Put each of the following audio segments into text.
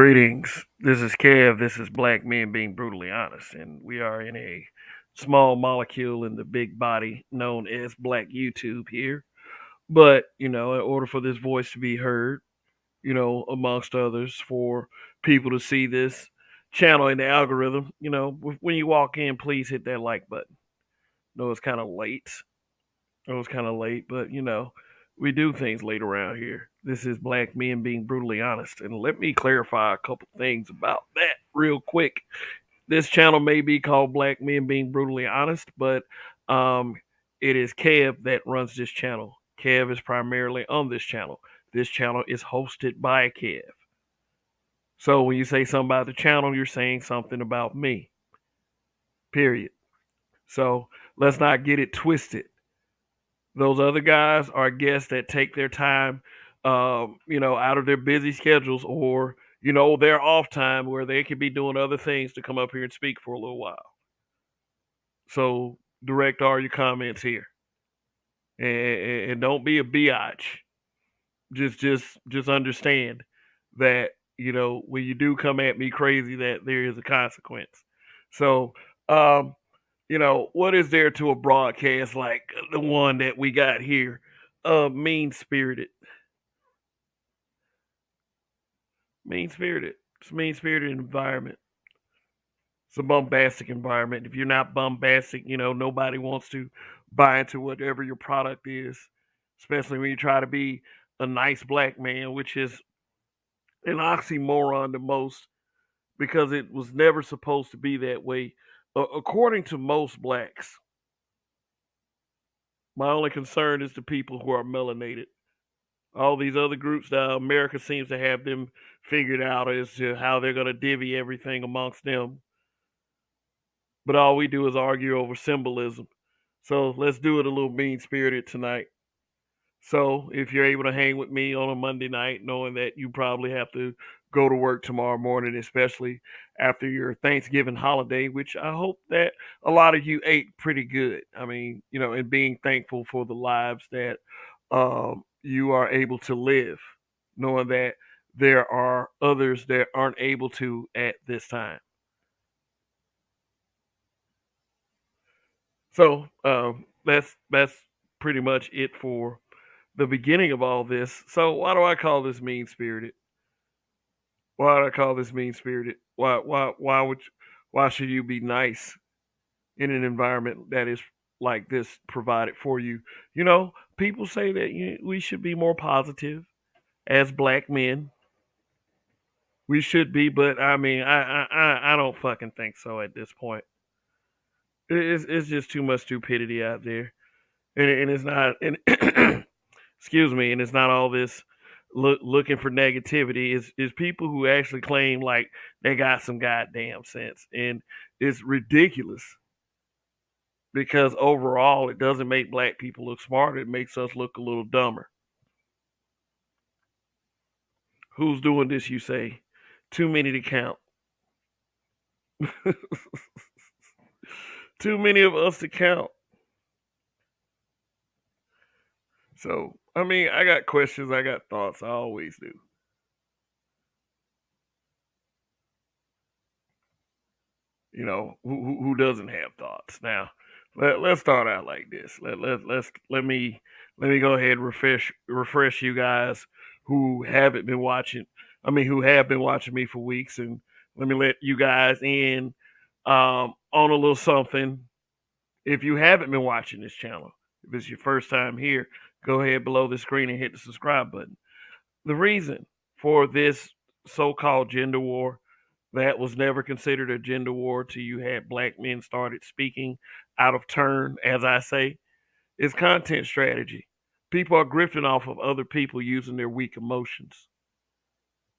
Greetings. This is Kev. This is Black Men Being Brutally Honest. And we are in a small molecule in the big body known as Black YouTube here. But, in order for this voice to be heard, amongst others, for people to see this channel in the algorithm, when you walk in, please hit that like button. I know it's kind of late. It was kind of late, but we do things late around here. This is Black Men Being Brutally Honest. And let me clarify a couple things about that real quick. This channel may be called Black Men Being Brutally Honest, but um, it is Kev that runs this channel. Kev is primarily on this channel. This channel is hosted by Kev. So when you say something about the channel, you're saying something about me. Period. So let's not get it twisted. Those other guys are guests that take their time, out of their busy schedules or, their off time where they could be doing other things to come up here and speak for a little while. So direct all your comments here, and don't be a biatch. Just understand that when you do come at me crazy, that there is a consequence. So, um, what is there to a broadcast like the one that we got here? Mean spirited. Mean spirited. It's a mean spirited environment. It's a bombastic environment. If you're not bombastic, nobody wants to buy into whatever your product is, especially when you try to be a nice black man, which is an oxymoron the most because it was never supposed to be that way. According to most blacks, my only concern is the people who are melanated. All these other groups that America seems to have them figured out as to how they're going to divvy everything amongst them. But all we do is argue over symbolism. So let's do it a little mean spirited tonight. So if you're able to hang with me on a Monday night, knowing that you probably have to go to work tomorrow morning, especially after your Thanksgiving holiday, which I hope that a lot of you ate pretty good. I mean, and being thankful for the lives that you are able to live, knowing that there are others that aren't able to at this time. So that's pretty much it for the beginning of all this. So why do I call this mean spirited? Why do I call this mean spirited? Why should you be nice in an environment that is like this provided for you? People say that we should be more positive as black men. We should be, but I mean, I don't fucking think so at this point. It's just too much stupidity out there, and it's not. And excuse me, and it's not all this looking for negativity. Is people who actually claim like they got some goddamn sense, and it's ridiculous because overall it doesn't make black people look smarter. It makes us look a little dumber. Who's doing this? You say too many to count. Too many of us to count. So I mean, I got questions. I got thoughts. I always do. Who doesn't have thoughts now? Let's start out like this. Let me go ahead and refresh you guys who haven't been watching. I mean, who have been watching me for weeks, and let me let you guys in on a little something. If you haven't been watching this channel, if it's your first time here, go ahead below the screen and hit the subscribe button. The reason for this so-called gender war that was never considered a gender war till you had black men started speaking out of turn, as I say, is content strategy. People are grifting off of other people using their weak emotions.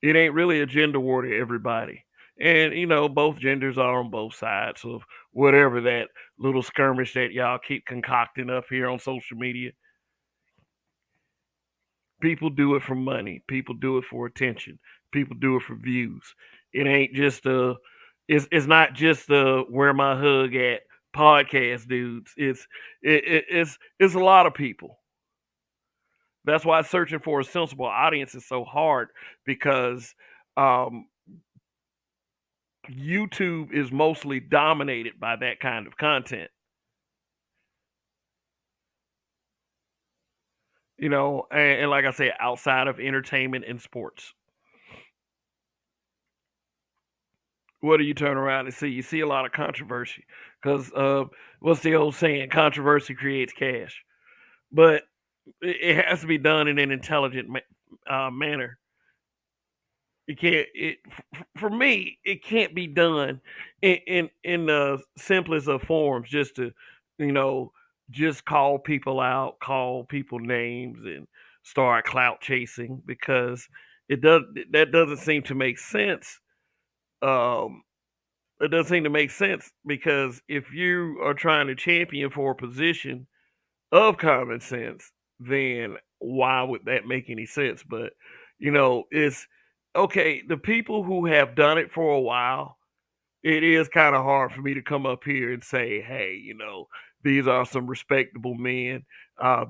It ain't really a gender war to everybody. And, both genders are on both sides of whatever that little skirmish that y'all keep concocting up here on social media. People do it for money. People do it for attention. People do it for views. It ain't just it's not just the where my hug at podcast dudes. It's a lot of people. That's why searching for a sensible audience is so hard because YouTube is mostly dominated by that kind of content. And like I said, outside of entertainment and sports, what do you turn around and see? You see a lot of controversy because what's the old saying? Controversy creates cash, but it has to be done in an intelligent manner. It can't. For me, it can't be done in the simplest of forms. Just to, you know, just call people out, call people names, and start clout chasing because it does. That doesn't seem to make sense. Um, it doesn't seem to make sense because if you are trying to champion for a position of common sense, then why would that make any sense? But it's okay. The people who have done it for a while, it is kind of hard for me to come up here and say, hey, these are some respectable men.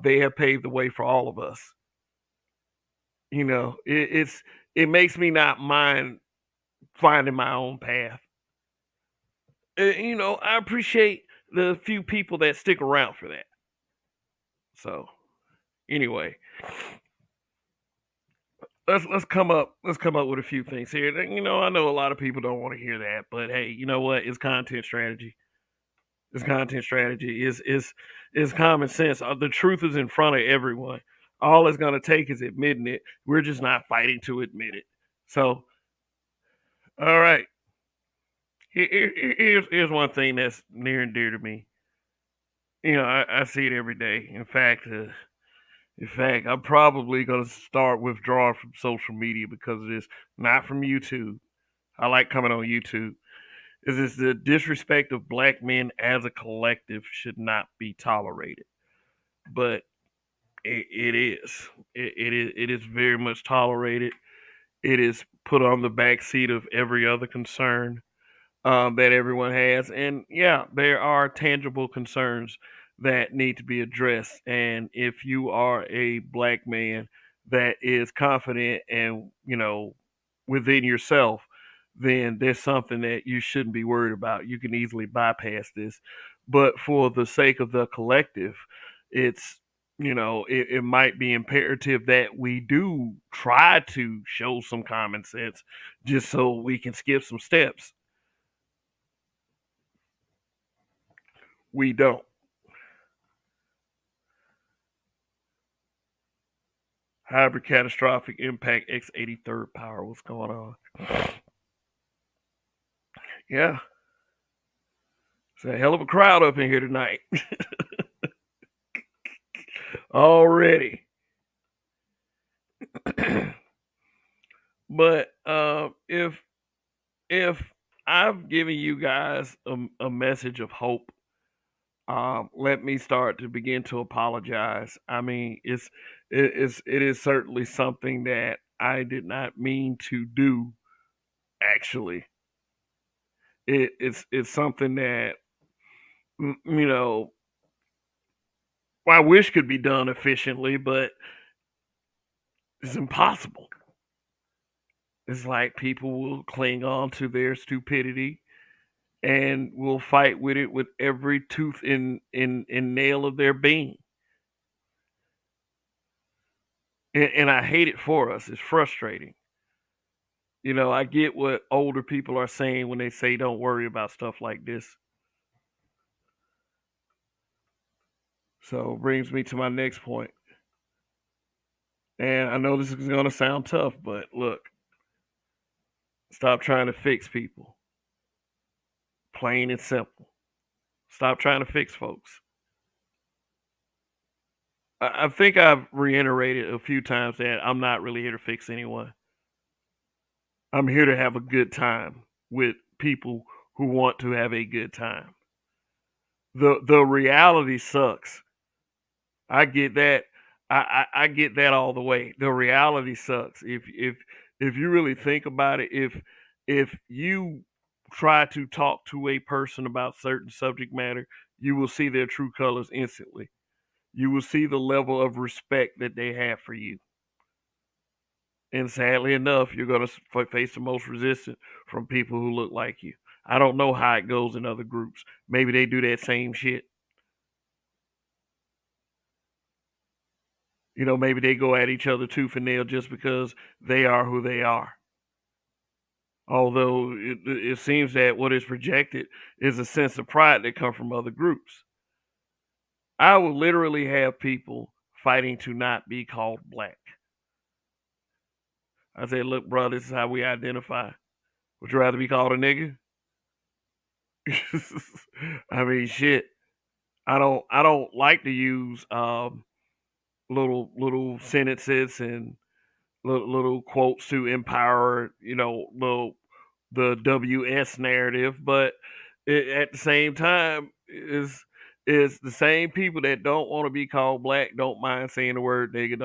They have paved the way for all of us. It makes me not mind finding my own path. I appreciate the few people that stick around for that. So anyway, let's come up with a few things here. I know a lot of people don't want to hear that, but hey, you know what? It's content strategy. It's content strategy. Is common sense. The truth is in front of everyone. All it's gonna take is admitting it. We're just not fighting to admit it. So, all right. Here's one thing that's near and dear to me. I see it every day. In fact, I'm probably going to start withdrawing from social media because of this. Not from YouTube. I like coming on YouTube. Is this the disrespect of black men as a collective should not be tolerated? But it is. It is very much tolerated. It is put on the back seat of every other concern that everyone has. And yeah, there are tangible concerns that need to be addressed. And if you are a black man that is confident and, within yourself, then there's something that you shouldn't be worried about. You can easily bypass this. But for the sake of the collective, it's, it might be imperative that we do try to show some common sense just so we can skip some steps. We don't. Hybrid catastrophic impact X83rd power. What's going on? Yeah, it's a hell of a crowd up in here tonight. Already. But if I've given you guys a message of hope, let me start to begin to apologize. I mean, it is certainly something that I did not mean to do. Actually, it's something that you know I wish could be done efficiently, but it's impossible. It's like people will cling on to their stupidity and will fight with it with every tooth in nail of their being. And I hate it for us. It's frustrating. I get what older people are saying when they say don't worry about stuff like this. So brings me to my next point. And I know this is going to sound tough, but look, stop trying to fix people. Plain and simple. Stop trying to fix folks. I think I've reiterated a few times that I'm not really here to fix anyone. I'm here to have a good time with people who want to have a good time. The reality sucks. I get that. I get that all the way. The reality sucks. If you really think about it, if you try to talk to a person about certain subject matter, you will see their true colors instantly. You will see the level of respect that they have for you. And sadly enough, you're going to face the most resistance from people who look like you. I don't know how it goes in other groups. Maybe they do that same shit. You know, maybe they go at each other tooth and nail just because they are who they are. Although it seems that what is projected is a sense of pride that comes from other groups. I will literally have people fighting to not be called black. I say, look, bro, this is how we identify. Would you rather be called a nigga? I mean, shit. I don't like to use little sentences and little quotes to empower, the WS narrative, but at the same time is the same people that don't want to be called black don't mind saying the word nigga,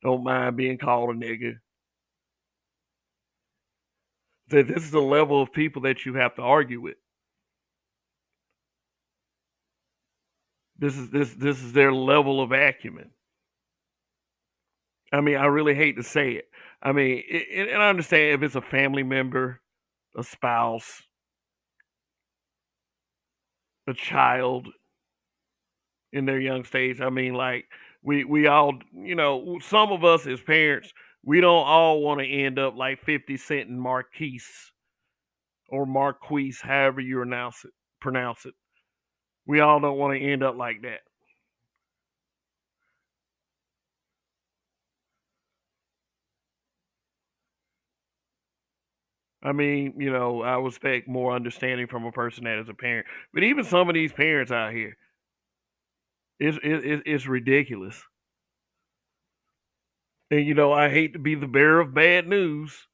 don't mind being called a nigga. That this is the level of people that you have to argue with. This is their level of acumen. I mean, I really hate to say it. I mean, and I understand if it's a family member, a spouse, a child in their young stage. I mean, like we all, some of us as parents, we don't all want to end up like 50 Cent and Marquise or Marquise, however you pronounce it. We all don't want to end up like that. I mean, I would expect more understanding from a person that is a parent. But even some of these parents out here, it's ridiculous. And I hate to be the bearer of bad news,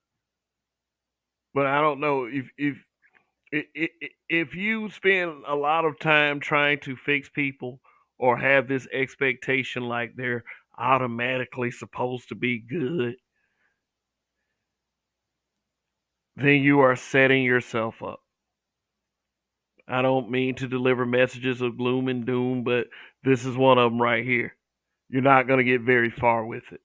but I don't know if you spend a lot of time trying to fix people or have this expectation like they're automatically supposed to be good, then you are setting yourself up. I don't mean to deliver messages of gloom and doom, but this is one of them right here. You're not going to get very far with it.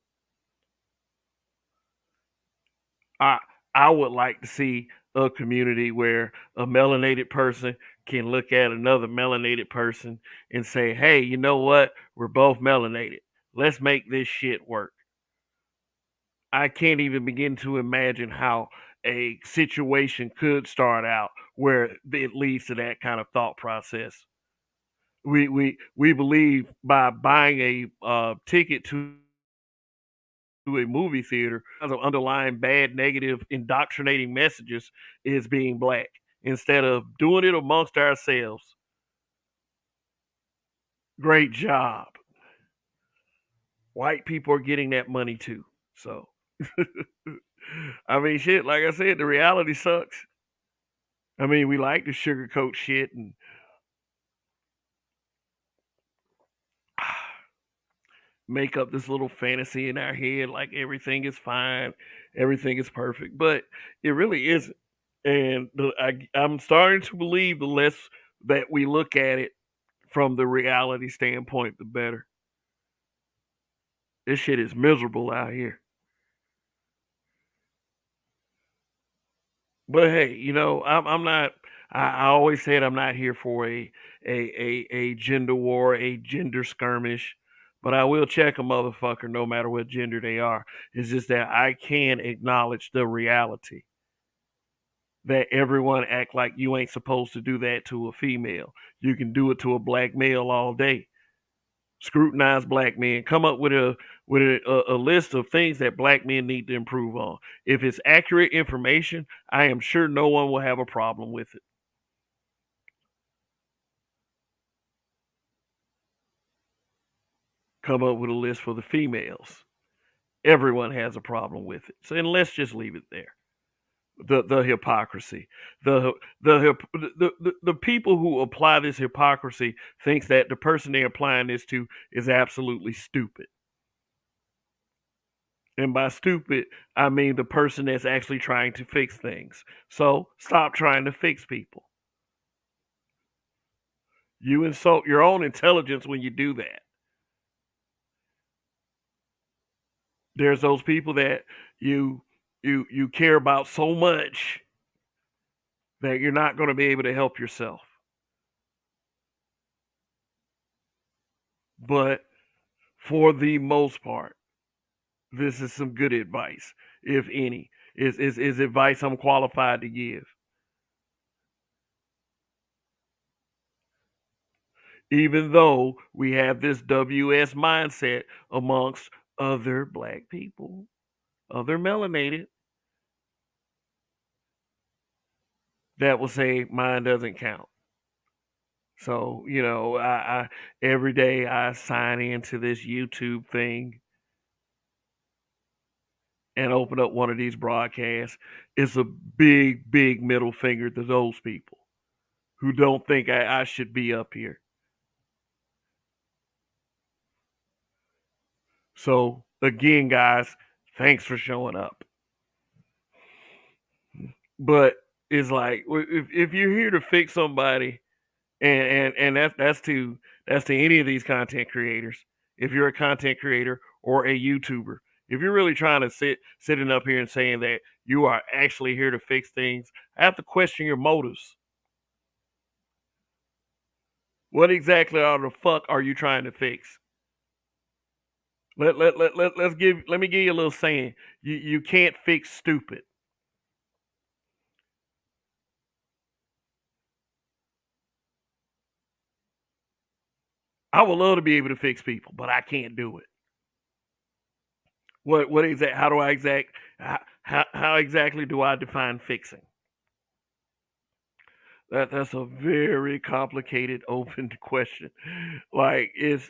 I I would like to see a community where a melanated person can look at another melanated person and say, "Hey, you know what? We're both melanated. Let's make this shit work." I can't even begin to imagine how a situation could start out where it leads to that kind of thought process. We believe by buying a ticket to a movie theater as of underlying bad, negative, indoctrinating messages is being black instead of doing it amongst ourselves. Great job. White people are getting that money too. So, I mean, shit, like I said, the reality sucks. I mean, we like to sugarcoat shit and make up this little fantasy in our head like everything is fine, everything is perfect, but it really isn't. And I'm starting to believe the less that we look at it from the reality standpoint, the better. This shit is miserable out here. But hey, I'm not. I always said I'm not here for a gender war, a gender skirmish. But I will check a motherfucker no matter what gender they are. It's just that I can acknowledge the reality that everyone act like you ain't supposed to do that to a female. You can do it to a black male all day. Scrutinize black men. Come up with a list of things that black men need to improve on. If it's accurate information, I am sure no one will have a problem with it. Come up with a list for the females. Everyone has a problem with it. So, and let's just leave it there. The hypocrisy, the people who apply this hypocrisy thinks that the person they're applying this to is absolutely stupid. And by stupid, I mean the person that's actually trying to fix things. So stop trying to fix people. You insult your own intelligence when you do that. There's those people that you you care about so much that you're not going to be able to help yourself. But for the most part, this is some good advice, if any. Is advice I'm qualified to give. Even though we have this WS mindset amongst other black people, other melanated, that will say mine doesn't count. So, I every day I sign into this YouTube thing and open up one of these broadcasts. It's a big, big middle finger to those people who don't think I should be up here. So, again, guys, thanks for showing up. But it's like if you're here to fix somebody, and that's to any of these content creators. If you're a content creator or a YouTuber, if you're really trying to sitting up here and saying that you are actually here to fix things, I have to question your motives. What exactly are the fuck are you trying to fix? Let me give you a little saying. You can't fix stupid. I would love to be able to fix people, but I can't do it. What exact? How do I exact? How exactly do I define fixing? That's a very complicated, open question. Like it's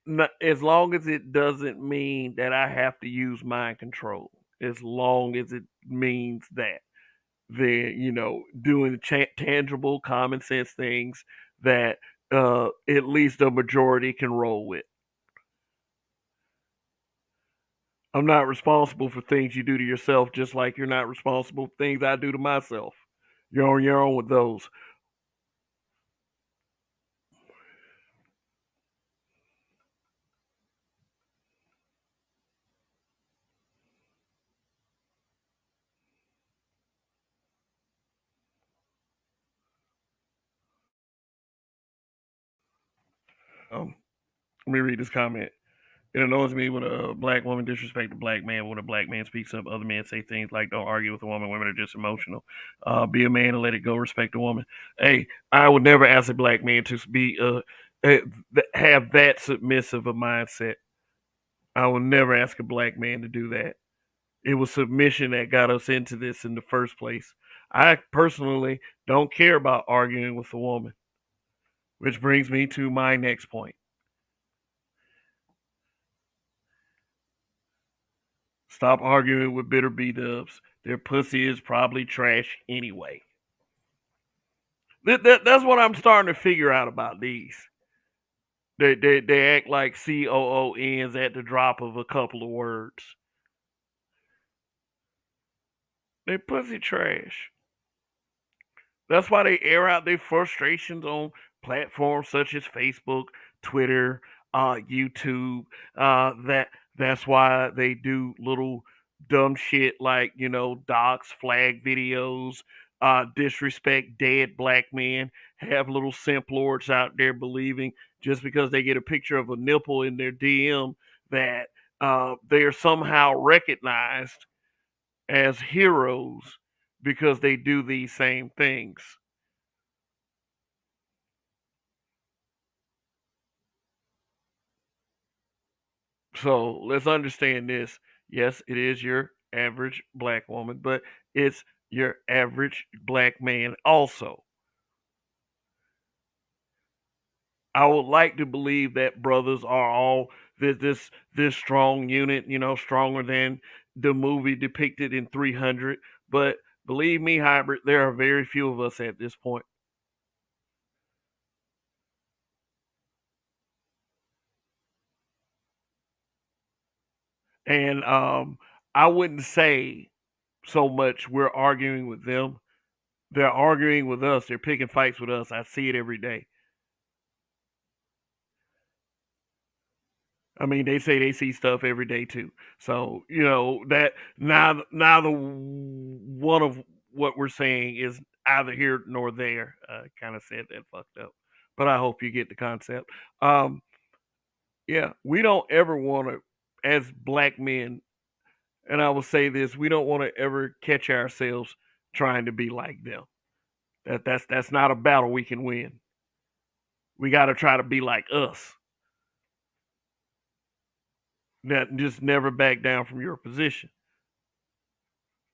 not, as long as it doesn't mean that I have to use mind control. As long as it means that, then doing tangible, common sense things that at least a majority can roll with. I'm not responsible for things you do to yourself, just like you're not responsible for things I do to myself. You're on your own with those. Um, Let me read this comment. It annoys me when a black woman disrespects a black man. When a black man speaks up, other men say things like, "Don't argue with a woman. Women are just emotional. Be a man and let it go. Respect a woman." Hey, I would never ask a black man to be have that submissive a mindset. I would never ask a black man to do that. It was submission that got us into this in the first place. I personally don't care about arguing with a woman, which brings me to my next point. Stop arguing with bitter B dubs. Their pussy is probably trash anyway. That's what I'm starting to figure out about these. They act like COONs at the drop of a couple of words. They pussy trash. That's why they air out their frustrations on platforms such as Facebook, Twitter, YouTube. That's why they do little dumb shit like dox flag videos, disrespect dead black men, have little simp lords out there believing just because they get a picture of a nipple in their DM that they are somehow recognized as heroes because they do these same things. So let's understand this. Yes, it is your average black woman, but it's your average black man also. I would like to believe that brothers are all this strong unit, stronger than the movie depicted in 300. But believe me, hybrid, there are very few of us at this point. And I wouldn't say so much we're arguing with them. They're arguing with us. They're picking fights with us. I see it every day. I mean, they say they see stuff every day too. So you know that neither one of what we're saying is either here nor there. Kind of said that fucked up, but I hope you get the concept. Um, yeah, we don't ever want to, as black men, and I will say this: we don't want to ever catch ourselves trying to be like them. That's not a battle we can win. We got to try to be like us. That just never back down from your position,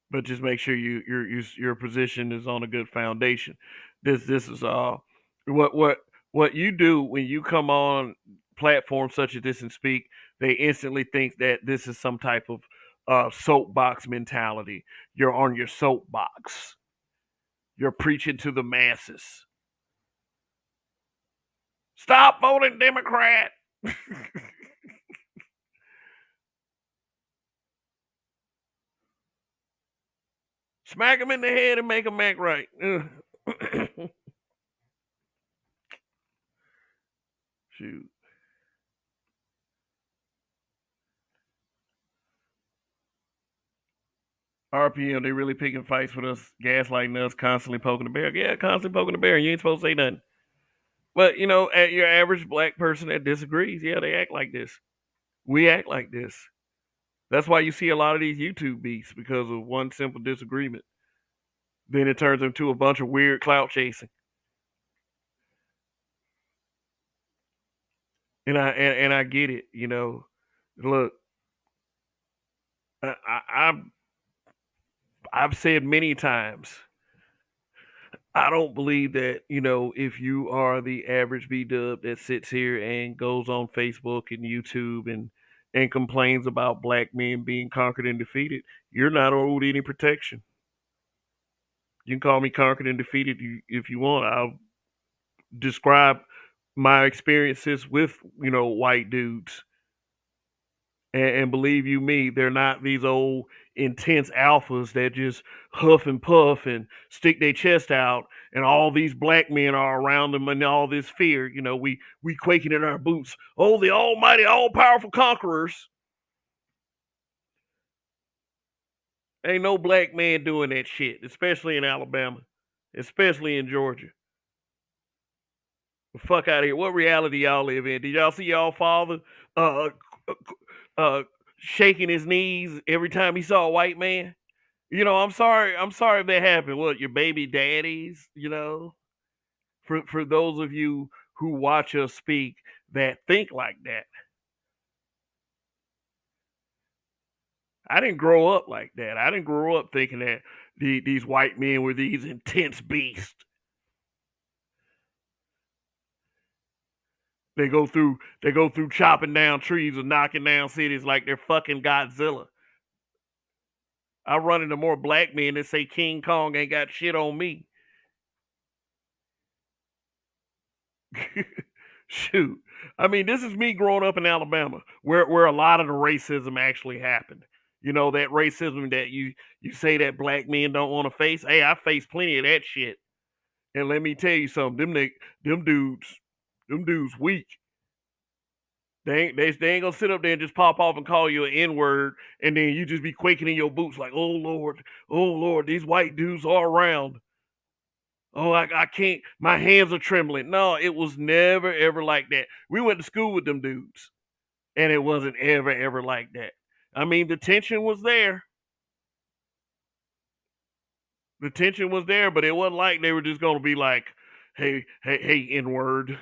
but just make sure your position is on a good foundation. This is what what you do when you come on platforms such as this and speak. They instantly think that this is some type of soapbox mentality. You're on your soapbox. You're preaching to the masses. Stop voting Democrat. Smack him in the head and make him act right. Shoot. RPM, they really picking fights with us, gaslighting us, constantly poking the bear. Yeah, constantly poking the bear. You ain't supposed to say nothing. But you know, at your average black person that disagrees, yeah, they act like this. We act like this. That's why you see a lot of these YouTube beats because of one simple disagreement. Then it turns into a bunch of weird clout chasing. And I get it. You know, look, I I've said many times I don't believe that, you know, if you are the average B dub that sits here and goes on Facebook and YouTube and complains about black men being conquered and defeated, you're not owed any protection. You can call me conquered and defeated if you want. I'll describe my experiences with, you know, white dudes. And believe you me, they're not these old intense alphas that just huff and puff and stick their chest out, and all these black men are around them and all this fear. You know, we quaking in our boots. Oh, the almighty, all powerful conquerors. Ain't no black man doing that shit, especially in Alabama, especially in Georgia. The fuck out of here. What reality y'all live in? Did y'all see y'all father uh uh shaking his knees every time he saw a white man? You know, I'm sorry if that happened. What, your baby daddies, you know? For those of you who watch us speak that think like that. I didn't grow up like that. I didn't grow up thinking that these white men were these intense beasts. They go through chopping down trees and knocking down cities like they're fucking Godzilla. I run into more black men that say King Kong ain't got shit on me. Shoot. I mean, this is me growing up in Alabama, where a lot of the racism actually happened. You know, that racism that you say that black men don't want to face. Hey, I faced plenty of that shit. And let me tell you something, them them dudes weak. They ain't gonna sit up there and just pop off and call you an N word, and then you just be quaking in your boots like, oh Lord, these white dudes are around. Oh, I can't. My hands are trembling. No, it was never ever like that. We went to school with them dudes, and it wasn't ever like that. I mean, the tension was there. The tension was there, but it wasn't like they were just gonna be like, hey, N word,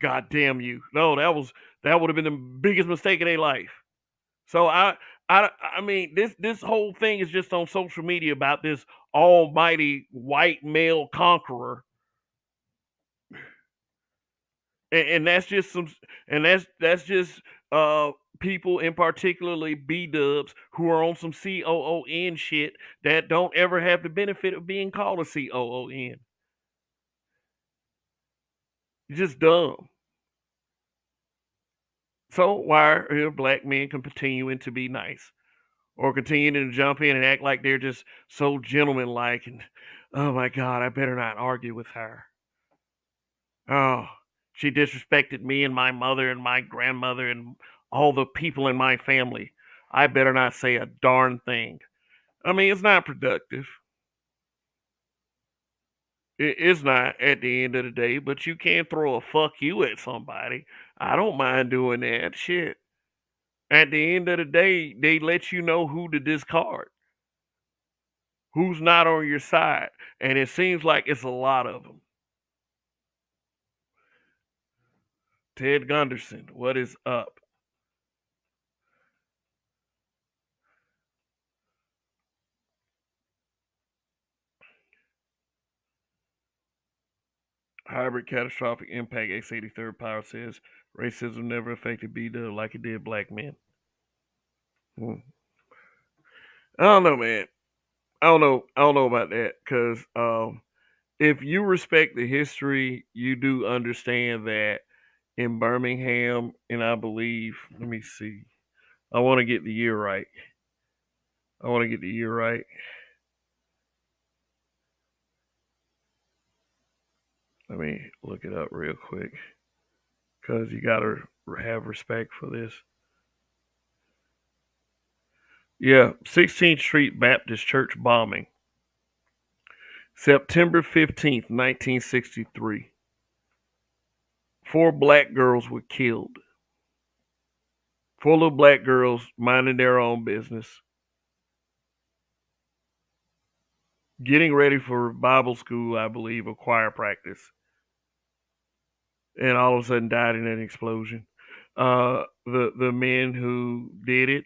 God damn you. No, that would have been the biggest mistake of their life. So I mean, this whole thing is just on social media about this almighty white male conqueror, and that's just some, and that's just people, in particularly B dubs, who are on some COON shit that don't ever have the benefit of being called a COON. Just dumb. So why are black men can continuing to be nice, or continuing to jump in and act like they're just so gentlemanlike and, oh my god, I better not argue with her. Oh, She disrespected me and my mother and my grandmother and all the people in my family. I better not say a darn thing. I mean, it's not productive. It is not at the end of the day, but you can throw a fuck you at somebody. I don't mind doing that shit. At the end of the day, they let you know who to discard, who's not on your side. And it seems like it's a lot of them. Ted Gunderson, what is up? Hybrid catastrophic impact X83rd Power says racism never affected B Dub like it did black men. Hmm. I don't know, man. I don't know. I don't know about that because if you respect the history, you do understand that in Birmingham, and I believe, let me see. I want to get the year right. I want to get the year right. Let me look it up real quick because you got to have respect for this. Yeah, 16th Street Baptist Church bombing. September 15th, 1963. 4 black girls were killed. 4 little black girls minding their own business, getting ready for Bible school, I believe, or choir practice, and all of a sudden died in an explosion. The men who did it,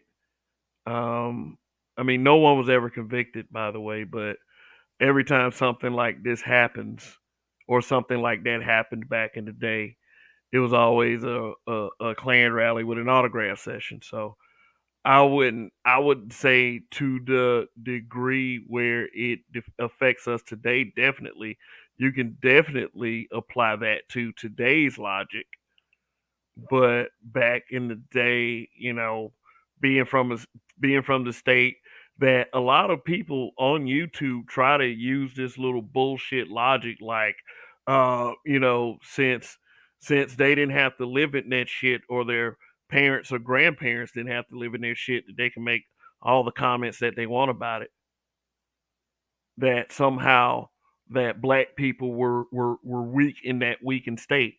um, I mean, no one was ever convicted, by the way, but every time something like this happens, or something like that happened back in the day, it was always a Klan rally with an autograph session. So I would say to the degree where it affects us today, definitely. You can definitely apply that to today's logic. But back in the day, being from a, being from the state, that a lot of people on YouTube try to use this little bullshit logic, like, since they didn't have to live in that shit, or their parents or grandparents didn't have to live in their shit, that they can make all the comments that they want about it. That somehow that black people were weak in that weakened state.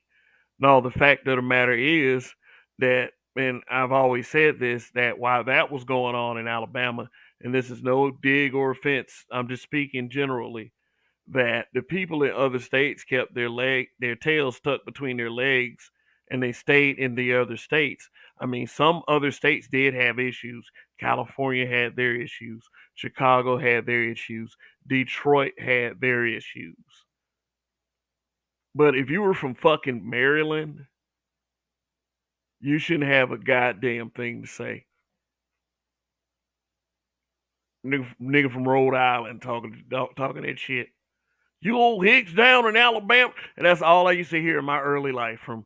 No, the fact of the matter is that, and I've always said this, that while that was going on in Alabama, and this is no dig or offense, I'm just speaking generally, that the people in other states kept their tails tucked between their legs, and they stayed in the other states. I mean, some other states did have issues. California had their issues. Chicago had their issues. Detroit had their issues. But if you were from fucking Maryland, you shouldn't have a goddamn thing to say. Nigga from Rhode Island talking that shit. You old hicks down in Alabama, and that's all I used to hear in my early life from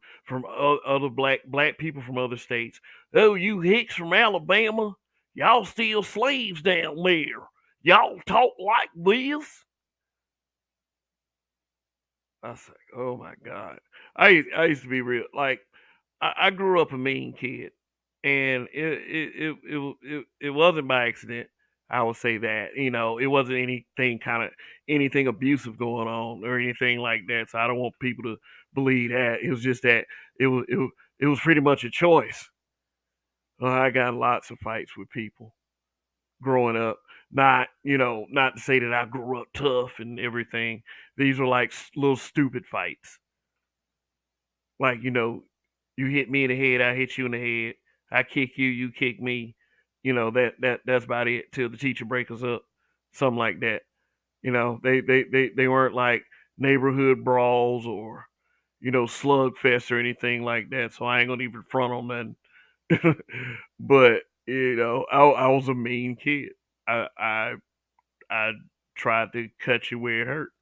other black people from other states. Oh, you hicks from Alabama, y'all still slaves down there. Y'all talk like this. I was like, oh my god. I used to be real, like, I grew up a mean kid, and it wasn't by accident. I would say that, it wasn't anything abusive going on or anything like that. So I don't want people to believe that. It was just that it was pretty much a choice. Well, I got lots of fights with people growing up. Not to say that I grew up tough and everything. These were like little stupid fights. Like, you hit me in the head, I hit you in the head. I kick you, you kick me. That's about it till the teacher breaks us up. Something like that. They weren't like neighborhood brawls or, slugfest or anything like that. So I ain't gonna even front on nothing. But, I was a mean kid. I I tried to cut you where it hurt.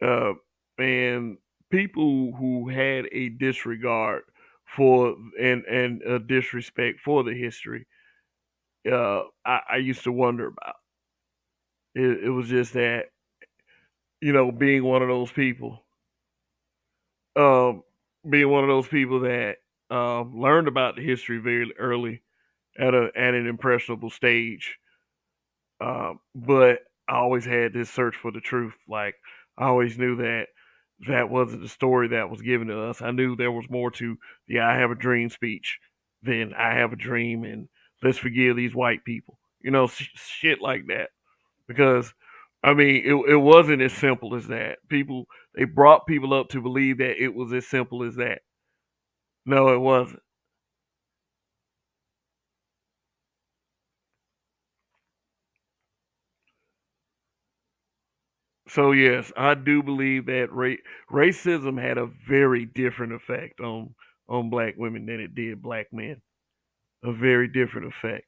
uh, and people who had a disregard for and a disrespect for the history, I used to wonder about. It was just that, being one of those people. Um, being one of those people that learned about the history very early at an impressionable stage. But I always had this search for the truth. Like I always knew that that wasn't the story that was given to us. I knew there was more to the "I have a dream" speech than "I have a dream" and "let's forgive these white people." You know, shit like that. Because I mean, it wasn't as simple as that. People they brought people up to believe that it was as simple as that. No, it wasn't. So yes, I do believe that racism had a very different effect on black women than it did black men. A very different effect,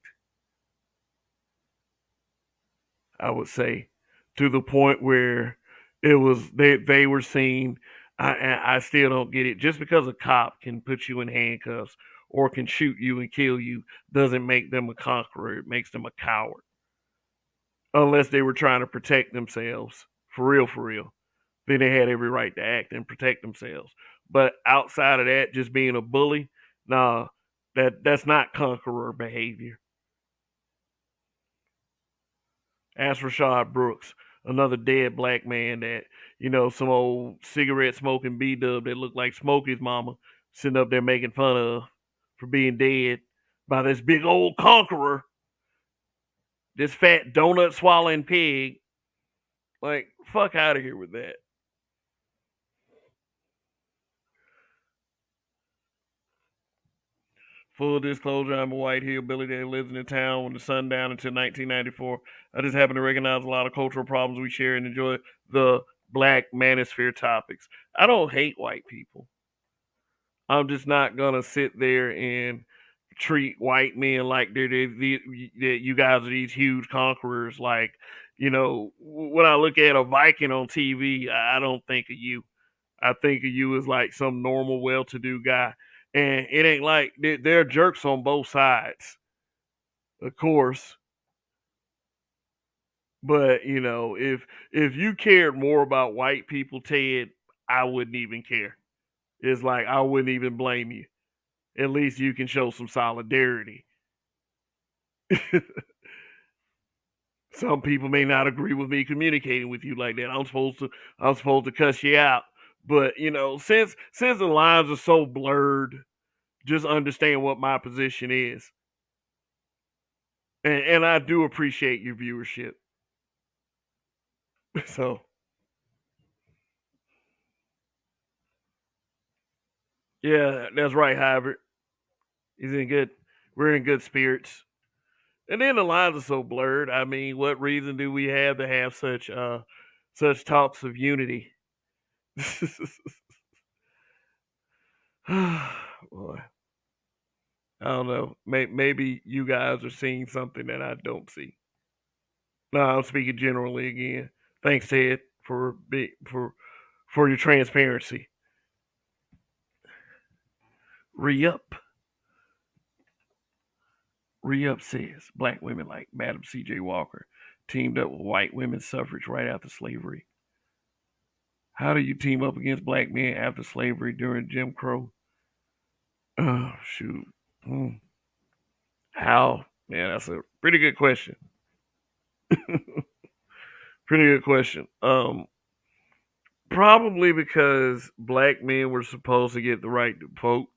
I would say, to the point where it was they were seen. I still don't get it. Just because a cop can put you in handcuffs or can shoot you and kill you doesn't make them a conqueror. It makes them a coward. Unless they were trying to protect themselves, for real. Then they had every right to act and protect themselves. But outside of that, just being a bully, nah, that's not conqueror behavior. Ask Rashad Brooks, another dead black man that, some old cigarette smoking B dub that looked like Smokey's mama sitting up there making fun of for being dead by this big old conqueror, this fat donut swallowing pig. Like, fuck out of here with that. Full disclosure, I'm a white hillbilly that lives in the town when the sun down until 1994. I just happen to recognize a lot of cultural problems we share and enjoy the black manosphere topics. I don't hate white people. I'm just not gonna sit there and treat white men like that you guys are these huge conquerors. Like, when I look at a Viking on TV, I don't think of you. I think of you as like some normal, well-to-do guy, and it ain't like there are jerks on both sides, of course. But if you cared more about white people, Ted, I wouldn't even care. It's like I wouldn't even blame you. At least you can show some solidarity. Some people may not agree with me communicating with you like that. I'm supposed to cuss you out. But since the lines are so blurred, just understand what my position is. And I do appreciate your viewership. So yeah, that's right, Hybrid. He's in good we're in good spirits. And then the lines are so blurred. I mean, what reason do we have to have such talks of unity? Boy, I don't know. Maybe you guys are seeing something that I don't see. No, I'm speaking generally again. Thanks, Ted, for your transparency. Re-up. Re-up says black women like Madam C.J. Walker teamed up with white women's suffrage right after slavery. How do you team up against black men after slavery during Jim Crow? Oh, shoot. Hmm. How? Man, that's a pretty good question. Pretty good question. Probably because black men were supposed to get the right to vote,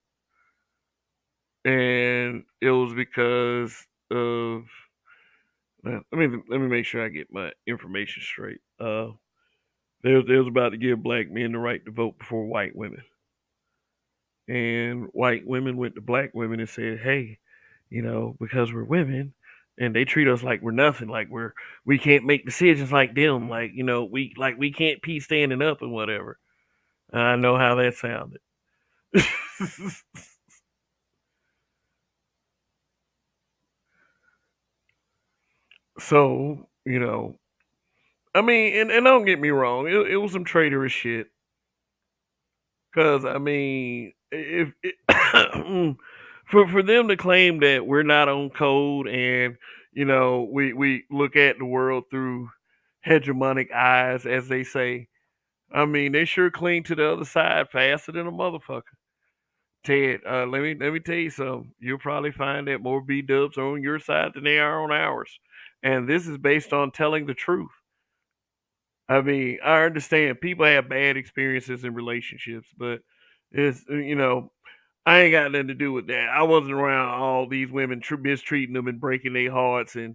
and it was because of. Let me make sure I get my information straight. They was about to give black men the right to vote before white women, and white women went to black women and said, "Hey, because we're women." And they treat us like we're nothing, like we can't make decisions like them, like we can't pee standing up and whatever. I know how that sounded. So, I mean, and don't get me wrong, it was some traitorous shit. Because I mean, if for them to claim that we're not on code and we look at the world through hegemonic eyes, as they say, I mean, they sure cling to the other side faster than a motherfucker. Ted, let me tell you something. You'll probably find that more B dubs are on your side than they are on ours, and this is based on telling the truth. I mean, I understand people have bad experiences in relationships, but it's I ain't got nothing to do with that. I wasn't around all these women mistreating them and breaking their hearts and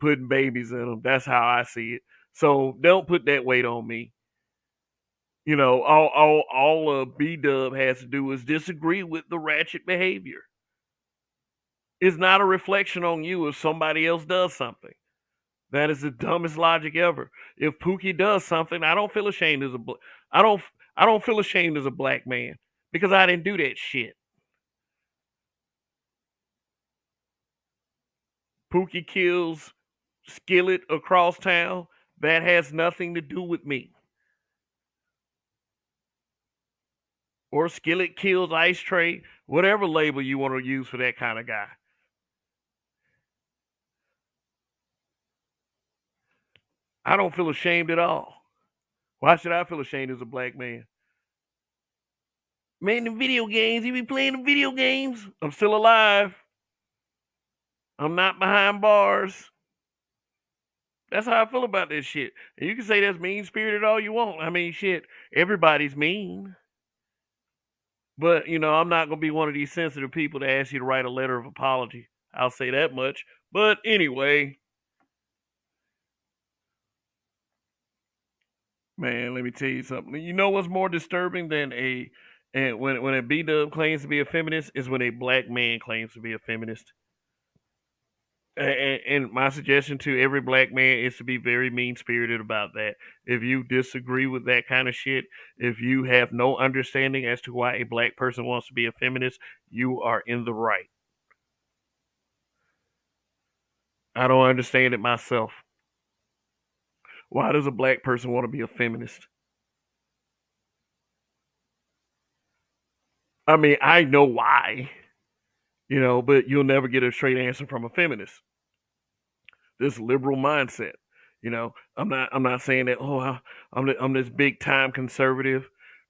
putting babies in them. That's how I see it. So don't put that weight on me. All B Dub has to do is disagree with the ratchet behavior. It's not a reflection on you if somebody else does something. That is the dumbest logic ever. If Pookie does something, I don't feel ashamed as I don't I don't feel ashamed as a black man because I didn't do that shit. Pookie kills Skillet across town. That has nothing to do with me. Or Skillet kills Ice Tray, whatever label you want to use for that kind of guy. I don't feel ashamed at all. Why should I feel ashamed as a black man? Man, the video games, you be playing the video games? I'm still alive. I'm not behind bars. That's how I feel about this shit. And you can say that's mean spirited all you want. I mean, shit, everybody's mean. But, I'm not going to be one of these sensitive people to ask you to write a letter of apology. I'll say that much. But anyway, man, let me tell you something. You know what's more disturbing than when a B dub claims to be a feminist is when a black man claims to be a feminist. And my suggestion to every black man is to be very mean spirited about that. If you disagree with that kind of shit, if you have no understanding as to why a black person wants to be a feminist, you are in the right. I don't understand it myself. Why does a black person want to be a feminist? I mean, I know why, but you'll never get a straight answer from a feminist. This liberal mindset. I'm not saying that. I'm this big time conservative,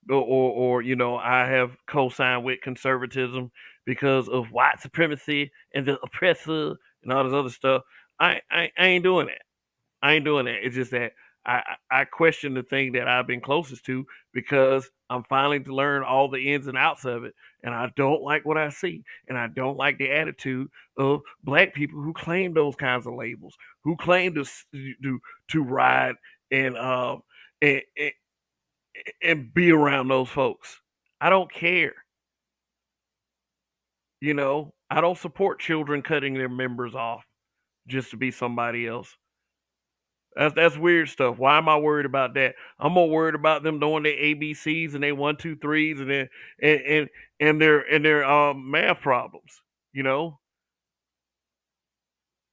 or I have co-signed with conservatism because of white supremacy and the oppressor and all this other stuff. I ain't doing that. I ain't doing that. It's just that I question the thing that I've been closest to because I'm finally to learn all the ins and outs of it, and I don't like what I see, and I don't like the attitude of black people who claim those kinds of labels, who claim to ride and and, and and be around those folks. I don't care. I don't support children cutting their members off just to be somebody else. That's weird stuff. Why am I worried about that? I'm more worried about them doing their ABCs and their 1, 2, 3s and their math problems. You know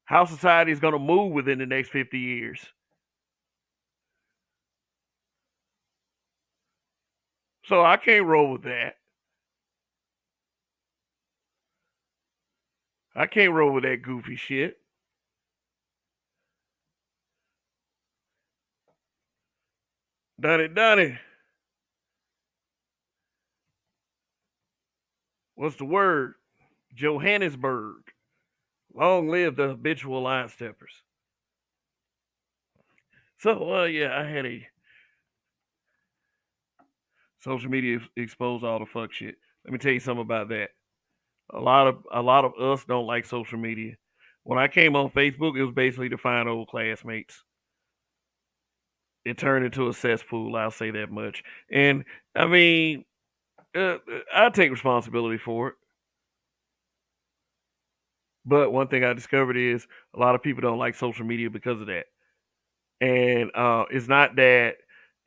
how society is going to move within the next 50 years. So I can't roll with that. I can't roll with that goofy shit. Done it. What's the word? Johannesburg. Long live the habitual line steppers. So, yeah, I had a social media expose all the fuck shit. Let me tell you something about that. A lot of us don't like social media. When I came on Facebook, it was basically to find old classmates. It turned into a cesspool. I'll say that much. And I mean, I take responsibility for it. But one thing I discovered is a lot of people don't like social media because of that. And it's not that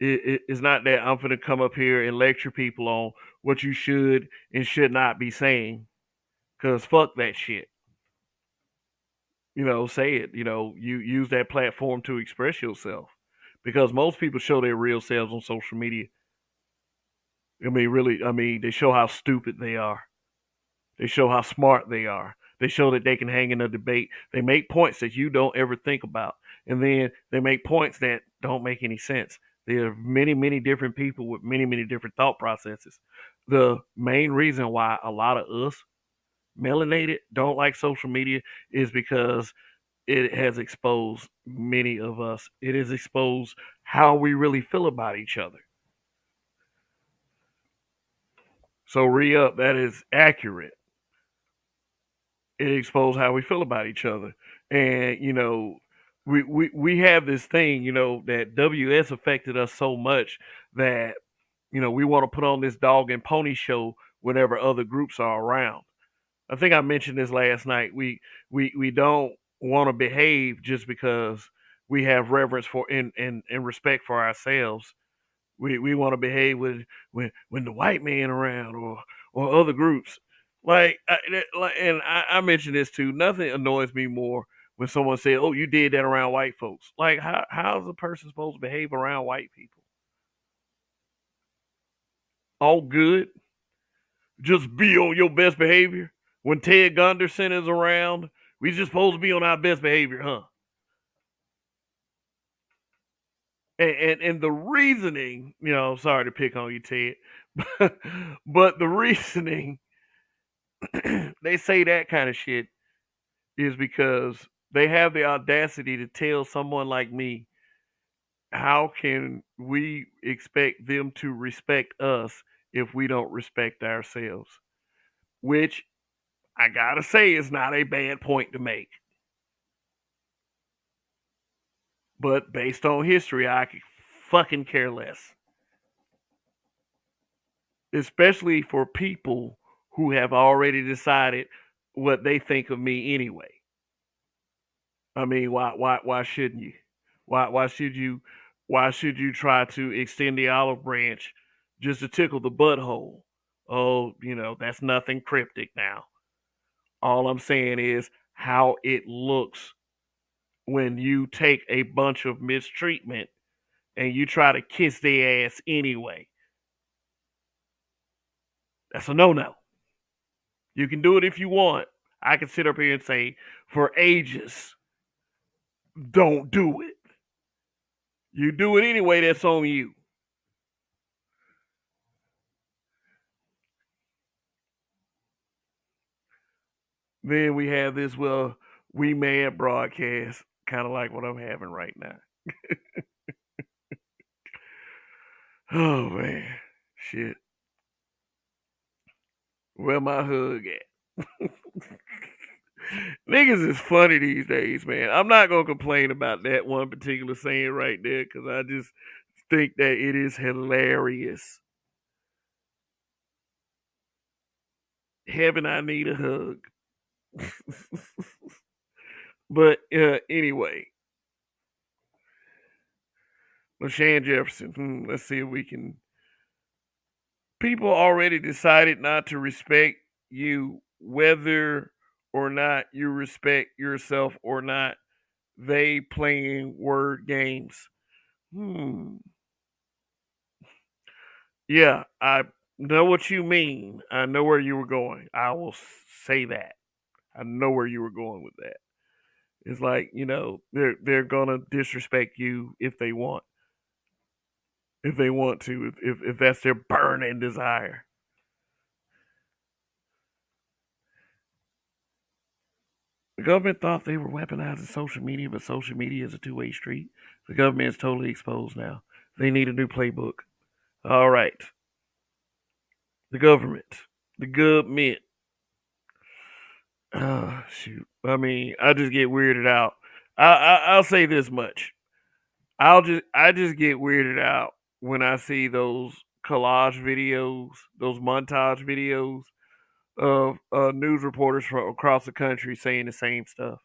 I'm going to come up here and lecture people on what you should and should not be saying. Cause fuck that shit. Say it. You use that platform to express yourself. Because most people show their real selves on social media. I mean, really, they show how stupid they are. They show how smart they are. They show that they can hang in a debate. They make points that you don't ever think about. And then they make points that don't make any sense. There are many, many different people with many, many different thought processes. The main reason why a lot of us melanated don't like social media is because it has exposed many of us. It has exposed how we really feel about each other. So re-up, that is accurate. It exposed how we feel about each other. And, we have this thing, that WS affected us so much that, we want to put on this dog and pony show whenever other groups are around. I think I mentioned this last night. We don't want to behave just because we have reverence for and respect for ourselves. We want to behave when the white man around or other groups. I mentioned this too. Nothing annoys me more when someone says, "Oh, you did that around white folks." Like, how's a person supposed to behave around white people? All good, just be on your best behavior. When Ted Gunderson is around, we just supposed to be on our best behavior, huh? And the reasoning, sorry to pick on you, Ted, but the reasoning they say that kind of shit is because they have the audacity to tell someone like me, how can we expect them to respect us if we don't respect ourselves? Which I gotta say is not a bad point to make. But based on history, I could fucking care less. Especially for people who have already decided what they think of me anyway. I mean, why shouldn't you? Why should you try to extend the olive branch just to tickle the butthole? Oh, that's nothing cryptic now. All I'm saying is how it looks when you take a bunch of mistreatment and you try to kiss their ass anyway. That's a no-no. You can do it if you want. I can sit up here and say for ages, don't do it. You do it anyway, that's on you. Then we have this, well, we mad broadcast, kind of like what I'm having right now. Oh man, shit. Where my hug at? Niggas is funny these days, man. I'm not gonna complain about that one particular saying right there because I just think that it is hilarious. Heaven, I need a hug. But anyway, LaShawn Jefferson. Let's see if we can. People already decided not to respect you, whether or not you respect yourself or not. They playing word games. Hmm. Yeah, I know what you mean. I know where you were going. I will say that. I know where you were going with that. It's like, they're gonna disrespect you if they want to, if that's their burning desire. The government thought they were weaponizing social media, but social media is a two-way street. The government is totally exposed now. They need a new playbook. All right. The government. The government. Oh, shoot. I mean, I just get weirded out. I'll say this much. I just get weirded out when I see those collage videos, those montage videos of news reporters from across the country saying the same stuff.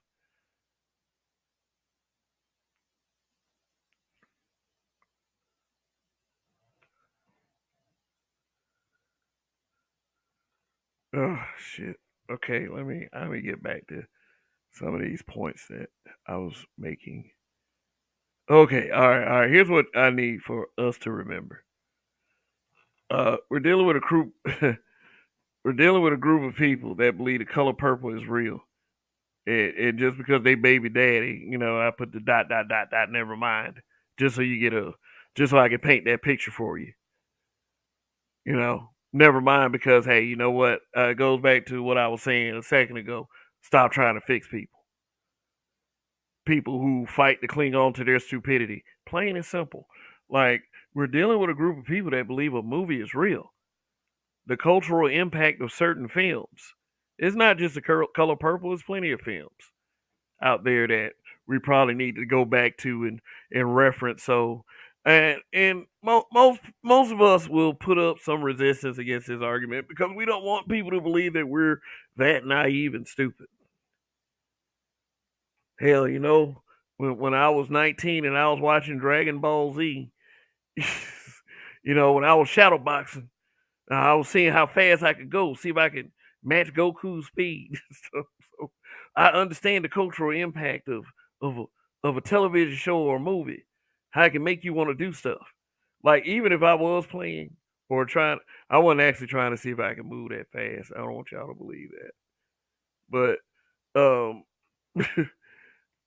Oh shit. Okay, let me get back to some of these points that I was making. Okay, all right. Here's what I need for us to remember. We're dealing with a group. We're dealing with a group of people that believe the color purple is real. And just because they baby daddy, I put the dot dot dot dot. Never mind. Just so you get just so I can paint that picture for you. Never mind because hey, you know what? It goes back to what I was saying a second ago. Stop trying to fix people. People who fight to cling on to their stupidity. Plain and simple. Like we're dealing with a group of people that believe a movie is real. The cultural impact of certain films. It's not just the color purple. There's plenty of films out there that we probably need to go back to and reference. So, most of us will put up some resistance against this argument because we don't want people to believe that we're that naive and stupid. Hell, when I was 19 and I was watching Dragon Ball Z, when I was shadowboxing, I was seeing how fast I could go, see if I could match Goku's speed. so I understand the cultural impact of a television show or a movie, how it can make you want to do stuff. Like even if I was playing or trying, I wasn't actually trying to see if I could move that fast. I don't want y'all to believe that, but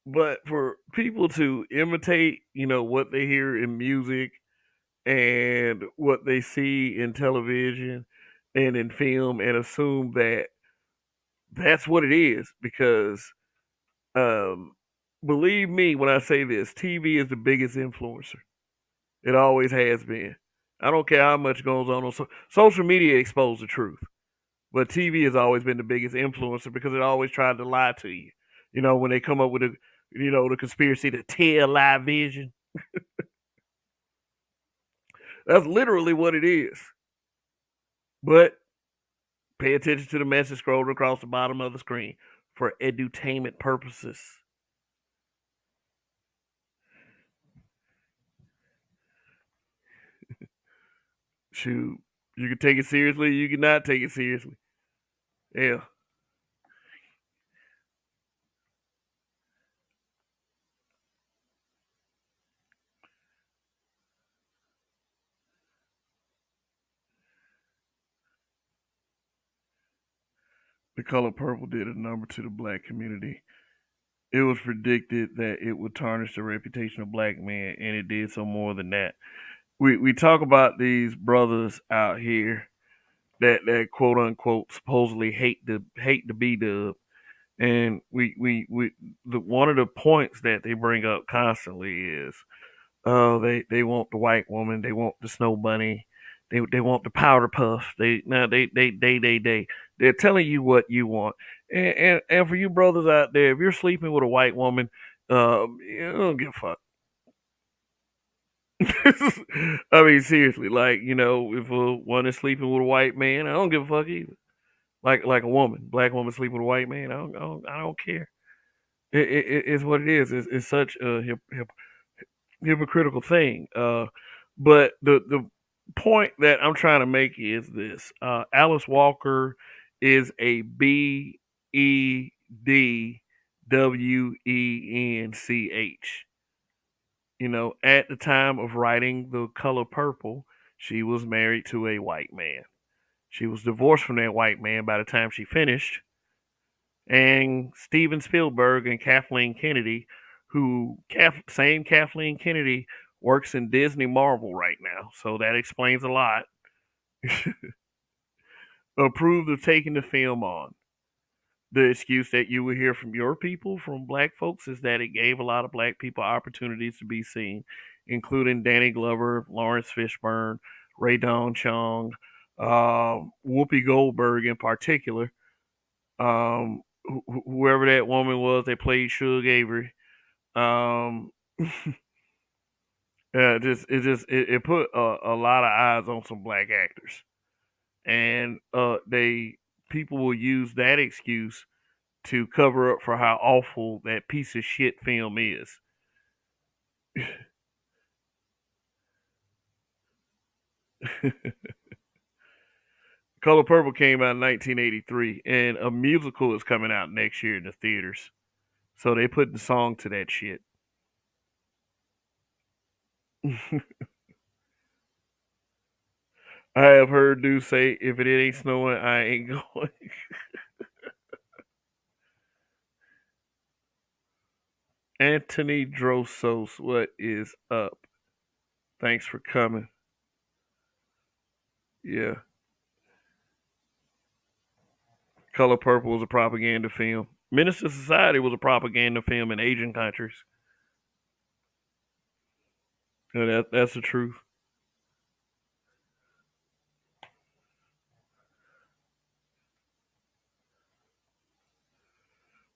but for people to imitate, what they hear in music and what they see in television and in film and assume that that's what it is because um believe me when I say this, TV is the biggest influencer. It always has been. I don't care how much goes on social media expose the truth, but TV has always been the biggest influencer because it always tried to lie to you. When they come up with the conspiracy to tell lie vision, that's literally what it is. But pay attention to the message scrolled across the bottom of the screen for edutainment purposes. Shoot, you can take it seriously, you cannot take it seriously. Yeah, the color purple did a number to the black community. It was predicted that it would tarnish the reputation of black men, and it did so more than that. We talk about these brothers out here that quote unquote supposedly hate the B dub, and one of the points that they bring up constantly is they want the white woman, they want the snow bunny, they want the powder puff. They're telling you what you want. And for you brothers out there, if you're sleeping with a white woman, you don't give a fuck. I mean, seriously, like if a one is sleeping with a white man, I don't give a fuck either. Like a woman, black woman sleeping with a white man, I don't care. It's what it is. It's such a hypocritical thing. But the point that I'm trying to make is this: Alice Walker is a Bedwench. At the time of writing The Color Purple, she was married to a white man. She was divorced from that white man by the time she finished. And Steven Spielberg and Kathleen Kennedy, same Kathleen Kennedy works in Disney Marvel right now, so that explains a lot. Approved of taking the film on. The excuse that you will hear from your people, from black folks, is that it gave a lot of black people opportunities to be seen, including Danny Glover, Lawrence Fishburne, Ray Don Chong, Whoopi Goldberg in particular. Whoever that woman was that played Suge Avery. Um, it put a lot of eyes on some black actors, and they people will use that excuse to cover up for how awful that piece of shit film is. Color Purple came out in 1983, and a musical is coming out next year in the theaters. So they put the song to that shit. I have heard dudes say, if it ain't snowing, I ain't going. Anthony Drosos, what is up? Thanks for coming. Yeah. Color Purple was a propaganda film. Menace to Society was a propaganda film in Asian countries. Yeah, that's the truth.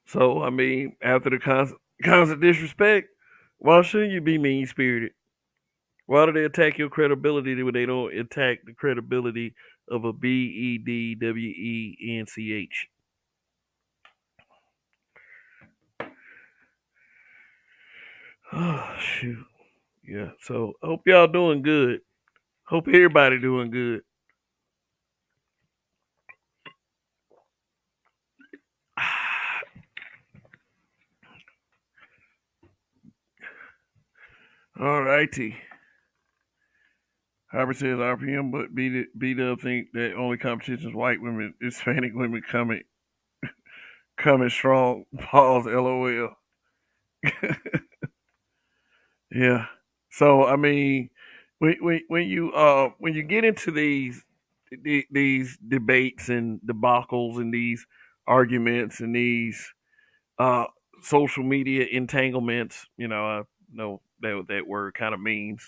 So I mean, after the constant disrespect, why shouldn't you be mean spirited? Why do they attack your credibility when they don't attack the credibility of a BEDWENCH? Oh shoot. Yeah. So hope y'all doing good. Hope everybody doing good. All righty. Harvard says RPM, but B Dub think that only competition is white women, Hispanic women coming strong. Pause. LOL. Yeah. So I mean, when you get into these debates and debacles and these arguments and these uh social media entanglements, I know that what that word kind of means.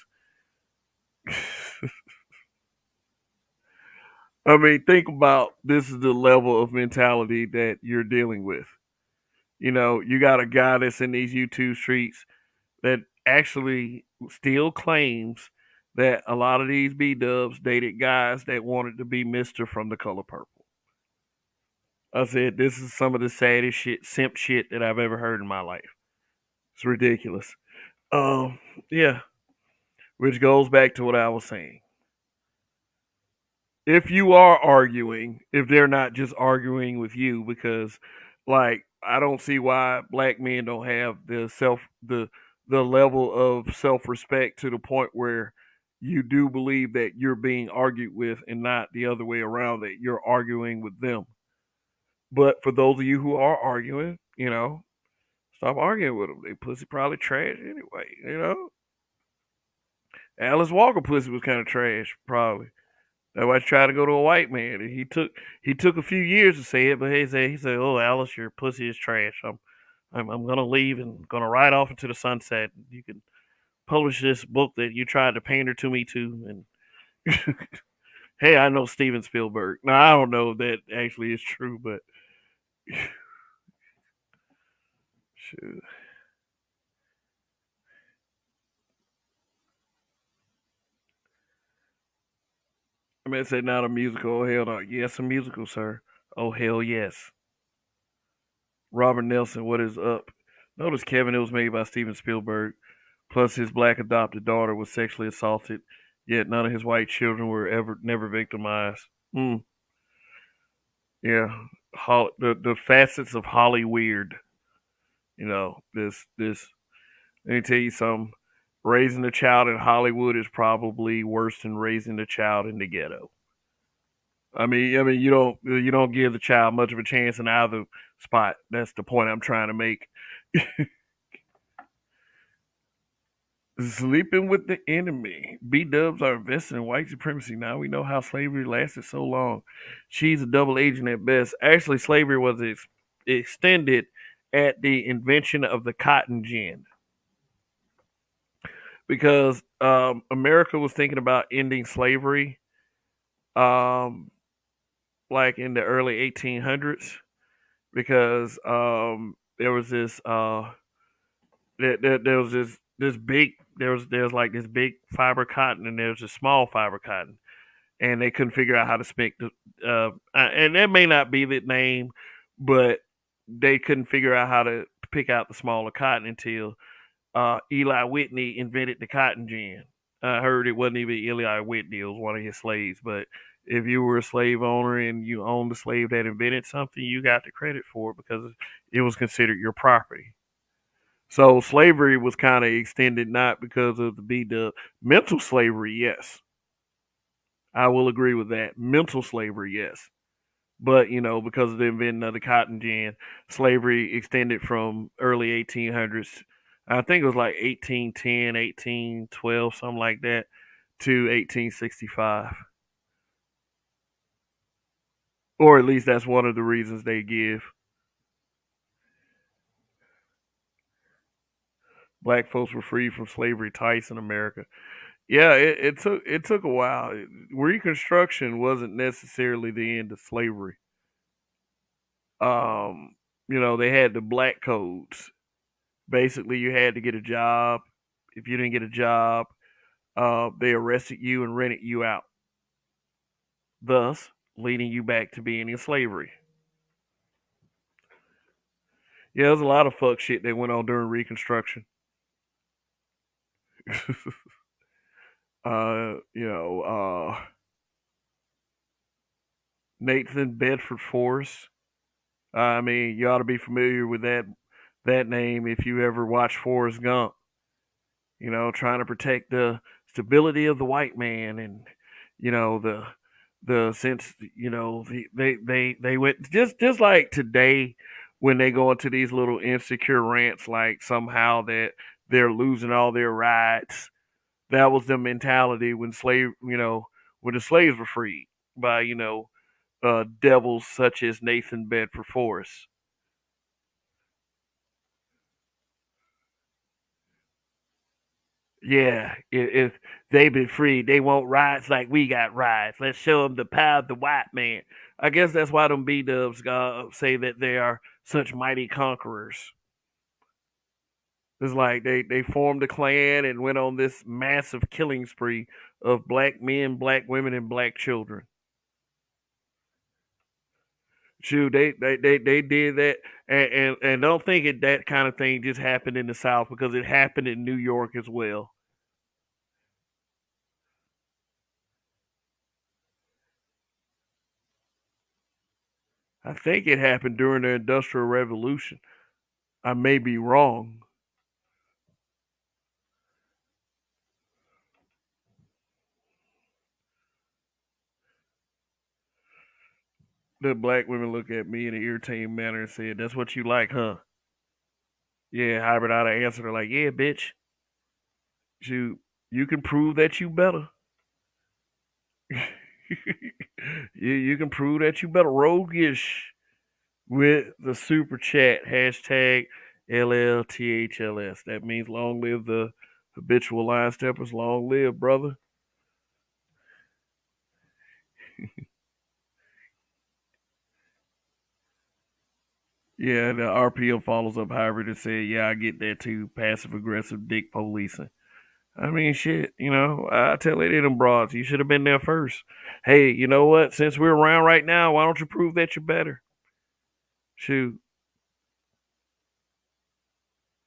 I mean, think about this is the level of mentality that you're dealing with. You got a guy that's in these YouTube streets that actually still claims that a lot of these B dubs dated guys that wanted to be Mister from the Color Purple. I said, this is some of the saddest shit, simp shit that I've ever heard in my life. It's ridiculous. Um, yeah, which goes back to what I was saying. If you are arguing, if they're not just arguing with you, because like I don't see why black men don't have the level of self respect to the point where you do believe that you're being argued with and not the other way around, that you're arguing with them. But for those of you who are arguing, stop arguing with them. They pussy probably trash anyway. Alice Walker pussy was kind of trash, probably. That's why I tried to go to a white man. And he took a few years to say it, but he said, "Oh, Alice, your pussy is trash. I'm gonna leave and gonna ride off into the sunset. You can publish this book that you tried to pander to me to." And hey, I know Steven Spielberg. Now I don't know if that actually is true, but shoot. I mean, I said not a musical. Oh hell no. Yes, a musical, sir. Oh hell yes. Robert Nelson, what is up? Notice Kevin, it was made by Steven Spielberg. Plus, his black adopted daughter was sexually assaulted, yet none of his white children were never victimized. Hmm. Yeah. The facets of Holly weird. This. Let me tell you something. Raising a child in Hollywood is probably worse than raising a child in the ghetto. I mean, you don't give the child much of a chance in either spot. That's the point I'm trying to make. Sleeping with the enemy. B dubs are invested in white supremacy. Now we know how slavery lasted so long. She's a double agent at best. Actually, slavery was extended at the invention of the cotton gin because America was thinking about ending slavery um, like in the early 1800s because there was there was this big there's like this big fiber cotton and there's a small fiber cotton and they couldn't figure out how to speak the and that may not be the name, but they couldn't figure out how to pick out the smaller cotton until Eli Whitney invented the cotton gin. I heard it wasn't even Eli Whitney; it was one of his slaves. But if you were a slave owner and you owned the slave that invented something, you got the credit for it because it was considered your property. So slavery was kind of extended not because of the B dub. Mental slavery, yes, I will agree with that. Mental slavery, yes. But because of the invention of the cotton gin, slavery extended from early 1800s. I think it was like 1810, 1812, something like that, to 1865. Or at least that's one of the reasons they give. Black folks were freed from slavery twice in America. Yeah, it took a while. Reconstruction wasn't necessarily the end of slavery. Um, they had the black codes. Basically, you had to get a job. If you didn't get a job, they arrested you and rented you out, thus leading you back to being in slavery. Yeah, there's a lot of fuck shit that went on during Reconstruction. Nathan Bedford Forrest. I mean, you ought to be familiar with that name if you ever watched Forrest Gump. Trying to protect the stability of the white man, and the sense, they went just like today when they go into these little insecure rants like somehow that they're losing all their rights. That was the mentality when the slaves were freed by devils such as Nathan Bedford Forrest. Yeah, if they been freed, they want rights like we got rights. Let's show them the power of the white man. I guess that's why them B Dubs say that they are such mighty conquerors. It's like they formed a clan and went on this massive killing spree of black men, black women, and black children. Shoot, they did that, and don't think that kind of thing just happened in the South, because it happened in New York as well. I think it happened during the Industrial Revolution. I may be wrong. The black women looked at me in an irritating manner and said, "That's what you like, huh?" Yeah, hybrid I'd have answered her like, "Yeah, bitch. You can prove that you better. You can prove that you better." Roguish with the super chat hashtag LLTHLS. That means long live the habitual line steppers. Long live, brother. Yeah, the RPM follows up hybrid and said, "Yeah, I get that too. Passive aggressive dick policing." I mean, shit, I tell any of them broads, you should have been there first. Hey, you know what? Since we're around right now, why don't you prove that you're better? Shoot.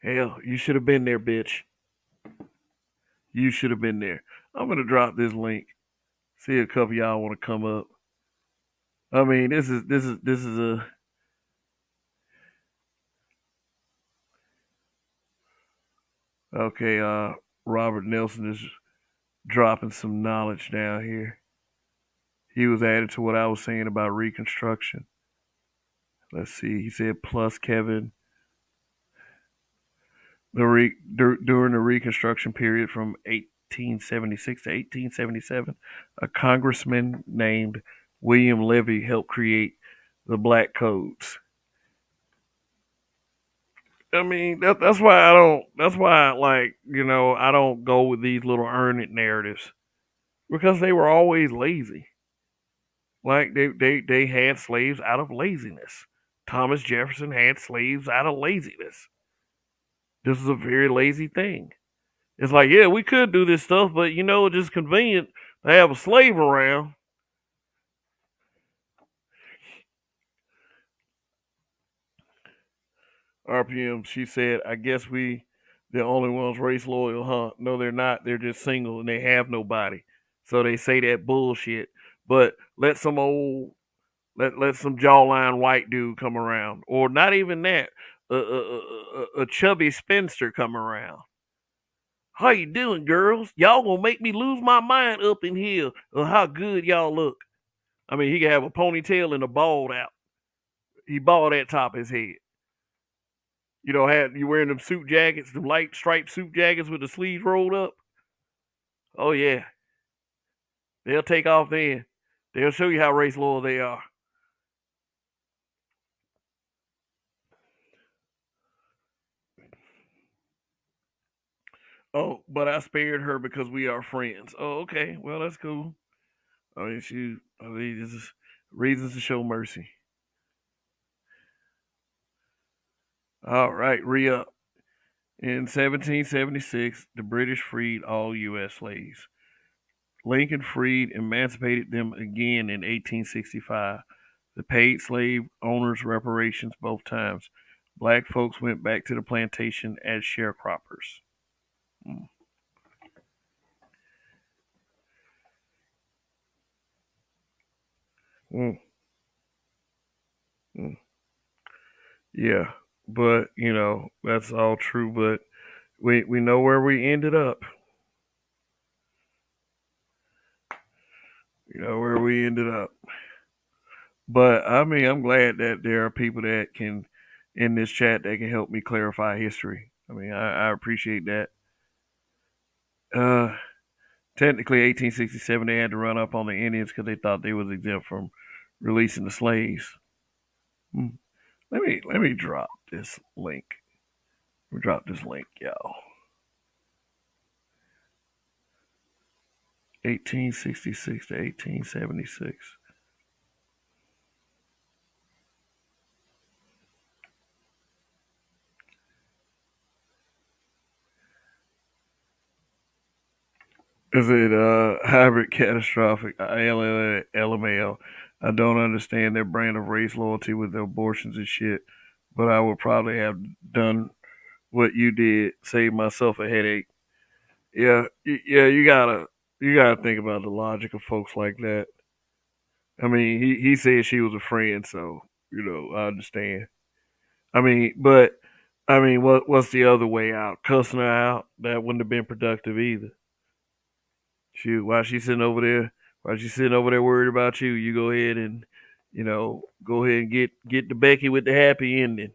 Hell, you should have been there, bitch. You should have been there. I'm gonna drop this link. See a couple of y'all want to come up. I mean, this is a okay. Robert Nelson is dropping some knowledge down here. He was added to what I was saying about Reconstruction. Let's see. He said, plus Kevin, during the Reconstruction period from 1876 to 1877, a congressman named William Levy helped create the Black Codes. I mean, that's why I don't. That's why, like, I don't go with these little earn it narratives, because they were always lazy. Like they had slaves out of laziness. Thomas Jefferson had slaves out of laziness. This is a very lazy thing. It's like, yeah, we could do this stuff, but it's just convenient to have a slave around. RPM, she said, I guess we the only ones race loyal, huh? No, they're not. They're just single and they have nobody. So they say that bullshit. But let some jawline white dude come around, or not even that, a chubby spinster come around. How you doing, girls? Y'all gonna make me lose my mind up in here of how good y'all look. I mean, he can have a ponytail and a bald out. He bald at top of his head. You know, had you wearing them suit jackets, them light striped suit jackets with the sleeves rolled up. Oh yeah, they'll take off then. They'll show you how race loyal they are. Oh, but I spared her because we are friends. Oh, okay. Well, that's cool. I mean, this is reasons to show mercy. All right, re up. In 1776, the British freed all U.S. slaves. Lincoln freed, emancipated them again in 1865. They paid slave owners reparations both times. Black folks went back to the plantation as sharecroppers. Mm, mm, mm. Yeah, but that's all true. But we know where we ended up. You know where we ended up. But I mean, I'm glad that there are people that can in this chat that can help me clarify history. I mean, I appreciate that. Uh, Technically, 1867 they had to run up on the Indians because they thought they was exempt from releasing the slaves. Hmm. Let me drop this link. We drop this link, y'all. 1866 to 1876. Is it hybrid catastrophic? LML. I don't understand their brand of race loyalty with the abortions and shit, but I would probably have done what you did, save myself a headache. Yeah, yeah, you gotta think about the logic of folks like that. I mean, he said she was a friend, so I understand. But what's the other way out? Cussing her out? That wouldn't have been productive either. Shoot, while she's sitting over there worried about you, you go ahead and go ahead and get the Becky with the happy ending.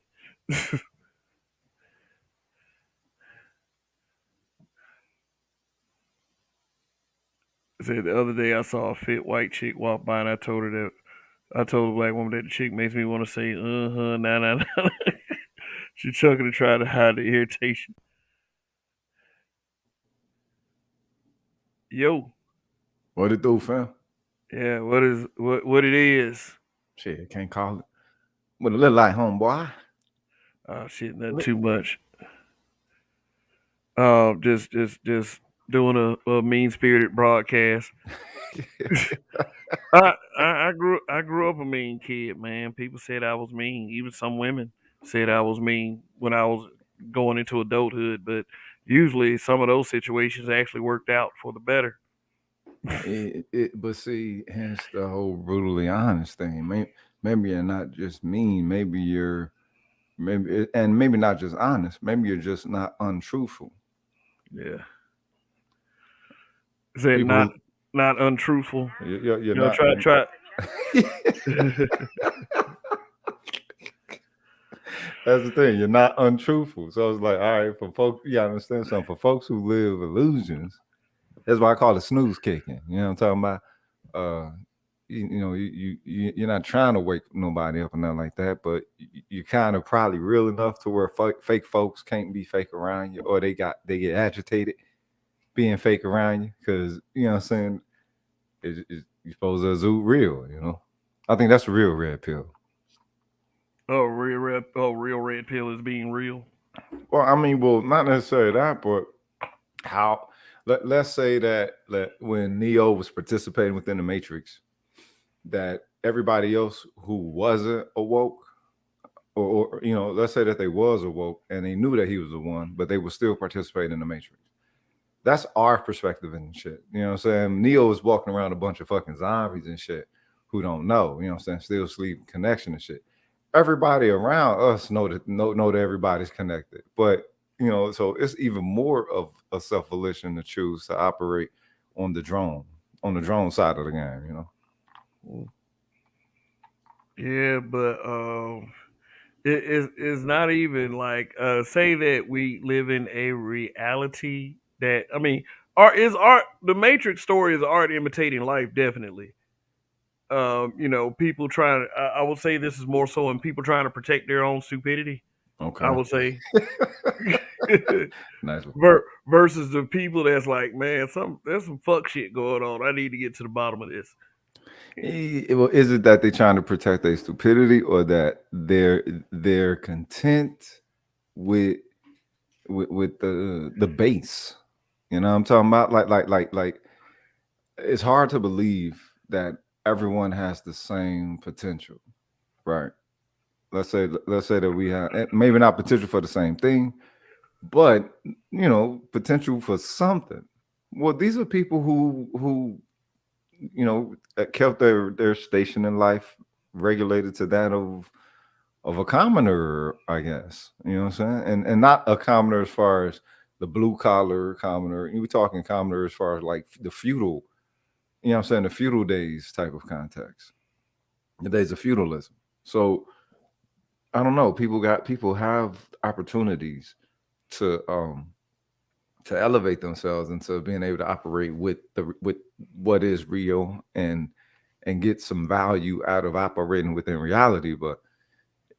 Said the other day I saw a fit white chick walk by and I told the black woman that the chick makes me want to say nah nah nah. She chucking to try to hide the irritation. Yo, What it do, fam? yeah, what it is? Shit, can't call it. What it look like, homeboy? Oh shit, not too much. Just doing a mean spirited broadcast. I grew up a mean kid, man. People said I was mean. Even some women said I was mean when I was going into adulthood. But usually, some of those situations actually worked out for the better. But see, hence the whole brutally honest thing. Maybe you're not just mean. Maybe not just honest. Maybe you're just not untruthful. Yeah, said not People, not untruthful. you're You know, not. try. That's the thing. You're not untruthful. So it's like, all right, for folks, you gotta understand something. For folks who live illusions, that's why I call it snooze kicking. You know what I'm talking about? Uh, you're not trying to wake nobody up or nothing like that, but you kind of probably real enough to where fake folks can't be fake around you, or they get agitated being fake around you because you know what I'm saying. You're supposed to zoo real, you know. I think that's the real red pill. Real red pill is being real. Well, I mean, well, not necessarily that, but how let's say that when Neo was participating within the Matrix, that everybody else who wasn't awoke, or let's say that they was awoke and they knew that he was the one, but they were still participating in the Matrix. That's our perspective and shit. You know what I'm saying? Neo is walking around a bunch of fucking zombies and shit who don't know. You know what I'm saying? Still sleep connection and shit. Everybody around us know that everybody's connected, but so it's even more of a self volition to choose to operate on the drone side of the game. Yeah, but It's not even like say that we live in a reality that I mean art the Matrix story is art imitating life definitely. People trying to I would say this is more so in people trying to protect their own stupidity. I Okay. would say Nice. versus the people that's like, man, there's some fuck shit going on. I need to get to the bottom of this. Well, is it that they're trying to protect their stupidity, or that they're content with with the base? You know what I'm talking about? Like it's hard to believe that everyone has the same potential, right? Let's say that we have maybe not potential for the same thing, but potential for something. Well, these are people who kept their station in life regulated to that of a commoner, I guess. You know what I'm saying? And not a commoner as far as the blue collar commoner. We're talking commoner as far as like the feudal, you know what I'm saying, the feudal days type of context. The days of feudalism. So I don't know. People have opportunities to elevate themselves into being able to operate with what is real and get some value out of operating within reality. But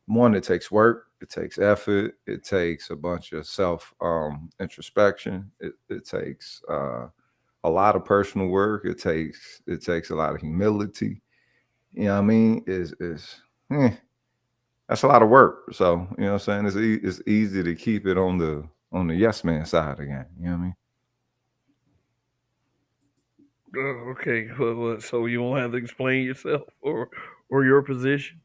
one, it takes work, it takes effort, it takes a bunch of self introspection, it takes a lot of personal work, it takes a lot of humility. You know what I mean? Eh, that's a lot of work. So you know what I'm saying? It's easy to keep it on the yes man side again. You know what I mean? Okay, so you won't have to explain yourself or your position.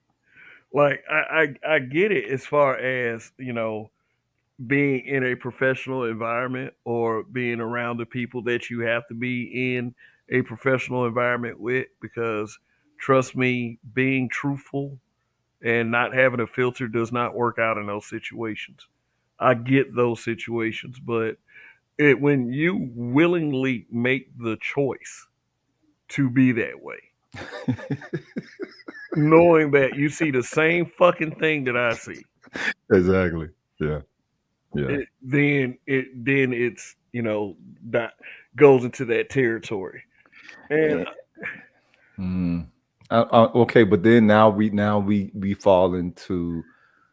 Like I get it as far as being in a professional environment or being around the people that you have to be in a professional environment with because trust me, being truthful and not having a filter does not work out in those situations. I get those situations, but when you willingly make the choice to be that way, knowing that you see the same fucking thing that I see, Exactly. Yeah. Yeah. then it's that goes into that territory. And Yeah. Mm. Okay, but then now we fall into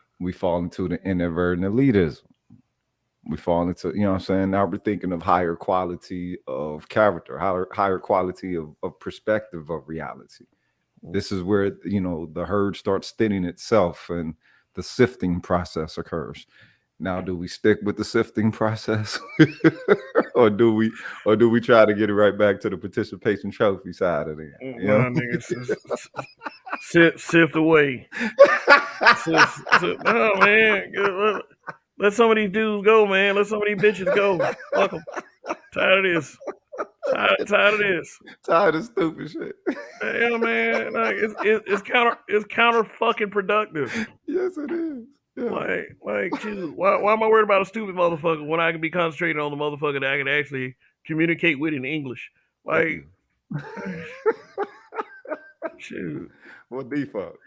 the inadvertent elitism. We fall into, what I'm saying? Now we're thinking of higher quality of character, higher quality of perspective of reality. This is where the herd starts thinning itself and the sifting process occurs. Now, do we stick with the sifting process, or do we try to get it right back to the participation trophy side of it? nah, niggas, sift away. No, man. Let some of these dudes go, man. Let some of these bitches go. Fuck them. Tired of this. Tired of this. Tired of stupid shit. Yeah, man. Like it's counter fucking productive. Yes, it is. Yeah. Shoot, why am I worried about a stupid motherfucker when I can be concentrating on the motherfucker that I can actually communicate with in English? Like, shoot, What default?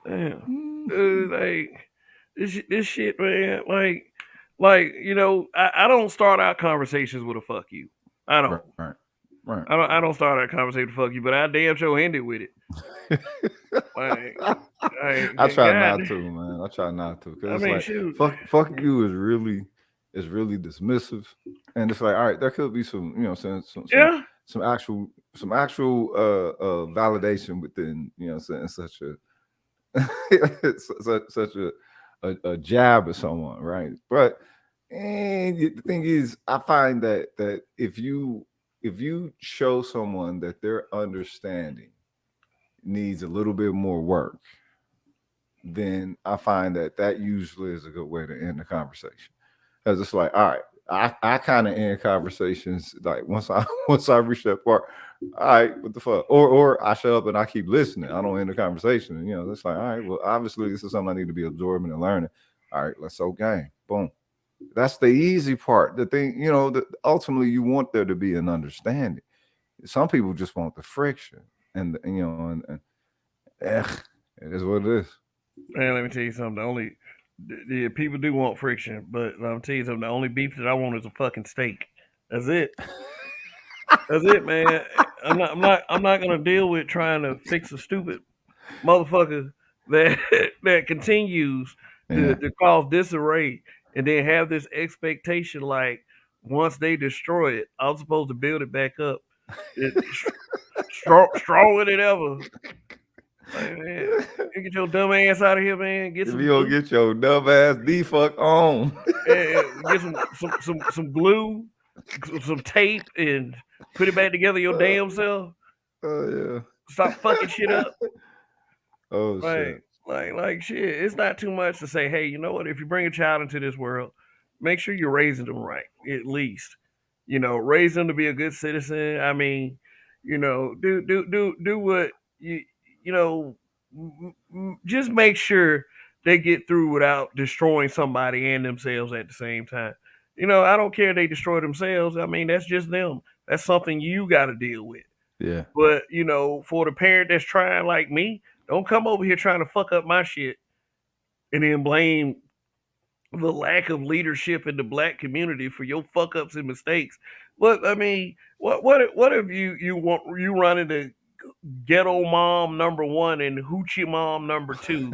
damn, dude, like this shit, man. I don't start out conversations with a fuck you. I don't. Right, right, right. I don't start out conversation with fuck you, but I damn sure end it with it. Like, I try God, not to, man. I try not to, I because it's mean, like shoot, fuck you is really dismissive, and it's like, all right, there could be some, saying yeah. some actual validation within, saying such a such a jab at someone, right? But the thing is, I find that if you show someone that their understanding needs a little bit more work, then I find that usually is a good way to end the conversation. Because it's like, all right, I kind of end conversations like once I once I reach that part. All right, what the fuck? Or I shut up and I keep listening. I don't end the conversation. It's like, all right, well, obviously this is something I need to be absorbing and learning. All right, let's go game. Boom. That's the easy part. The thing, that ultimately you want there to be an understanding. Some people just want the friction, and It is what it is. Man, let me tell you something. The people do want friction, but I'm tell you something. The only beef that I want is a fucking steak. That's it. That's it, man. I'm not gonna deal with trying to fix a stupid motherfucker that that continues Yeah. to cause disarray and then have this expectation like once they destroy it, I'm supposed to build it back up. It, stronger than ever. Like, man, you get your dumb ass out of here, man. Get If some you don't glue. get your dumb ass the fuck on. Get some glue, some tape, and put it back together your damn self. Oh yeah. Stop fucking shit up. Oh shit. Like shit. It's not too much to say. Hey, you know what? If you bring a child into this world, make sure you're raising them right. At least, raise them to be a good citizen. I mean, do what you know. Just make sure they get through without destroying somebody and themselves at the same time. I don't care if they destroy themselves. I mean, that's just them. That's something you got to deal with. Yeah. But for the parent that's trying like me, don't come over here trying to fuck up my shit and then blame the lack of leadership in the black community for your fuck ups and mistakes. What I mean, what if you run into ghetto mom number one and hoochie mom number two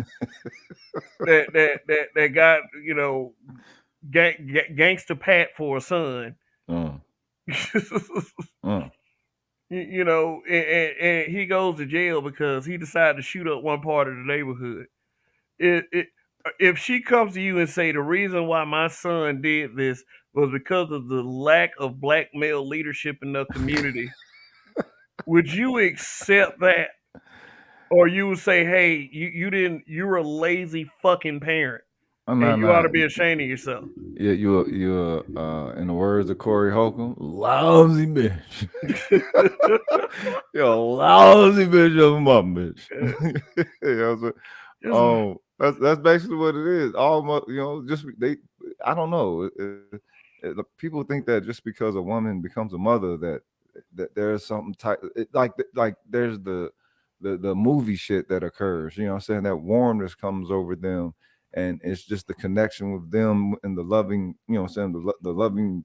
that got gangster Pat for a son. Mm. Mm. And he goes to jail because he decided to shoot up one part of the neighborhood. If she comes to you and say the reason why my son did this was because of the lack of black male leadership in the community, would you accept that? Or you would say, hey, you're a lazy fucking parent. Oh, And no, you ought to no. be ashamed of yourself. Yeah, you're in the words of Corey Holcomb, lousy bitch. You're a lousy bitch of a mom, bitch. You know what I'm saying? That's basically what it is. Just I don't know. People think that just because a woman becomes a mother that there's something like there's the movie shit that occurs. You know what I'm saying? That warmness comes over them, and it's just the connection with them and the loving, I'm saying, the loving,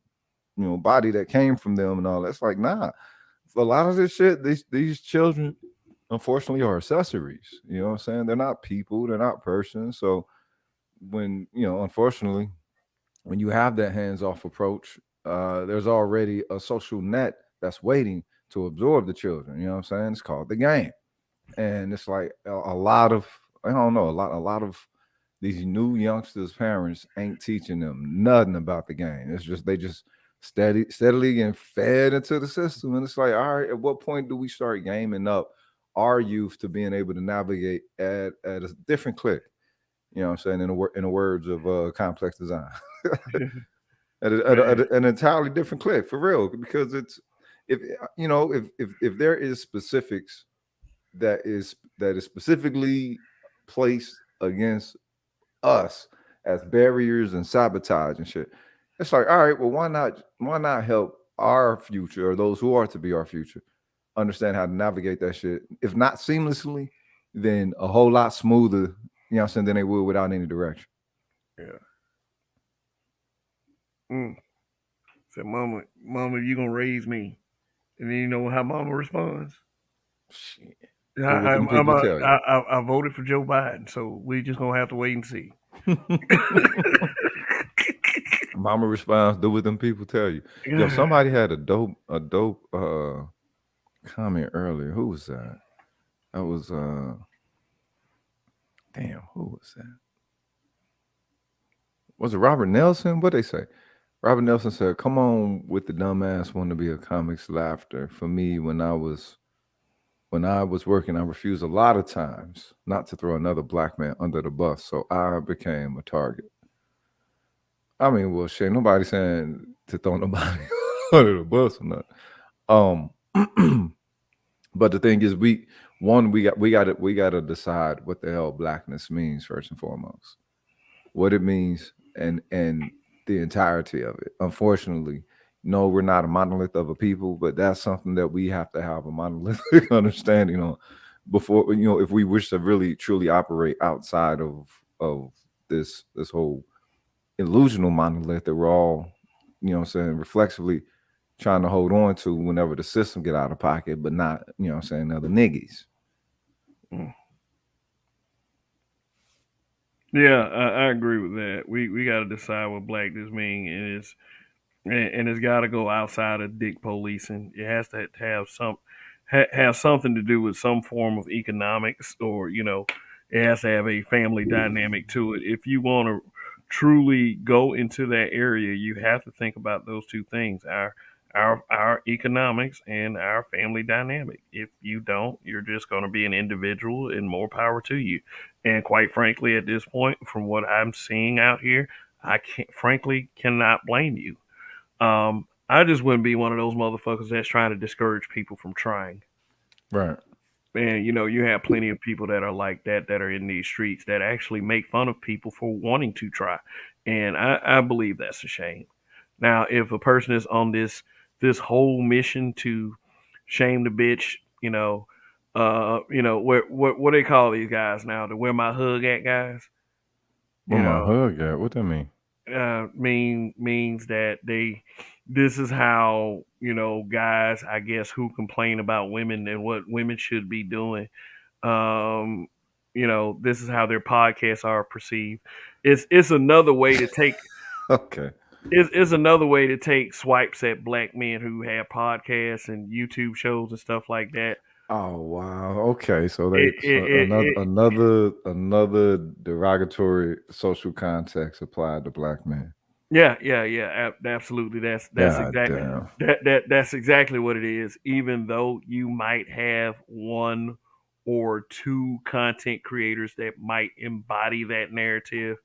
body that came from them and all that. It's like, nah, a lot of this shit, these children unfortunately are accessories. You know what I'm saying? They're not people, they're not persons. So when, unfortunately, when you have that hands-off approach, there's already a social net that's waiting to absorb the children. You know what I'm saying? It's called the game. And it's like a lot of, I don't know, a lot of these new youngsters' parents ain't teaching them nothing about the game. It's just they just steadily getting fed into the system. And it's like, all right, at what point do we start gaming up our youth to being able to navigate at a different click? You know what I'm saying? In the words of Complex Design. at an entirely different click, for real. Because it's if there is specifics that is specifically placed against us as barriers and sabotage and shit. It's like, all right, well, why not help our future, or those who are to be our future, understand how to navigate that shit? If not seamlessly, then a whole lot smoother, you know what I'm saying, than they would without any direction. Yeah. Said, mama, you gonna raise me. And then you know how mama responds? Shit. I voted for Joe Biden, so we just gonna have to wait and see. Mama responds, do what them people tell you. Yo, somebody had a dope comment earlier. Who was that? That was damn, who was that? Was it Robert Nelson? What they say? Robert Nelson said, come on with the dumbass want to be a comics laughter. For me, when I was working, I refused a lot of times not to throw another black man under the bus, so I became a target. I mean, well, shit, nobody's saying to throw nobody under the bus or not. But the thing is, we got to decide what the hell blackness means first and foremost, what it means, and the entirety of it. Unfortunately, no, we're not a monolith of a people, but that's something that we have to have a monolithic understanding on. before, if we wish to really truly operate outside of this whole illusional monolith that we're all, reflexively trying to hold on to whenever the system get out of pocket, but not, other niggas. Mm. Yeah, I agree with that. We got to decide what blackness means, and it's got to go outside of dick policing. It has to have have something to do with some form of economics, or it has to have a family dynamic to it. If you want to truly go into that area, you have to think about those two things: our economics and our family dynamic. If you don't, you're just going to be an individual, and more power to you. And quite frankly, at this point, from what I'm seeing out here, I frankly cannot blame you. I just wouldn't be one of those motherfuckers that's trying to discourage people from trying. Right. And you have plenty of people that are like that are in these streets that actually make fun of people for wanting to try, and I believe that's a shame. Now, if a person is on this whole mission to shame the bitch, what they call these guys now, the where my hug at guys, Where you my know, hug at? What that mean? means that this is how guys, I guess, who complain about women and what women should be doing, um this is how their podcasts are perceived. It's another way to take Okay. it's another way to take swipes at black men who have podcasts and YouTube shows and stuff like that. Oh wow. Okay. So it, they it, it, another it another derogatory social context applied to black men. yeah, absolutely. That's God exactly damn. that's exactly what it is. Even though you might have one or two content creators that might embody that narrative,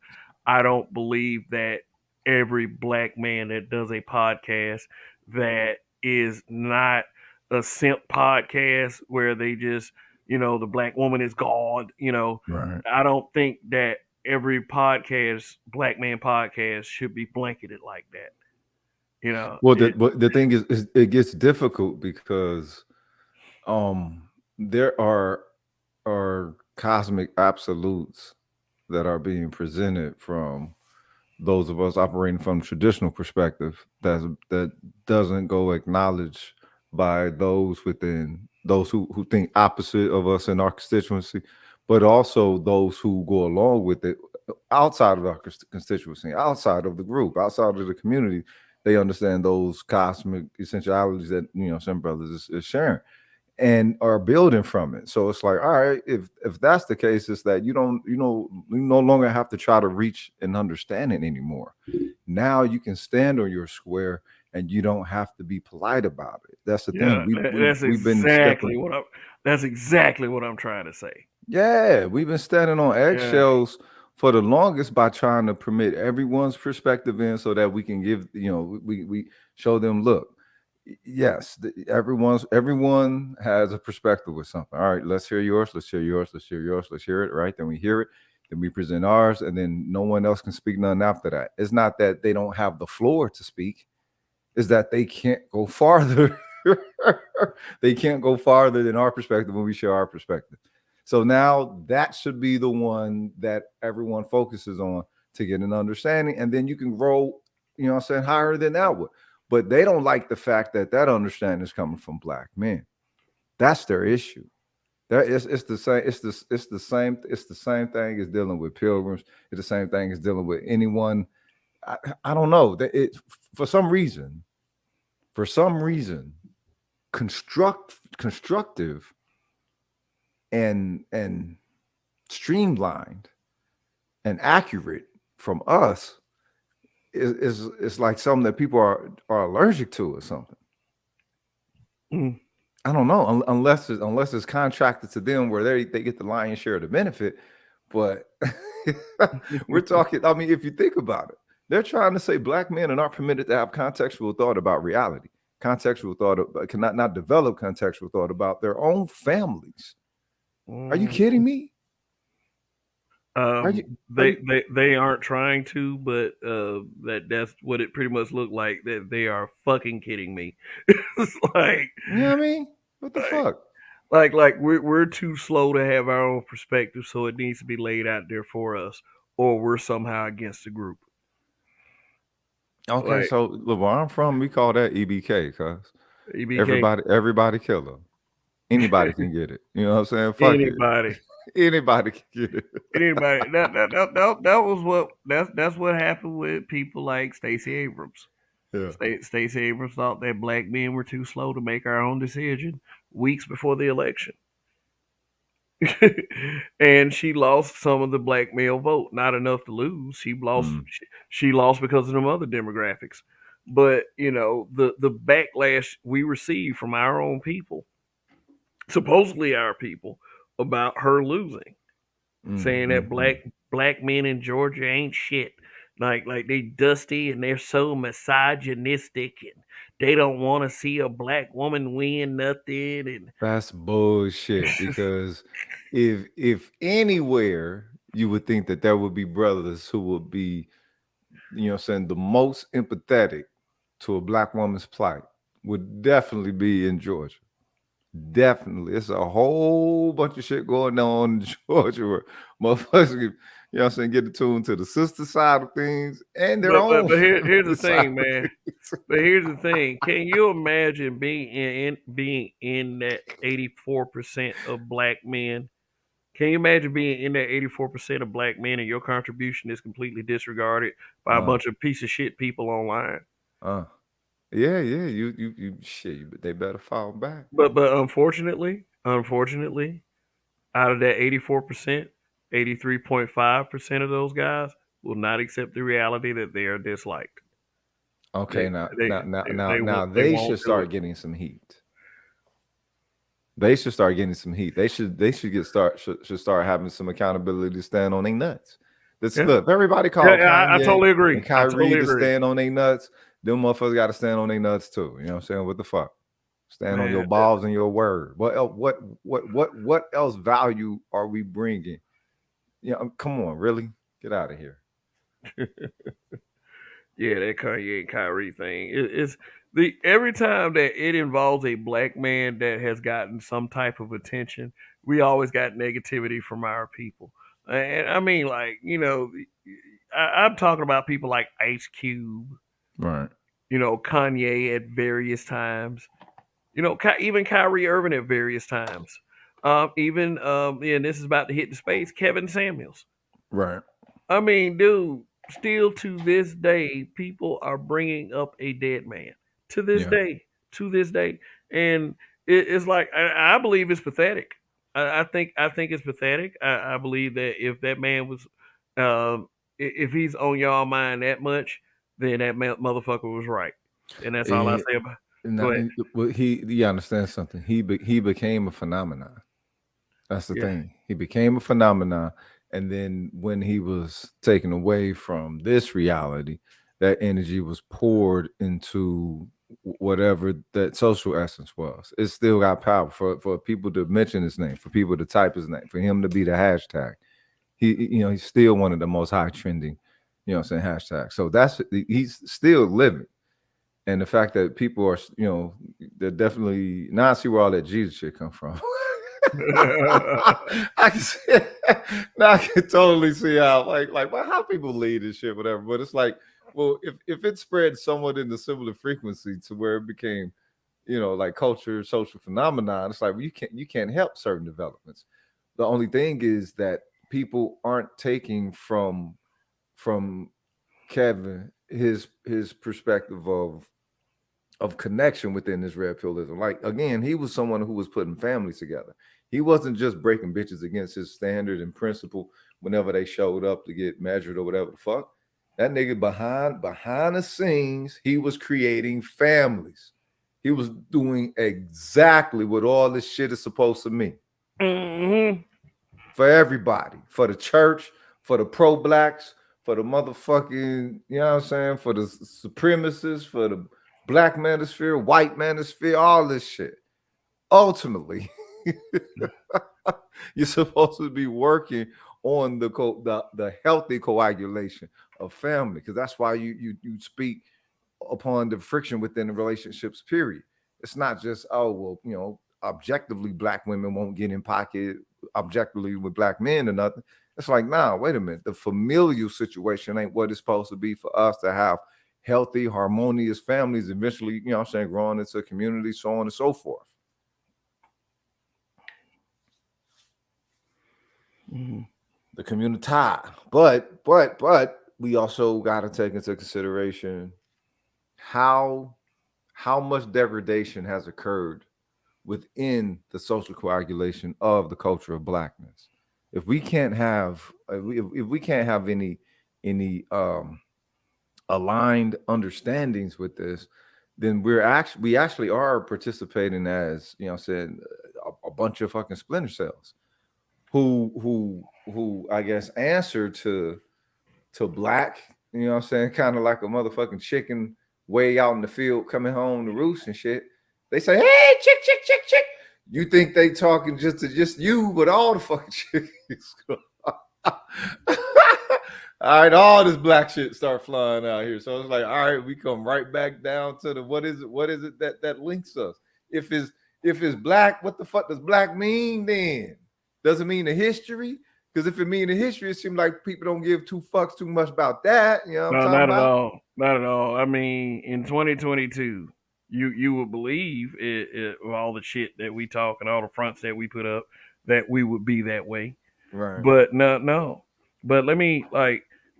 I don't believe that every black man that does a podcast that is not a simp podcast where they just, the black woman is God, Right. I don't think that every podcast, black man podcast, should be blanketed like that. Well, but the thing is it gets difficult because there are cosmic absolutes that are being presented from those of us operating from traditional perspective that doesn't go acknowledged by those within those who think opposite of us in our constituency, but also those who go along with it outside of our constituency, outside of the group, outside of the community. They understand those cosmic essentialities that some brothers is sharing and are building from it. So it's like, all right, if that's the case, it's that you no longer have to try to reach an understanding anymore. Now you can stand on your square and you don't have to be polite about it. That's the thing. Yeah, We've been stepping. that's exactly what I'm trying to say. Yeah, we've been standing on Yeah. eggshells for the longest by trying to permit everyone's perspective in so that we can give, we show them, look, yes, everyone has a perspective with something. All right, let's hear yours, let's hear yours, let's hear yours, let's hear it, right? Then we hear it, then we present ours, and then no one else can speak none after that. It's not that they don't have the floor to speak, is that they can't go farther. They can't go farther than our perspective when we share our perspective. So now that should be the one that everyone focuses on to get an understanding. And then you can grow, higher than that one. But they don't like the fact that understanding is coming from black men. That's their issue. It's the same. It's the same thing as dealing with pilgrims. It's the same thing as dealing with anyone. I don't know. For some reason, constructive and streamlined and accurate from us is like something that people are allergic to or something. Mm. I don't know, unless it's contracted to them where they get the lion's share of the benefit. But we're talking. I mean, if you think about it, they're trying to say black men are not permitted to have contextual thought about reality, contextual thought cannot not develop contextual thought about their own families. Are you kidding me? They aren't trying to, but that's what it pretty much looked like. That they are fucking kidding me. It's like, you know what I mean? What the fuck? Like we're too slow to have our own perspective, so it needs to be laid out there for us, or we're somehow against the group. Okay, Like so look, where I'm from, we call that EBK, cuz EBK, everybody killer. Anybody can get it. You know what I'm saying? Fuck it. anybody, Anybody can get it. anybody. That was what that's what happened with people like Stacey Abrams. Yeah. Stacey Abrams thought that black men were too slow to make our own decision weeks before the election. And she lost some of the black male vote, not enough to lose. Mm. She lost because of them other demographics. But the backlash we received from our own people, supposedly our people, about her losing, saying that Mm. black men in Georgia ain't shit. Like they dusty and they're so misogynistic and they don't want to see a black woman win nothing and That's bullshit because if anywhere you would think that there would be brothers who would be, you know what I'm saying, the most empathetic to a black woman's plight would definitely be in Georgia. Definitely. It's a whole bunch of shit going on in Georgia where motherfuckers get, you know what I'm saying, get attuned to the sister side of things and their own here's the side thing, of man. things. But here's the thing: can you imagine being in that 84% of black men? Can you imagine being in that 84% of black men and your contribution is completely disregarded by a Uh, bunch of piece of shit people online? uh. Yeah, yeah. You shit, but they better fall back. But unfortunately, out of that 84%, 83.5% of those guys will not accept the reality that they are disliked. Okay, They they now they they won't should do it. start getting some heat. They should start getting some heat. They should should start having some accountability to stand on their nuts. This Yeah, look, everybody yeah, called I Kanye totally agree. and I Kyrie totally to agree, stand on their nuts. Them motherfuckers got to stand on their nuts too. You know what I'm saying? What the fuck? Stand on your man. balls and your word. What else value are we bringing? Yeah, come on, really? Get out of here. Yeah, that Kanye and Kyrie thing. It's the every time that it involves a black man that has gotten some type of attention, we always got negativity from our people. And I mean, like I'm talking about people like Ice Cube, Right. Kanye at various times, even Kyrie Irving at various times. Even and this is about to hit the space, Kevin Samuels. Right. I mean, dude, still to this day, people are bringing up a dead man. To this Yeah. day, to this day, and it's like I believe it's pathetic. I think it's pathetic. I believe that if that man was, if he's on y'all mind that much, then that motherfucker was right, and that's all I Eh, say about. Go Now, ahead. well, he understands something. He became a phenomenon. That's the Yeah, thing. He became a phenomenon, and then when he was taken away from this reality, that energy was poured into whatever that social essence was. It still got power for people to mention his name, for people to type his name, for him to be the hashtag. He's still one of the most high trending, what I'm saying, hashtags. So he's still living. And the fact that people are, they're definitely now I see where all that Jesus shit come from. I can see, now I can totally see how, well, how people lead and shit, whatever. But it's like, well, if it spread somewhat in the similar frequency to where it became, like culture, social phenomenon, it's like, well, you can't help certain developments. The only thing is that people aren't taking from Kevin his perspective of connection within this red pillism. Like again, he was someone who was putting families together. He wasn't just breaking bitches against his standard and principle whenever they showed up to get measured or whatever the fuck. That nigga behind the scenes, he was creating families. He was doing exactly what all this shit is supposed to mean. hmm For everybody, for the church, for the pro-blacks, for the motherfucking, you know what I'm saying, for the supremacists, for the black manosphere, white manosphere, all this shit. Ultimately, you're supposed to be working on the healthy coagulation of family, because that's why you speak upon the friction within the relationships. Period. It's not just, oh well, objectively black women won't get in pocket objectively with black men or nothing. It's like, nah, wait a minute. The familial situation ain't what it's supposed to be for us to have healthy, harmonious families, eventually, you know what I'm saying, growing into a community, so on and so forth. Mm-hmm. The community. But we also got to take into consideration how much degradation has occurred within the social coagulation of the culture of blackness. If we can't have if we can't have any aligned understandings with this, then we actually are participating as, you know, said a bunch of fucking splinter cells who I guess answer to black, you know what I'm saying, kind of like a motherfucking chicken way out in the field coming home to roost and shit. They say, hey, chick, chick, chick, chick. You think they talking just to just you, but all the fucking chickens. All right, all this black shit start flying out here. So it's like, all right, we come right back down to the what is it that links us? If it's black, what the fuck does black mean then? Does it mean the history? Because if it mean the history, it seems like people don't give two fucks too much about that. You know what I'm talking not about? at all. Not at all. I mean, in 2022, you would believe it all the shit that we talk and all the fronts that we put up that we would be that way. Right. But no. But let me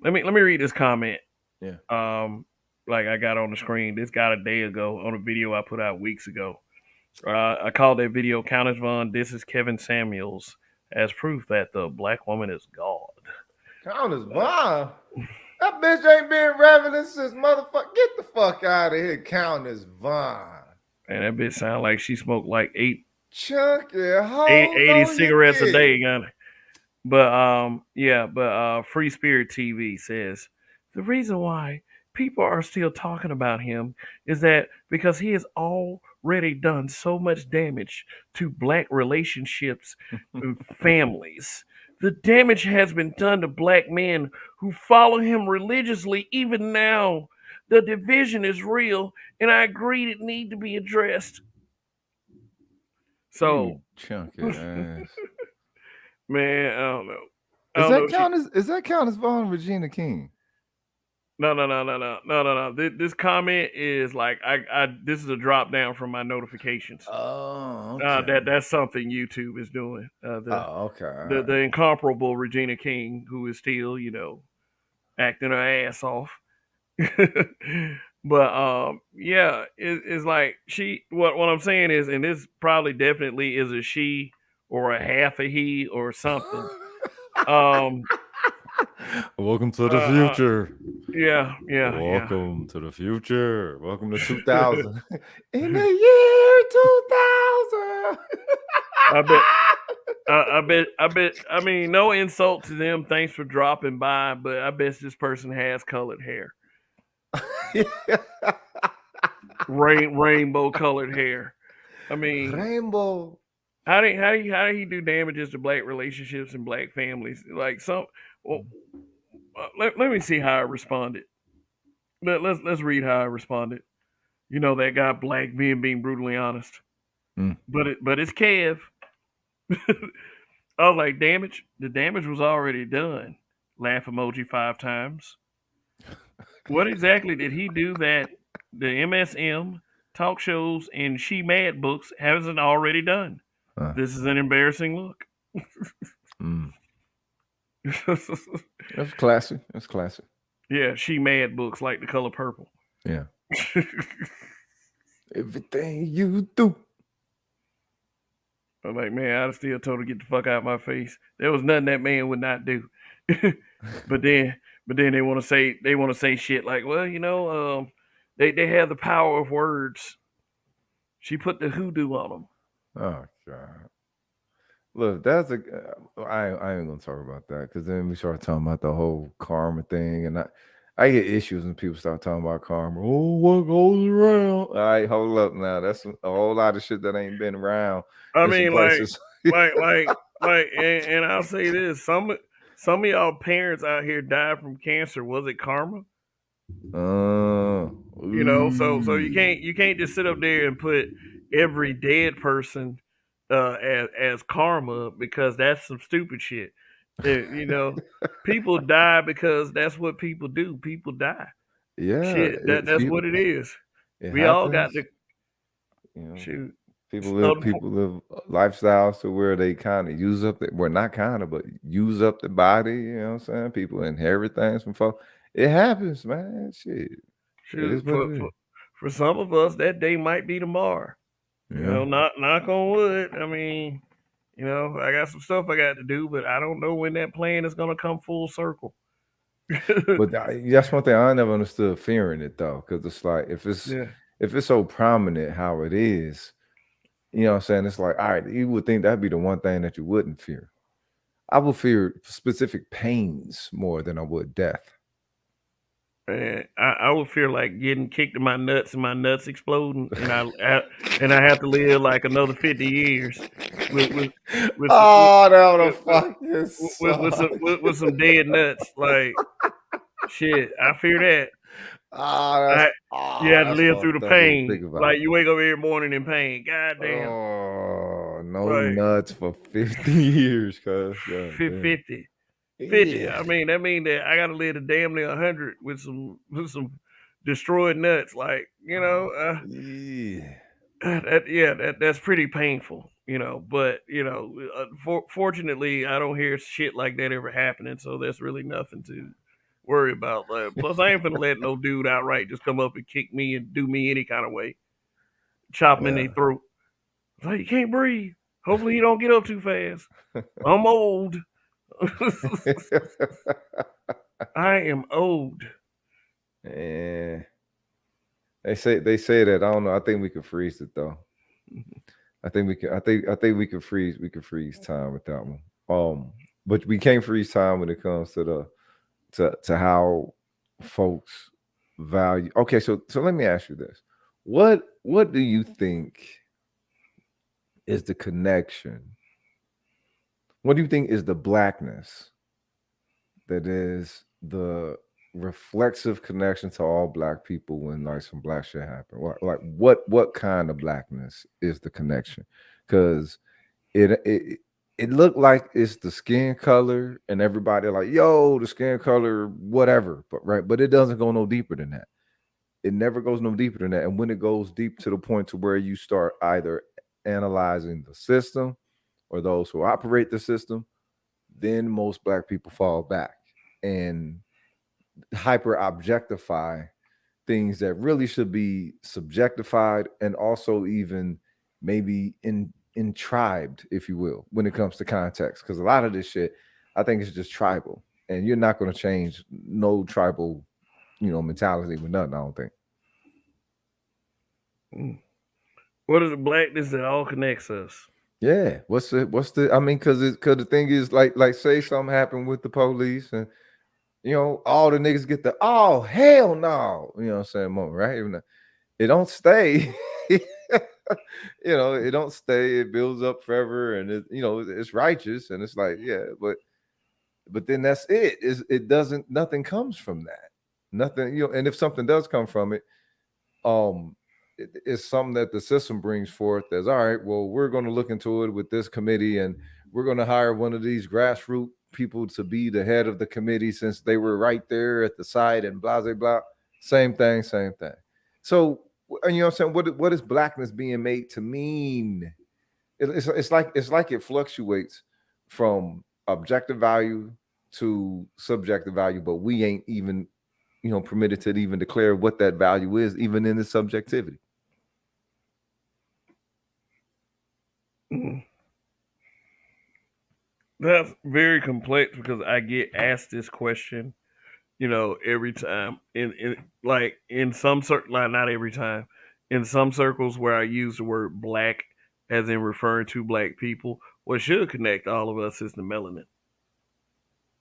read this comment. Yeah. Like I got on the screen. This got a day ago on a video I put out weeks ago. I called that video Countess Vaughn. This is Kevin Samuels as proof that the black woman is God. Countess Vaughn? That bitch ain't been reveling since motherfucker. Get the fuck out of here, Countess Vaughn. And that bitch sound like she smoked like 80 cigarettes a day. But Free Spirit TV says the reason why people are still talking about him is that because he has already done so much damage to black relationships and families. The damage has been done to black men who follow him religiously even now. The division is real, and I agree it need to be addressed. So, chunky ass. Man, I don't know. Is that Countess Vaughn Regina King? No. This comment is like this is a drop down from my notifications. Oh, okay. That's something YouTube is doing. Okay. The incomparable Regina King, who is still, acting her ass off. But it's like she. What I'm saying is, and this probably definitely is a she or a half a he or something. Welcome to the future. Yeah. Welcome to the future. Welcome to 2000. In the year 2000. I bet. I mean, no insult to them. Thanks for dropping by, but I bet this person has colored hair. Rainbow colored hair. I mean, rainbow. How do he do damages to black relationships and black families? Like let me see how I responded. Let's read how I responded. You know that guy Black being brutally honest. But it's Kev. I was like, damage. The damage was already done. Laugh emoji 5 times. What exactly did he do that the MSM talk shows and She Mad books hasn't already done? This is an embarrassing look. That's classy. That's classy. Yeah, She Mad books like The Color Purple. Yeah. Everything you do. I'm like, man, I'd still told her to get the fuck out of my face. There was nothing that man would not do. but then they want to say shit like, well, they have the power of words. She put the hoodoo on them. Oh God. Look, that's I ain't gonna talk about that because then we start talking about the whole karma thing, and I get issues when people start talking about karma. Oh, what goes around? All right, hold up now. That's a whole lot of shit that ain't been around. I mean, and I'll say this: some of y'all parents out here died from cancer. Was it karma? So you can't just sit up there and put every dead person as karma because that's some stupid shit. You know, people die because that's what people do. People die. Yeah, Shit, that's what it is. it We all got happens. to You know, shoot. Unfor- people live lifestyles to where they kind of use up the well, not kind of, but use up the body. You know what I'm saying? People inherit things from folks. It happens, man. Shit, it is Shoot, what it is. for some of us, that day might be tomorrow. You Yeah. know, knock on wood. I mean, you know, I got some stuff I got to do, but I don't know when that plan is gonna come full circle. But that's one thing I never understood fearing it though, because it's like Yeah, if it's so prominent how it is, you know what I'm saying? It's like, all right, you would think that'd be the one thing that you wouldn't fear. I would fear specific pains more than I would death. man, I would feel like getting kicked in my nuts and my nuts exploding, and I have to live like another 50 years with with with some, Oh, that would with, have fucking sucked. with some dead nuts. Like shit, I fear that. I you had to That's live through the fucked up to think pain. about. Like you wake up every morning in pain. God damn. Oh, no Like nuts for 50 years, cuz. God damn. 50. 50. Yeah. I mean, that mean that I gotta live to damn near 100 with some destroyed nuts. Like, you know, Yeah. that's pretty painful, you know. But you know, fortunately, I don't hear shit like that ever happening, so that's really nothing to worry about. Plus, I ain't gonna let no dude outright just come up and kick me and do me any kind of way, chop me in their Yeah. throat. Like you can't breathe. Hopefully, you don't get up too fast. I'm old. I am old. Yeah. They say that. I don't know. I think we could freeze it though. I think we can. I think we can freeze. We can freeze time with that one. But we can't freeze time when it comes to the to how folks value. Okay, so let me ask you this: what do you think is the connection? What do you think is the blackness that is the reflexive connection to all black people when like some black shit happen? What kind of blackness is the connection? Because it looked like it's the skin color and everybody like, yo, the skin color, whatever. But it doesn't go no deeper than that. It never goes no deeper than that. And when it goes deep to the point to where you start either analyzing the system or those who operate the system, then most black people fall back and hyper objectify things that really should be subjectified and also even maybe in tribed, if you will, when it comes to context. Because a lot of this shit, I think it's just tribal, and you're not going to change no tribal, mentality with nothing. I don't think. Mm. What is the blackness that all connects us? Yeah, what's the? I mean, because the thing is, like, say something happened with the police, and all the niggas get the hell no, you know what I'm saying, moment, right? Even though it don't stay. It don't stay. It builds up forever, and it's righteous, and it's like, yeah, but then that's it. It doesn't. Nothing comes from that. Nothing. And if something does come from it, it's something that the system brings forth as, all right, well, we're going to look into it with this committee, and we're going to hire one of these grassroots people to be the head of the committee since they were right there at the site and blah blah blah. Same thing, same thing. So, and you know what I'm saying? What is blackness being made to mean? It's like it fluctuates from objective value to subjective value, but we ain't even permitted to even declare what that value is, even in the subjectivity. Mm. That's very complex because I get asked this question, every time in like in some certain like not every time. In some circles where I use the word black as in referring to black people, what should connect all of us is the melanin.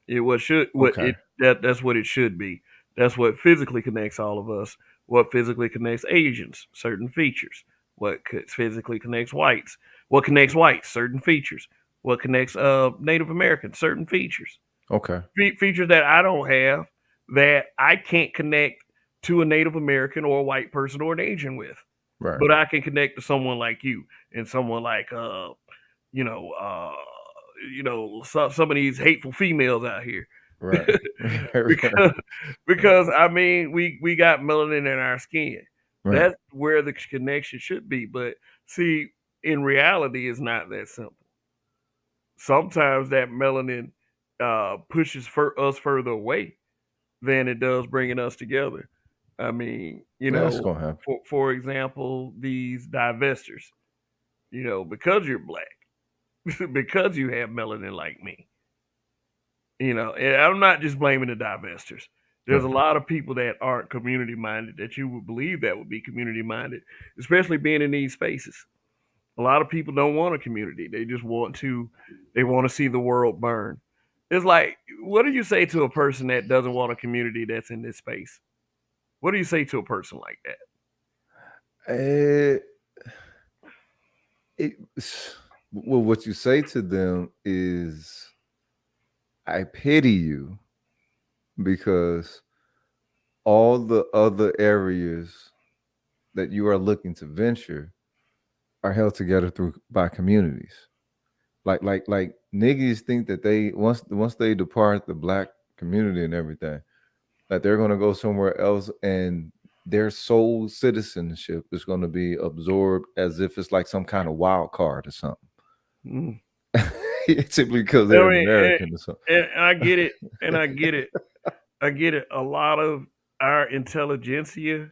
It what should what Okay. it that's what it should be. That's what physically connects all of us. What physically connects Asians, certain features. What physically connects whites. What connects whites, certain features. What connects Native Americans, certain features. Okay. Features that I don't have that I can't connect to a Native American or a white person or an Asian with. Right. but I can connect to someone like you and someone like you know, some of these hateful females out here. Right. Right. because because I mean we got melanin in our skin. Right. That's where the connection should be. But see, in reality, it's not that simple. Sometimes that melanin pushes us further away than it does bringing us together. I mean, That's gonna happen. for example, these divestors, because you're black, because you have melanin like me, and I'm not just blaming the divestors. There's a Right. lot of people that aren't community minded that you would believe that would be community minded, especially being in these spaces. A lot of people don't want a community. They want to see the world burn. It's like, what do you say to a person that doesn't want a community that's in this space? What do you say to a person like that? Eh, it, well, what you say to them is, I pity you because all the other areas that you are looking to venture are held together through by communities. Like niggas think that they once they depart the black community and everything, that they're gonna go somewhere else and their sole citizenship is gonna be absorbed as if it's like some kind of wild card or something. Mm. Simply because I they're an mean, American or something. and I get it, and I get it. I get it. A lot of our intelligentsia,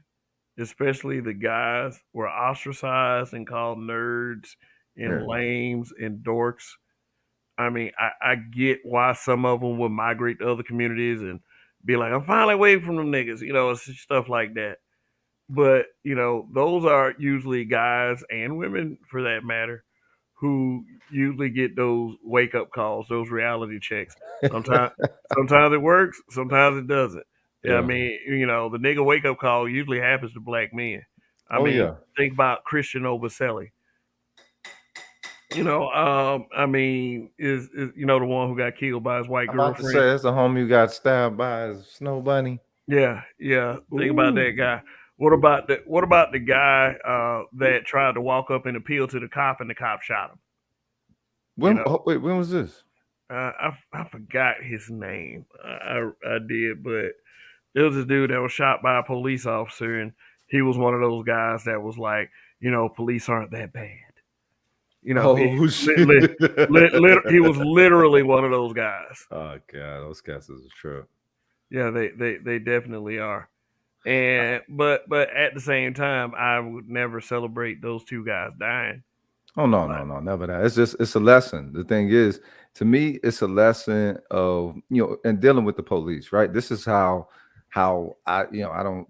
especially the guys, were ostracized and called nerds and Yeah. lames and dorks. I mean, I get why some of them would migrate to other communities and be like, I'm finally away from them niggas, it's just stuff like that. But, those are usually guys and women for that matter who usually get those wake up calls, those reality checks. Sometimes sometimes it works, sometimes it doesn't. Yeah, I Yeah. mean, the nigga wake up call usually happens to black men. I Oh mean, yeah. think about Christian Obaselli. I mean, is the one who got killed by his white I'm about to girlfriend? say that's the homie who got stabbed by his snow bunny. Yeah, yeah. Think about that Ooh. guy. What about the guy that tried to walk up and appeal to the cop and the cop shot him? You When know, wait, when was this? I forgot his name. I did, but there was this dude that was shot by a police officer, and he was one of those guys that was like, police aren't that bad. Oh shit. He was literally one of those guys. Oh god, those cats is a trip. Yeah, they definitely are. And but at the same time, I would never celebrate those two guys dying. Oh no, Like, no, no, never that. It's a lesson. The thing is, to me, it's a lesson of and dealing with the police, right? This is how I don't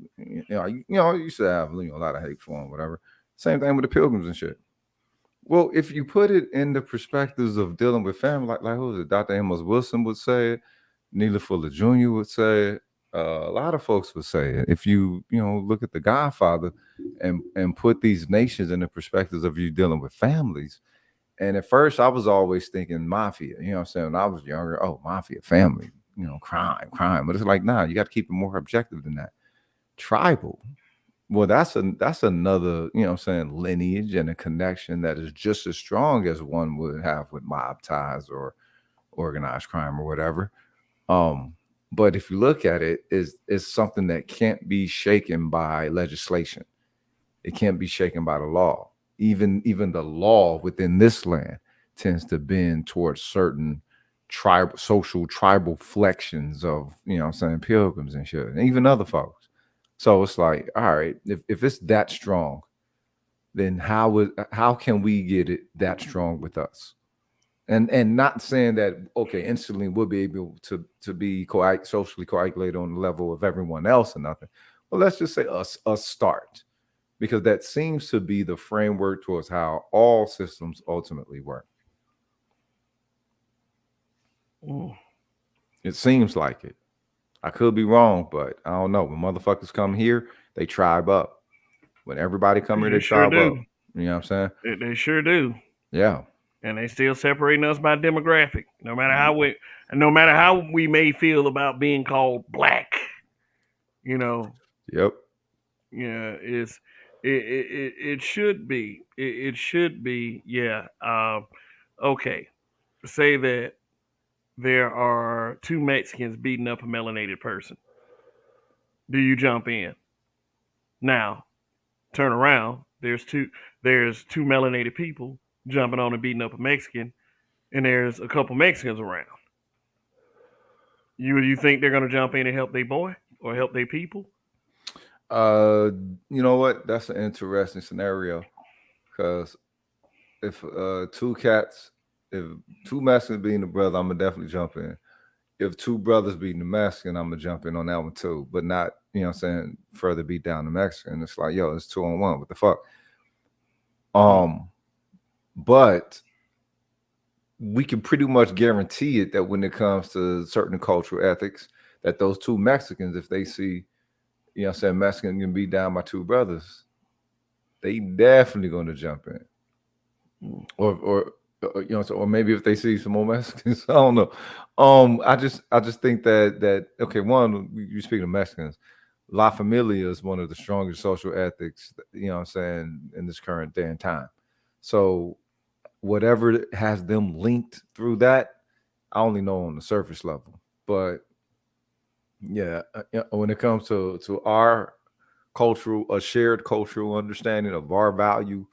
I used to have a lot of hate for them, whatever. Same thing with the pilgrims and shit. Well, if you put it in the perspectives of dealing with family, like who was it? Dr. Amos Wilson would say it, Neely Fuller Jr. would say it. A lot of folks would say it. If you look at the Godfather and put these nations in the perspectives of you dealing with families. And at first, I was always thinking mafia. You know what I'm saying? When I was younger, oh, mafia, family, crime. But it's like, nah, you got to keep it more objective than that. Tribal. Well, that's another, lineage and a connection that is just as strong as one would have with mob ties or organized crime or whatever. But if you look at it, it's something that can't be shaken by legislation. It can't be shaken by the law. Even the law within this land tends to bend towards certain tribal flexions of, pilgrims and shit, and even other folks. So it's like, all right, if it's that strong, then how can we get it that strong with us? And not saying that okay, instantly we'll be able to be socially coagulated on the level of everyone else or nothing. Well, let's just say us start, because that seems to be the framework towards how all systems ultimately work. mm, It seems like it. I could be wrong, but I don't know. When motherfuckers come here, they tribe up. When everybody come here, they they sure tribe up. do. You know what I'm saying? They sure do. Yeah. And they still separating us by demographic. No matter how we may feel about being called black, you know, Yep. yeah, It should be. It should be. Yeah. Okay. Say that there are two Mexicans beating up a melanated person. Do you jump in? Now, turn around. There's two melanated people jumping on and beating up a Mexican, and there's a couple Mexicans around. You think they're gonna jump in and help their boy or help their people? Uh, you know what? That's an interesting scenario because if if two Mexicans beating the brother, I'm gonna definitely jump in. If two brothers beating the Mexican, I'm gonna jump in on that one too, but not, what I'm saying, further beat down the Mexican. It's like, yo, it's 2-on-1. What the fuck? But we can pretty much guarantee it that when it comes to certain cultural ethics, that those two Mexicans, if they see, Mexican can beat down by two brothers, they definitely going to jump in. Or maybe if they see some more Mexicans, I don't know. I just think that okay, one, you speak of Mexicans, La Familia is one of the strongest social ethics, in this current day and time. So whatever has them linked through that, I only know on the surface level. But yeah, when it comes to our a shared cultural understanding of our value,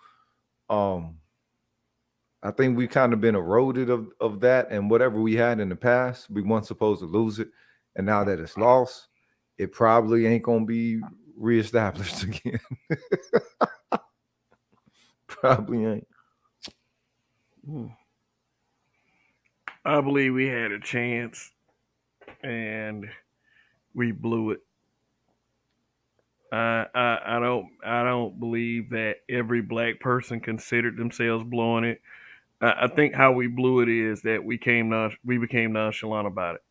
I think we kind of been eroded of that, and whatever we had in the past, we weren't supposed to lose it, and now that it's lost, it probably ain't gonna be reestablished again. Probably ain't. I believe we had a chance and we blew it. I don't believe that every black person considered themselves blowing it. I think how we blew it is that we became nonchalant about it,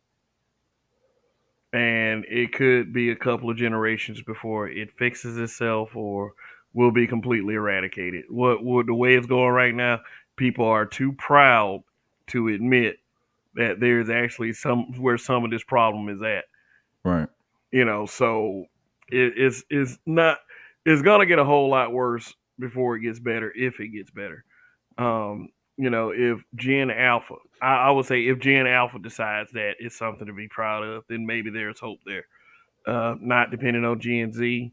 and it could be a couple of generations before it fixes itself or will be completely eradicated. What the way it's going right now, people are too proud to admit that there's actually some of this problem is at. Right. So it's not it's gonna get a whole lot worse before it gets better, if it gets better. If Gen Alpha, I would say if Gen Alpha decides that it's something to be proud of, then maybe there's hope there. Not depending on Gen Z,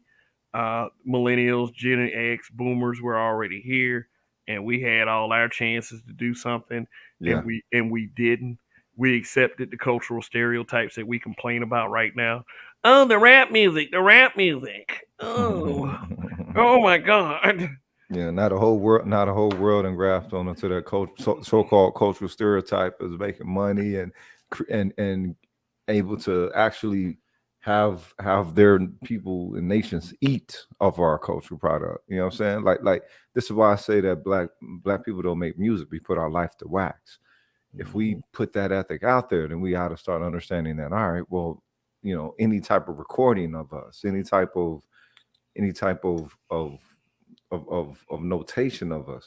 millennials, Gen X, boomers were already here, and we had all our chances to do something, Yeah. and we didn't. We accepted the cultural stereotypes that we complain about right now. Oh, the rap music, the rap music. Oh my God. Yeah, not a whole world engraft on into that so-called cultural stereotype is making money and able to actually have their people and nations eat of our cultural product. You know what I'm saying? Like this is why I say that black people don't make music. We put our life to wax. If we put that ethic out there, then we ought to start understanding that. All right, well, any type of recording of us, any type of notation of us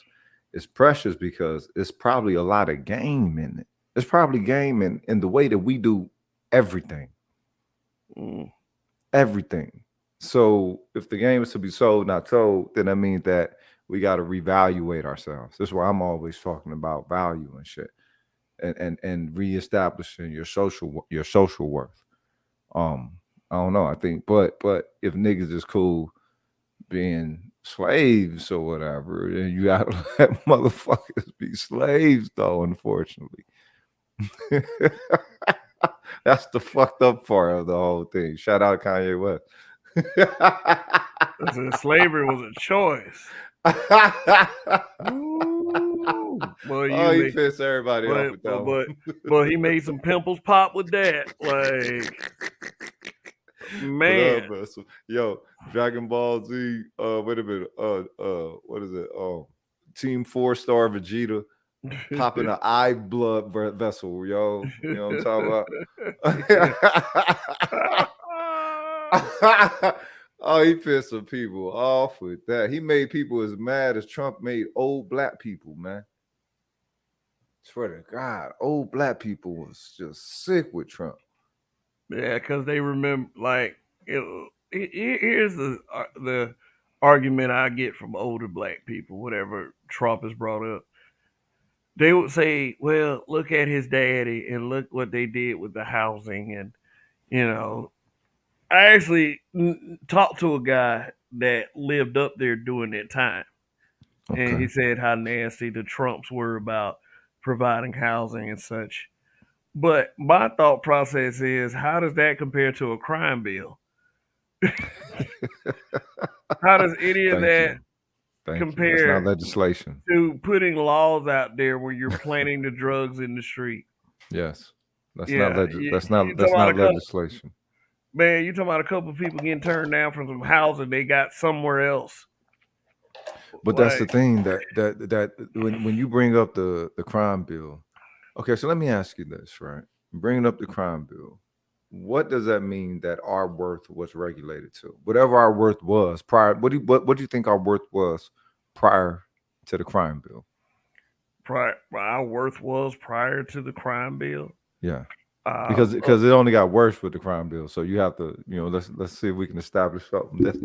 is precious because it's probably a lot of game in it. It's probably game in the way that we do everything. Everything. So if the game is to be sold, not told, then that means that we got to reevaluate ourselves. That's why I'm always talking about value and shit, and reestablishing your social worth. I don't know. I think, but if niggas is cool being slaves or whatever, then you gotta let motherfuckers be slaves, though. Unfortunately, that's the fucked up part of the whole thing. Shout out Kanye West. Slavery was a choice. Ooh, Oh, he pissed everybody off with that one. But he made some pimples pop with that. Like, man. Yo, Dragon Ball Z. Wait a minute. What is it? Team 4-star Vegeta popping an eye blood vessel. Yo, you know what I'm talking about? Oh, he pissed some people off with that. He made people as mad as Trump made old black people, man. Swear to God, old black people was just sick with Trump. Yeah, because they remember, like, here's the argument I get from older black people, whatever Trump has brought up, they would say, "Well, look at his daddy and look what they did with the housing." And you know, I actually talked to a guy that lived up there during that time, and he Okay. said how nasty the Trumps were about providing housing and such. But my thought process is, how does that compare to a crime bill? How does any of Thank that you. Thank you. That's not compare legislation. to putting laws out there where you're planting the drugs in the street? Yes. That's not Yeah, you talking that's about not a couple, legislation. man. You talking about a couple of people getting turned down from some housing they got somewhere else. But that's the Like, thing that when you bring up the crime bill, okay, so let me ask you this, right? Bringing up the crime bill, what does that mean that our worth was regulated to? Whatever our worth was prior, what do you think our worth was prior to the crime bill? our worth was prior to the crime bill. Yeah. Uh, Because it only got worse with the crime bill. So you have to, let's see if we can establish something that's,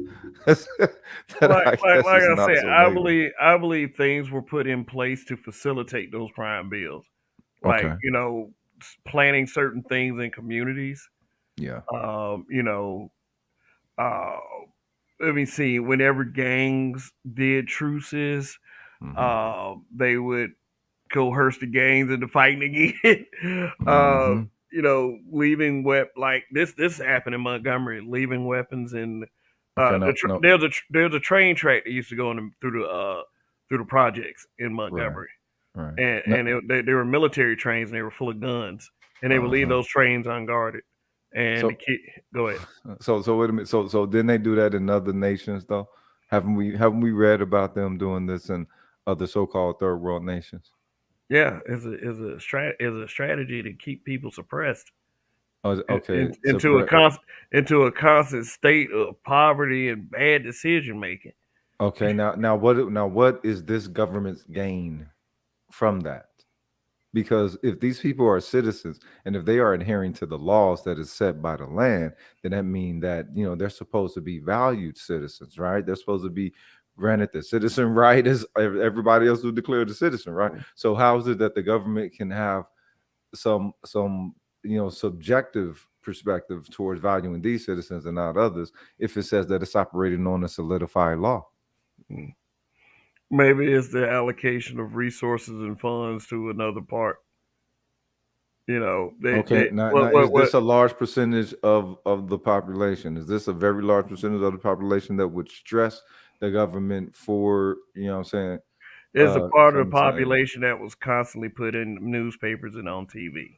that I guess like is I not said, so negative. I believe things were put in place to facilitate those crime bills. Like, Okay. planning certain things in communities. Yeah. Um, you know, uh, Let me see. Whenever gangs did truces, Hmm. they would coerce the gangs into fighting again. Hmm. Leaving like this happened in Montgomery, leaving weapons in Okay. No, no. there's a train track that used to go through the projects in Right. Montgomery, Right. and No, they were military trains and they were full of guns, and they would leave uh-huh. those trains unguarded. And the So kid, go ahead. so wait a minute. So didn't they do that in other nations though? Haven't we read about them doing this in other so-called third world nations? Yeah, is a strategy to keep people suppressed Oh, okay. into into a constant state of poverty and bad decision making. Okay, now what is this government's gain from that? Because if these people are citizens and if they are adhering to the laws that is set by the land, then that means that they're supposed to be valued citizens, right? They're supposed to be granted the citizen right as everybody else who declared a citizen, right? So how is it that the government can have some subjective perspective towards valuing these citizens and not others if it says that it's operating on a solidified law? Maybe it's the allocation of resources and funds to another part. Okay, now is this a large percentage of the population? Is this a very large percentage of the population that would stress the government for, what I'm saying, is a part of the from saying, population that was constantly put in newspapers and on TV.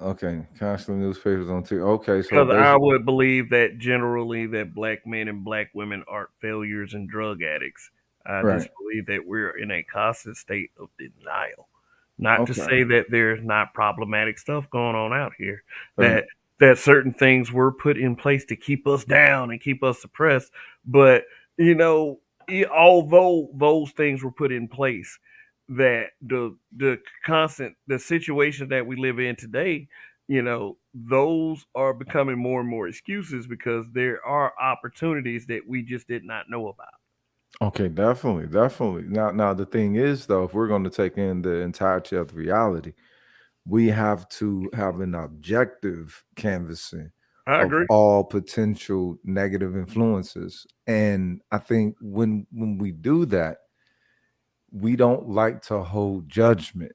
okay, constantly newspapers on TV. Okay, so Because I basically, would believe that generally that black men and black women aren't failures and drug addicts. I just right. believe that we're in a constant state of denial. Not to Okay. say that there's not problematic stuff going on out here, Right. that certain things were put in place to keep us down and keep us suppressed. But you know, although those things were put in place, that the situation that we live in today, those are becoming more and more excuses because there are opportunities that we just did not know about. Okay, definitely, definitely. Now the thing is though, if we're going to take in the entirety of the reality, we have to have an objective canvassing I of agree. all potential negative influences. And I think when we do that, we don't like to hold judgment.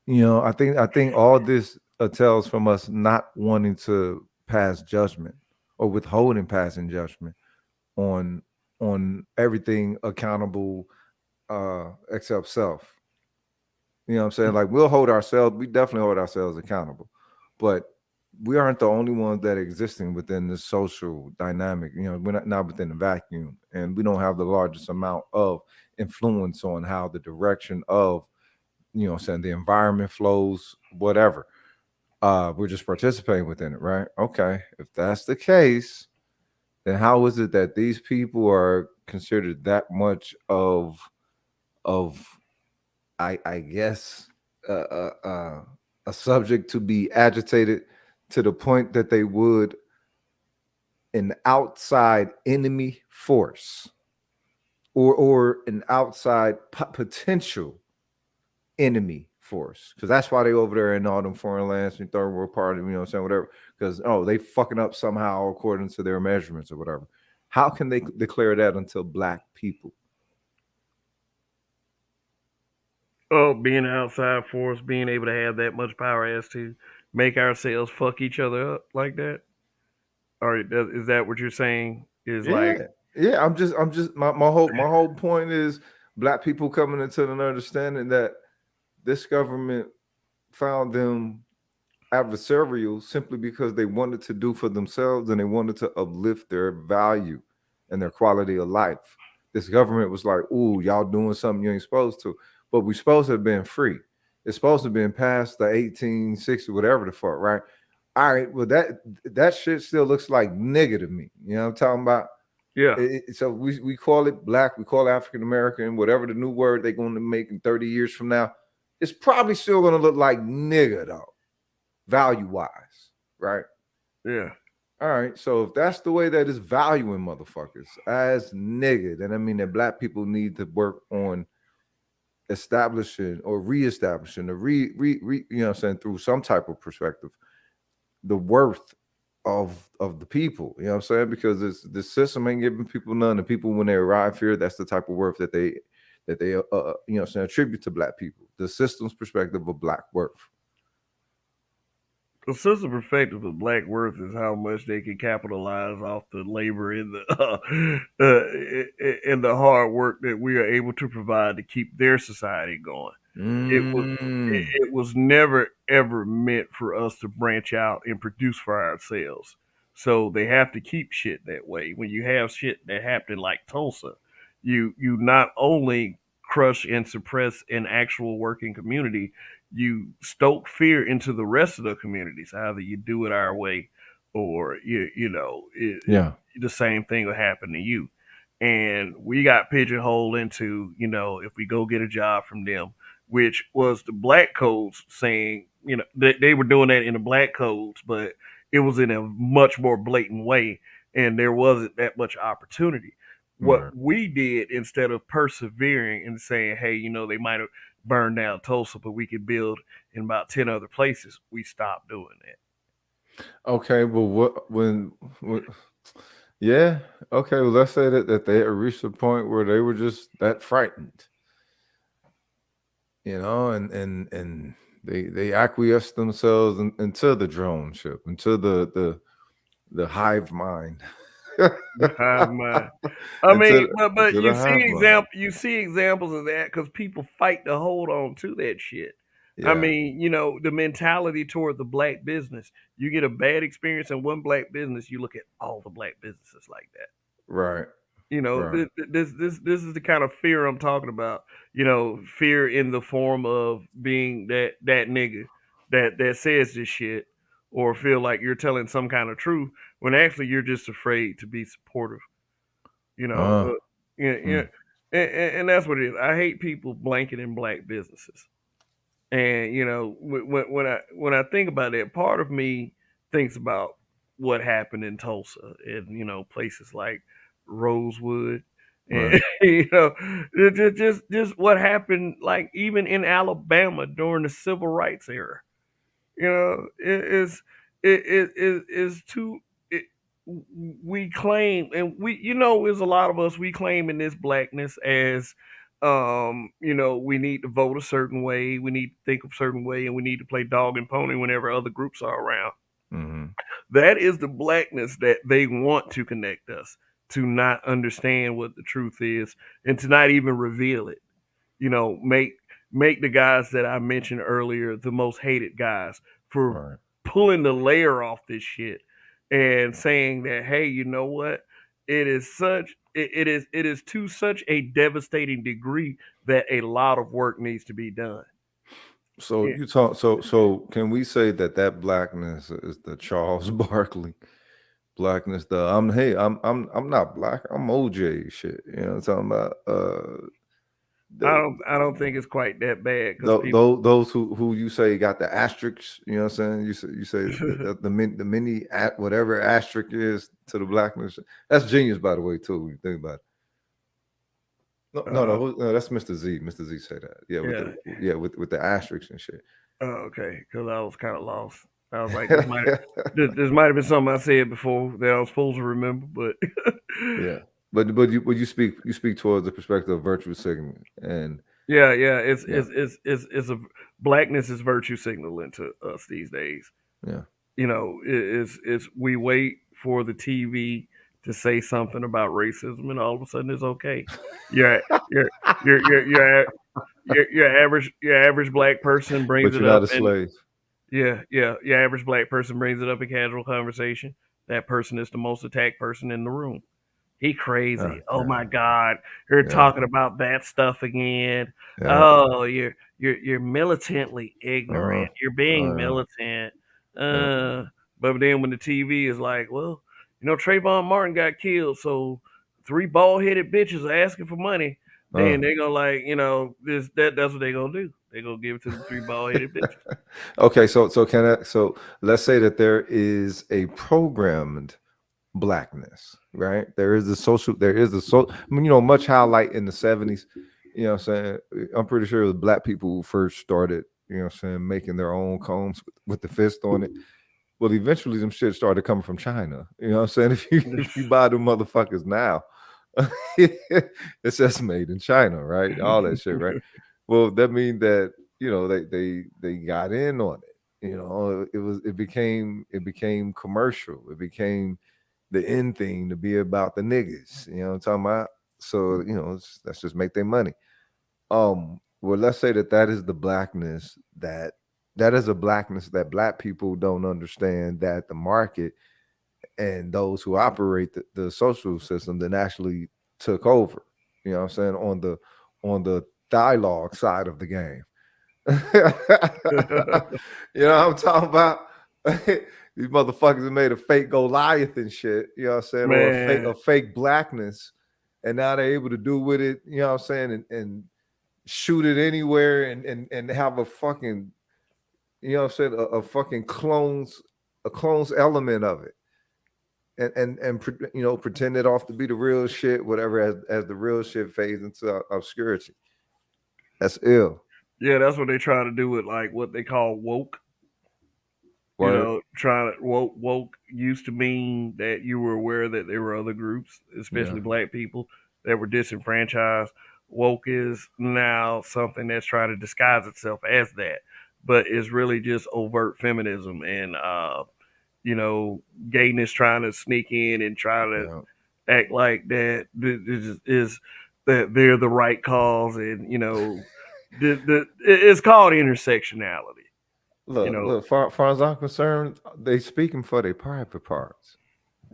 I think all this tells from us not wanting to pass judgment or withholding passing judgment on everything accountable except self. You know what I'm saying? Like we definitely hold ourselves accountable, but we aren't the only ones that are existing within this social dynamic. We're not within the vacuum, and we don't have the largest amount of influence on how the direction of saying the environment flows, whatever. We're just participating within it, right? Okay, if that's the case, then how is it that these people are considered that much of I guess a subject to be agitated to the point that they would an outside enemy force? or an outside potential enemy force, because that's why they over there in all them foreign lands and third world party, you know what I'm saying, whatever, because they fucking up somehow according to their measurements or whatever. How can they declare that until black people? Oh, being an outside force, being able to have that much power as to make ourselves fuck each other up like that? Or is that what you're saying? Is like, Yeah, I'm just my whole point is black people coming into an understanding that this government found them adversarial simply because they wanted to do for themselves and they wanted to uplift their value and their quality of life. This government was like, "Ooh, y'all doing something you ain't supposed to," but we supposed to have been free. It's supposed to have been past the 1860, whatever the fuck, right? All right, well that shit still looks like nigga to me. You know what I'm talking about? yeah, So we call it black, we call it African American, whatever the new word they're going to make in 30 years from now. It's probably still going to look like nigga though, value wise, right? yeah. All right. So if that's the way that is valuing motherfuckers as nigga, then I mean that black people need to work on establishing or reestablishing or you know what I'm saying, through some type of perspective, the worth of the people. You know what I'm saying? Because the system ain't giving people none. The people when they arrive here, that's the type of worth that they you know what I'm saying, attribute to black people. The system's perspective of black worth. The system perspective of black worth is how much they can capitalize off the labor and the hard work that we are able to provide to keep their society going. It was Mm. it was never ever meant for us to branch out and produce for ourselves. So they have to keep shit that way. When you have shit that happened like Tulsa, you not only crush and suppress an actual working community, you stoke fear into the rest of the communities. Either you do it our way, or Yeah. the same thing will happen to you. And we got pigeonholed into, if we go get a job from them, which was the black codes saying, they were doing that in the black codes, but it was in a much more blatant way, and there wasn't that much opportunity. What Right. we did, instead of persevering and saying, hey, they might have burned down Tulsa, but we could build in about 10 other places, we stopped doing that. Okay, but what yeah, okay, well let's say that they had reached a point where they were just that frightened, and they acquiesced themselves into the drone ship, into the hive mind. The hive mind. I into mean, the, but into the hive mind. you see examples of that because people fight to hold on to that shit. I Yeah, mean, the mentality toward the black business. You get a bad experience in one black business, you look at all the black businesses like that. right, right. This is the kind of fear I'm talking about. Fear in the form of being that nigga that says this shit, or feel like you're telling some kind of truth when actually you're just afraid to be supportive. You know, Uh, yeah, yeah, mm, and that's what it is. I hate people blanketing black businesses, and when I think about it, part of me thinks about what happened in Tulsa and places like Rosewood, and right. just what happened, like even in Alabama during the civil rights era. It is too. It, we claim, and there's a lot of us, we claim in this blackness as, we need to vote a certain way, we need to think a certain way, and we need to play dog and pony whenever other groups are around. Mm-hmm. That is the blackness that they want to connect us to, not understand what the truth is and to not even reveal it. Make the guys that I mentioned earlier the most hated guys for Right. pulling the layer off this shit and saying that, hey, you know what? It is to such a devastating degree that a lot of work needs to be done. So Yeah. you talk. So can we say that blackness is the Charles Barkley blackness? I'm not black. I'm OJ shit. You know what I'm talking about? The, I don't think it's quite that bad because people. those who you say got the asterisks. You know what I'm saying? You say the mini at whatever asterisk is to the blackness. That's genius, by the way, too. When you think about it. No, that's Mr. Z. Mr. Z say that. Yeah, with the asterisks and shit. Oh, okay, because I was kind of lost. I was like, this might have been something I said before that I was supposed to remember, but Yeah, but you speak towards the perspective of virtue signaling, and yeah, yeah, it's a blackness is virtue signaling to us these days. yeah. You know, it's we wait for the TV to say something about racism, and all of a sudden it's okay. Your your your average black person brings But it you're not up, a and slave. your average black person brings it up in casual conversation. That person is the most attacked person in the room. He crazy. Oh my Okay. God, you're Yeah, talking about that stuff again. yeah. Oh, you're militantly Uh-huh. ignorant. You're being Yeah, militant. yeah. Uh, but then when the TV is like, well, Trayvon Martin got killed, so three bald headed bitches are asking for money. Uh. Then they're gonna that's what they're gonna do. They're gonna give it to the three bald headed bitches. Okay, so let's say that there is a programmed blackness, right? There is I mean, much highlight in the 70s, what I'm saying? I'm pretty sure it was black people who first started, what I'm saying, making their own combs with the fist on it. Well, eventually them shit started coming from China. You know what I'm saying? If you buy them motherfuckers now, it's just made in China, right? All that shit, right? Well, that means that they got in on it. It became commercial. It became the end thing to be about the niggas. You know what I'm talking about? So let's just make their money. Well, let's say that is the blackness that is a blackness that black people don't understand, that the market and those who operate the social system then actually took over. You know what I'm saying, on the dialogue side of the game. You know what I'm talking about? These motherfuckers have made a fake Goliath and shit, you know what I'm saying, or Man, a fake blackness, and now they're able to do with it, you know what I'm saying, and shoot it anywhere, and have a fucking, you know what I'm saying, a fucking clones element of it. And pretend it off to be the real shit, whatever, as the real shit fades into obscurity. That's ill. yeah, that's what they try to do with like what they call woke. Word. Trying to woke used to mean that you were aware that there were other groups, Yeah. especially black people, that were disenfranchised. Woke is now something that's trying to disguise itself as that, but it's really just overt feminism and gayness trying to sneak in and try to Yeah. act like that is that they're the right cause, and it's called intersectionality. You know, Look. Far as I'm concerned, they speaking for their private parts.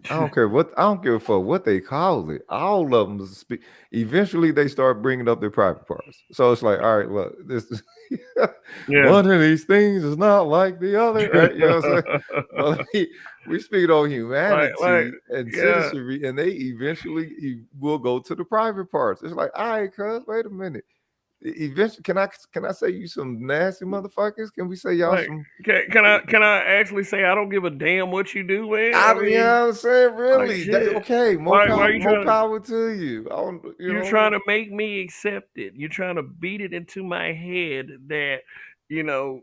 I don't care what. I don't give a fuck what they call it. All of them speak. Eventually, they start bringing up their private parts. So it's like, all right, look, this is yeah. one of these things is not like the other, right? You know what I'm saying? Well, we speak on like humanity and yeah, citizenry, and they eventually will go to the private parts. It's like, all right, cuz, wait a minute. Eventually, can I say you some nasty motherfuckers? Can we say y'all like some? can I actually say I don't give a damn what you do, man? I You mean, know what I'm saying? like Really? shit. Okay, Why are you more trying to power to you. I don't, you're trying to make me accept it? You're trying to beat it into my head that you know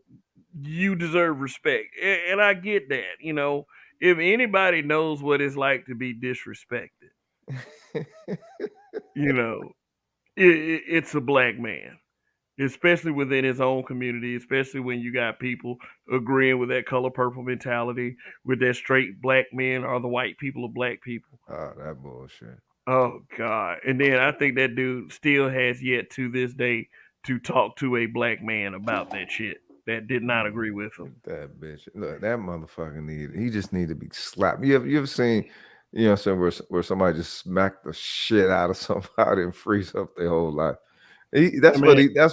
you deserve respect, and I get that. If anybody knows what it's like to be disrespected, you know, it's a black man, especially within his own community, especially when you got people agreeing with that color purple mentality, with that straight black men are the white people of black people. Oh, that bullshit. Oh God. And then I think that dude still has yet to this day to talk to a black man about that shit that did not agree with him. That bitch. Look, that motherfucker he just need to be slapped. You ever seen, what I'm saying, where somebody just smacked the shit out of somebody and freeze up their whole life. I mean, That's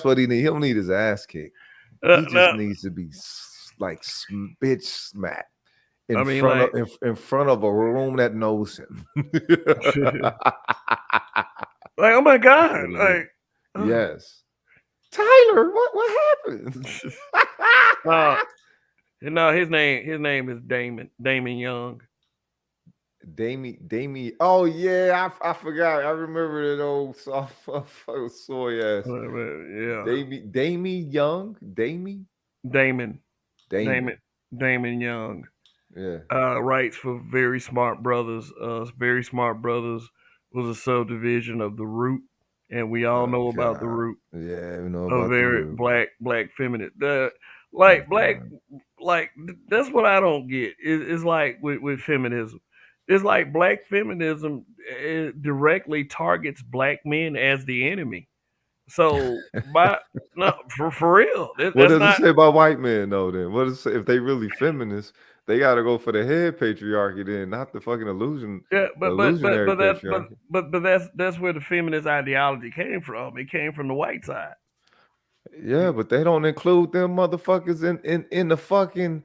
what he need. He don't need his ass kicked. He just now, needs to be like bitch smacked I in mean, front of like, in front of a room that knows him. like, oh my God, Literally. like, oh. Yes. Tyler, what happened? uh, no, his name is Damon Young. Damie. Oh yeah, I forgot. I remember that old soft soy ass. Yeah, Damie Young. Damie. Damon, Damon, Damon. Damon Young. Yeah. Writes for Very Smart Brothers. Very Smart Brothers was a subdivision of The Root, and we all Oh know about The God. Root. Yeah, we know A about the very root. black feminine. The Oh, black God. that's what I don't get. It's like with feminism. It's like black feminism directly targets black men as the enemy. So by no for real, What that's does it not. say about white men though? Then what does it say if they really feminists? They got to go for the head patriarchy, then not the fucking Yeah, illusionary patriarchy. but that's where the feminist ideology came from. It came from the white side. Yeah, but they don't include them motherfuckers in the fucking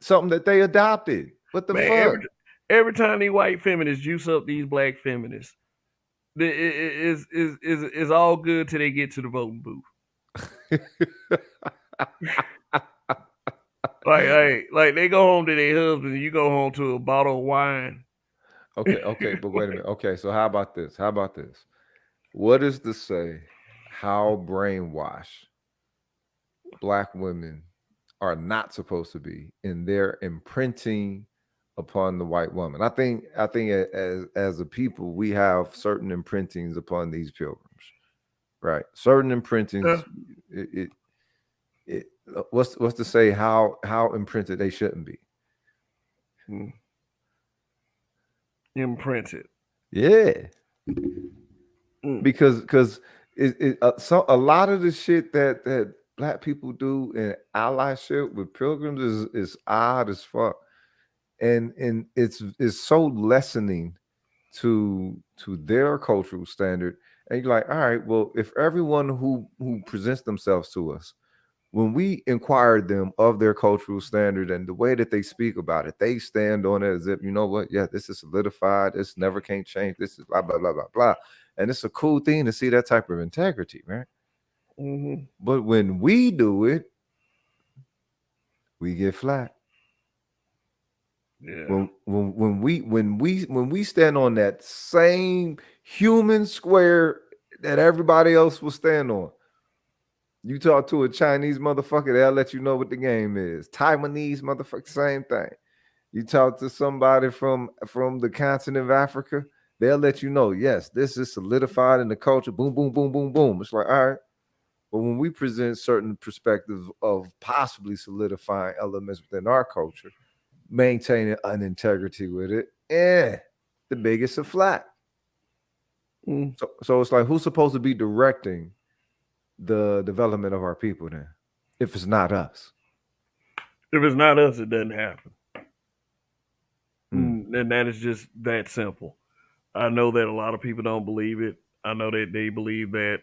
something that they adopted. What the Man, fuck? every time these white feminists juice up these black feminists, is all good till they get to the voting booth. Like they go home to their husband, and you go home to a bottle of wine. Okay, but wait a minute. Okay, so how about this? How about this? What is to say how brainwashed black women are not supposed to be in their imprinting upon the white woman? I think as a people, we have certain imprintings upon these pilgrims, right? Certain imprintings. It what's to say how imprinted they shouldn't be? Imprinted. Yeah, Mm. because a lot of the shit that black people do in allyship with pilgrims is odd as fuck, and it's so lessening to their cultural standard. And you're like, all right, well, if everyone who presents themselves to us, when we inquire them of their cultural standard and the way that they speak about it, they stand on it as if, you know what, yeah, this is solidified, this never can't change, this is blah blah blah blah blah. And it's a cool thing to see that type of integrity, right? Mm-hmm. But when we do it, we get flat. Yeah. When we stand on that same human square that everybody else will stand on. You talk to a Chinese motherfucker, they'll let you know what the game is. Taiwanese motherfucker, same thing. You talk to somebody from the continent of Africa, they'll let you know, yes, this is solidified in the culture. Boom, boom, boom, boom, boom. It's like, all right. But when we present certain perspectives of possibly solidifying elements within our culture, maintaining an integrity with it, the biggest of flat. Mm. So it's like, who's supposed to be directing the development of our people then, if it's not us? If it's not us, it doesn't happen. Mm. And that is just that simple. I know that a lot of people don't believe it. I know that they believe that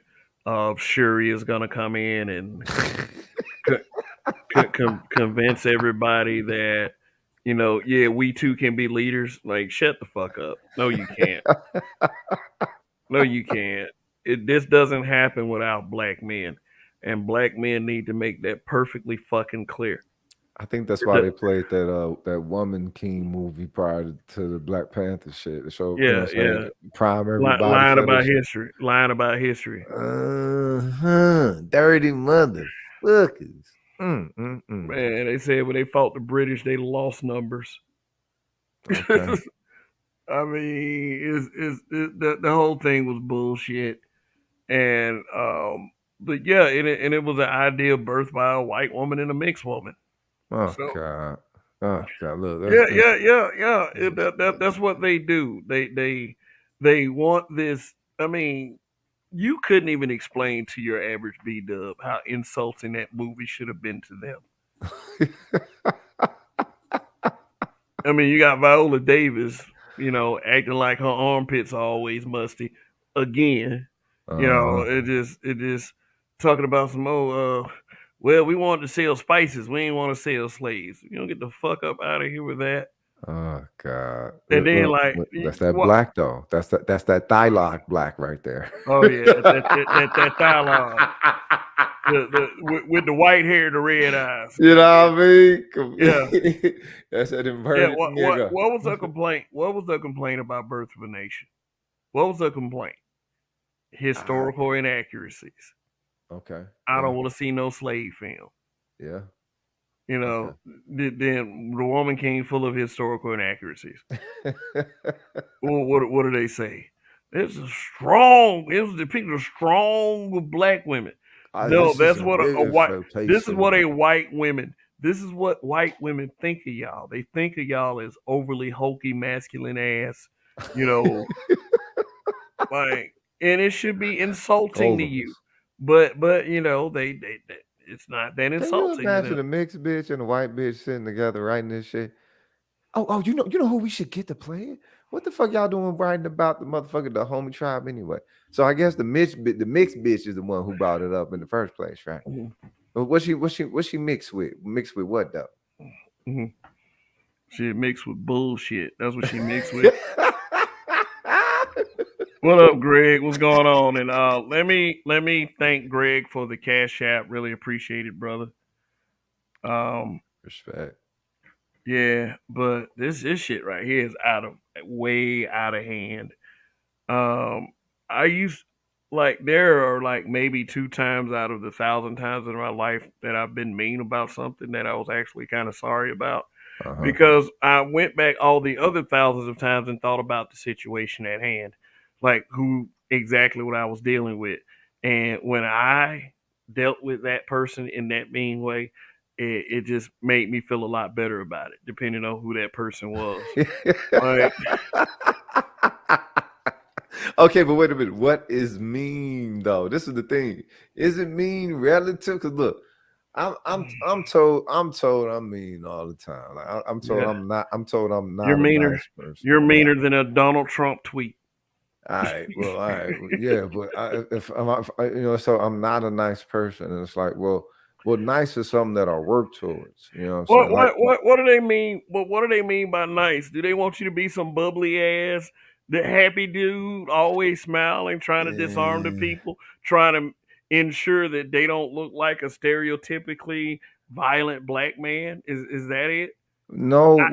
Shuri is going to come in and convince everybody that, yeah, we too can be leaders. Like, shut the fuck up. No, you can't. No, you can't. This doesn't happen without black men. And black men need to make that perfectly fucking clear. I think that's why they played that Woman King movie prior to the Black Panther shit. The show, Yeah, yeah. prime everybody. Lying about history. Lying about history. Dirty motherfuckers. Man, they said when they fought the British, they lost numbers. Okay. I mean, the whole thing was bullshit, and but yeah, and it was an idea birthed by a white woman and a mixed woman. Oh So, God. Oh God. Look. yeah. That's what they do. They want this. I mean, you couldn't even explain to your average B-dub how insulting that movie should have been to them. I mean, you got Viola Davis, acting like her armpits are always musty. Again, it just talking about some old. Well, we wanted to sell spices. We ain't want to sell slaves. You don't get the fuck up out of here with that. Oh God. And then That's that black though. That's that dialogue black right there. Oh yeah, that dialogue. with the white hair and the red eyes. You know what I mean? Yeah. That's that Yeah, inverted nigga. what was the complaint? What was the complaint about Birth of a Nation? What was the complaint? Historical inaccuracies. Okay. I Yeah. don't want to see no slave film. Yeah. You know, then the Woman King full of historical inaccuracies. What do they say? It's a strong. It was depicted as strong black women. No, This is that's a what a nigga white. This is what flotation. a white women. This is what white women think of y'all. They think of y'all as overly hokey, masculine ass. You know, like, and it should be insulting to you. Golems. But you know, they it's not that Can you insulting to imagine them. a mixed bitch and a white bitch sitting together writing this shit? Oh, you know who we should get to play it? What the fuck y'all doing writing about the motherfucker, the homie tribe anyway? So I guess the mixed bitch is the one who brought it up in the first place, right? Mhm. But what's she mixed with? Mixed with what though? Mhm. She mixed with bullshit. That's what she mixed with. What up, Greg? What's going on? And let me thank Greg for the cash app. Really appreciate it, brother. Um, Respect. yeah, but this shit right here is way out of hand. Um, I used like there are like maybe 2 times out of the 1,000 times in my life that I've been mean about something that I was actually kind of sorry about Uh-huh. because I went back all the other thousands of times and thought about the situation at hand, like who exactly what I was dealing with. And when I dealt with that person in that mean way, it just made me feel a lot better about it, depending on who that person was. Like, Okay, but wait a minute. What is mean though? This is the thing. Is it mean relative? Because look, I'm told I'm mean all the time. Like I'm told yeah, I'm you're not a meaner. nice person. You're Yeah. meaner than a Donald Trump tweet. All right. Well, all right. Yeah, but so I'm not a nice person, and it's like, well, nice is something that I work towards. You know what I'm What saying? what what what do they mean? What do they mean by nice? Do they want you to be some bubbly ass, the happy dude, always smiling, trying to disarm the Eh, people, trying to ensure that they don't look like a stereotypically violent black man? Is that it? no, I,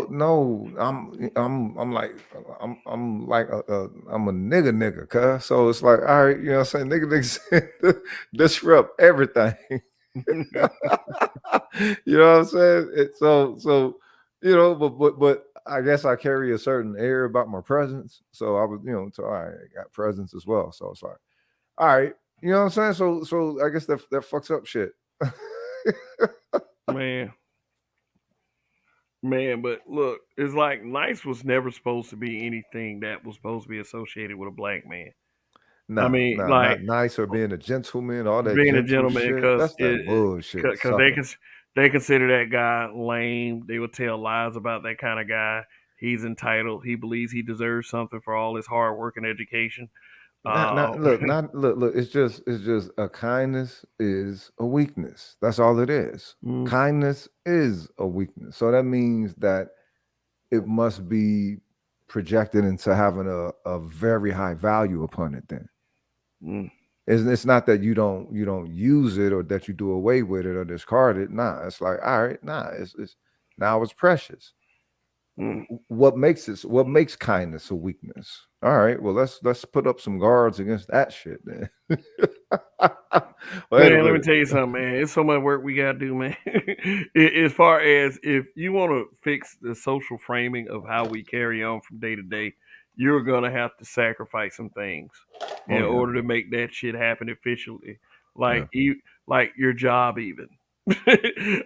no. I'm like, I'm a nigga, cuz. So it's like, all right, you know what I'm saying? Nigga disrupt everything. You know what I'm saying? So but I guess I carry a certain air about my presence. So I was, so I got presence as well. So it's like, all right, you know what I'm saying? So I guess that fucks up shit. man, man, but look, it's like nice was never supposed to be anything that was supposed to be associated with a black man. I Nah, mean, nah, like not nice or being a gentleman, all that being a gentle gentleman shit. because That's that bullshit because they sucker. can they consider that guy lame. They would tell lies about that kind of guy. He's entitled. He believes he deserves something for all his hard work and education. Not Uh, look, not look. It's just a kindness is a weakness. That's all it is. mm, Kindness is a weakness. So that means that it must be projected into having a very high value upon it. Then mm, it's not that you don't use it or that you do away with it or discard it. Nah, it's like, all right, nah, it's now it's precious. mm. What makes kindness a weakness? All right, well, let's put up some guards against that shit then. Wait a Man, let me minute. tell you something, man. It's so much work we gotta do, man. As far as if you want to fix the social framing of how we carry on from day to day, you're gonna have to sacrifice some things in Oh yeah, order to make that shit happen efficiently. yeah. Like like your job, even.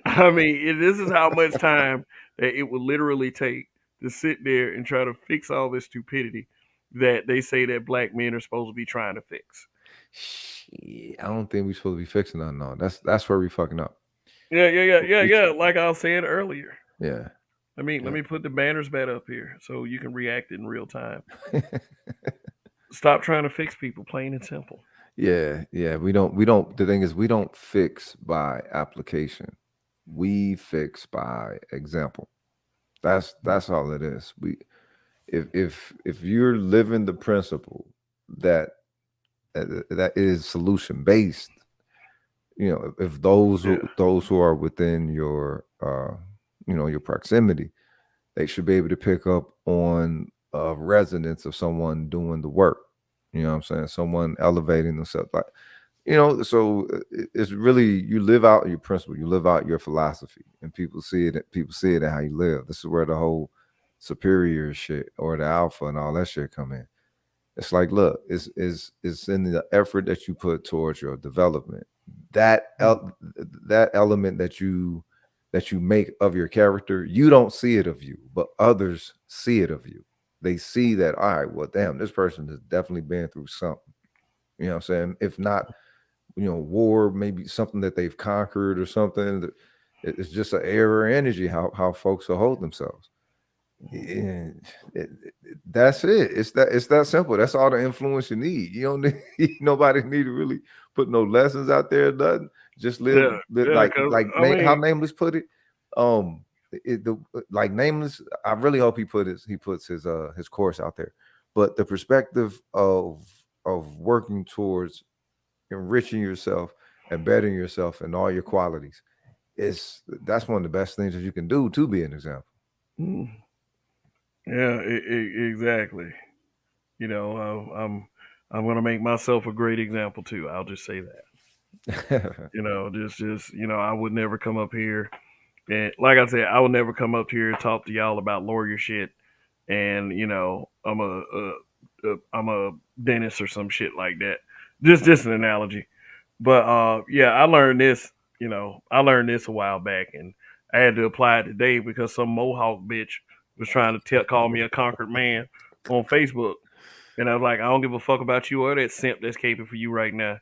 I mean, this is how much time that it would literally take to sit there and try to fix all this stupidity that they say that black men are supposed to be trying to fix. Shit, I don't think we're supposed to be fixing that. No, that's where we fucking up. We, Yeah. Like I was saying earlier. yeah, Let yeah. me put the banners back up here so you can react in real time. Stop trying to fix people, plain and simple. Yeah. We don't. The thing is, we don't fix by application. We fix by example. That's all it is. If you're living the principle that that is solution based, if those Yeah. who are within your your proximity, they should be able to pick up on resonance of someone doing the work. You know what I'm saying? Someone elevating themselves, like so it's really, you live out your principle, you live out your philosophy, and people see it. People see it in how you live. This is where the whole superior shit or the alpha and all that shit come in. It's like, look, it's in the effort that you put towards your development. That element that you make of your character, you don't see it of you, but others see it of you. They see that, all right, well, damn, this person has definitely been through something. You know what I'm saying? If not, war, maybe something that they've conquered or something. It's just an air or energy how folks will hold themselves. And that's it. It's that simple. That's all the influence you need. You don't need nobody need to really put no lessons out there. Nothing. Just Yeah. Yeah. like Because like I how mean, Nameless put it. Like Nameless. I really hope he puts his course out there. But the perspective of working towards enriching yourself and bettering yourself in all your qualities, that's one of the best things that you can do to be an example. mm, yeah, exactly. I'm gonna make myself a great example too. I'll just say that. Just I would never come up here, and like I said, I would never come up here and talk to y'all about lawyer shit. And I'm a dentist or some shit like that. Just an analogy. But yeah, I learned this a while back, and I had to apply it today because some Mohawk bitch was trying to call me a conquered man on Facebook, and I was like, I don't give a fuck about you or that simp that's caping for you right now.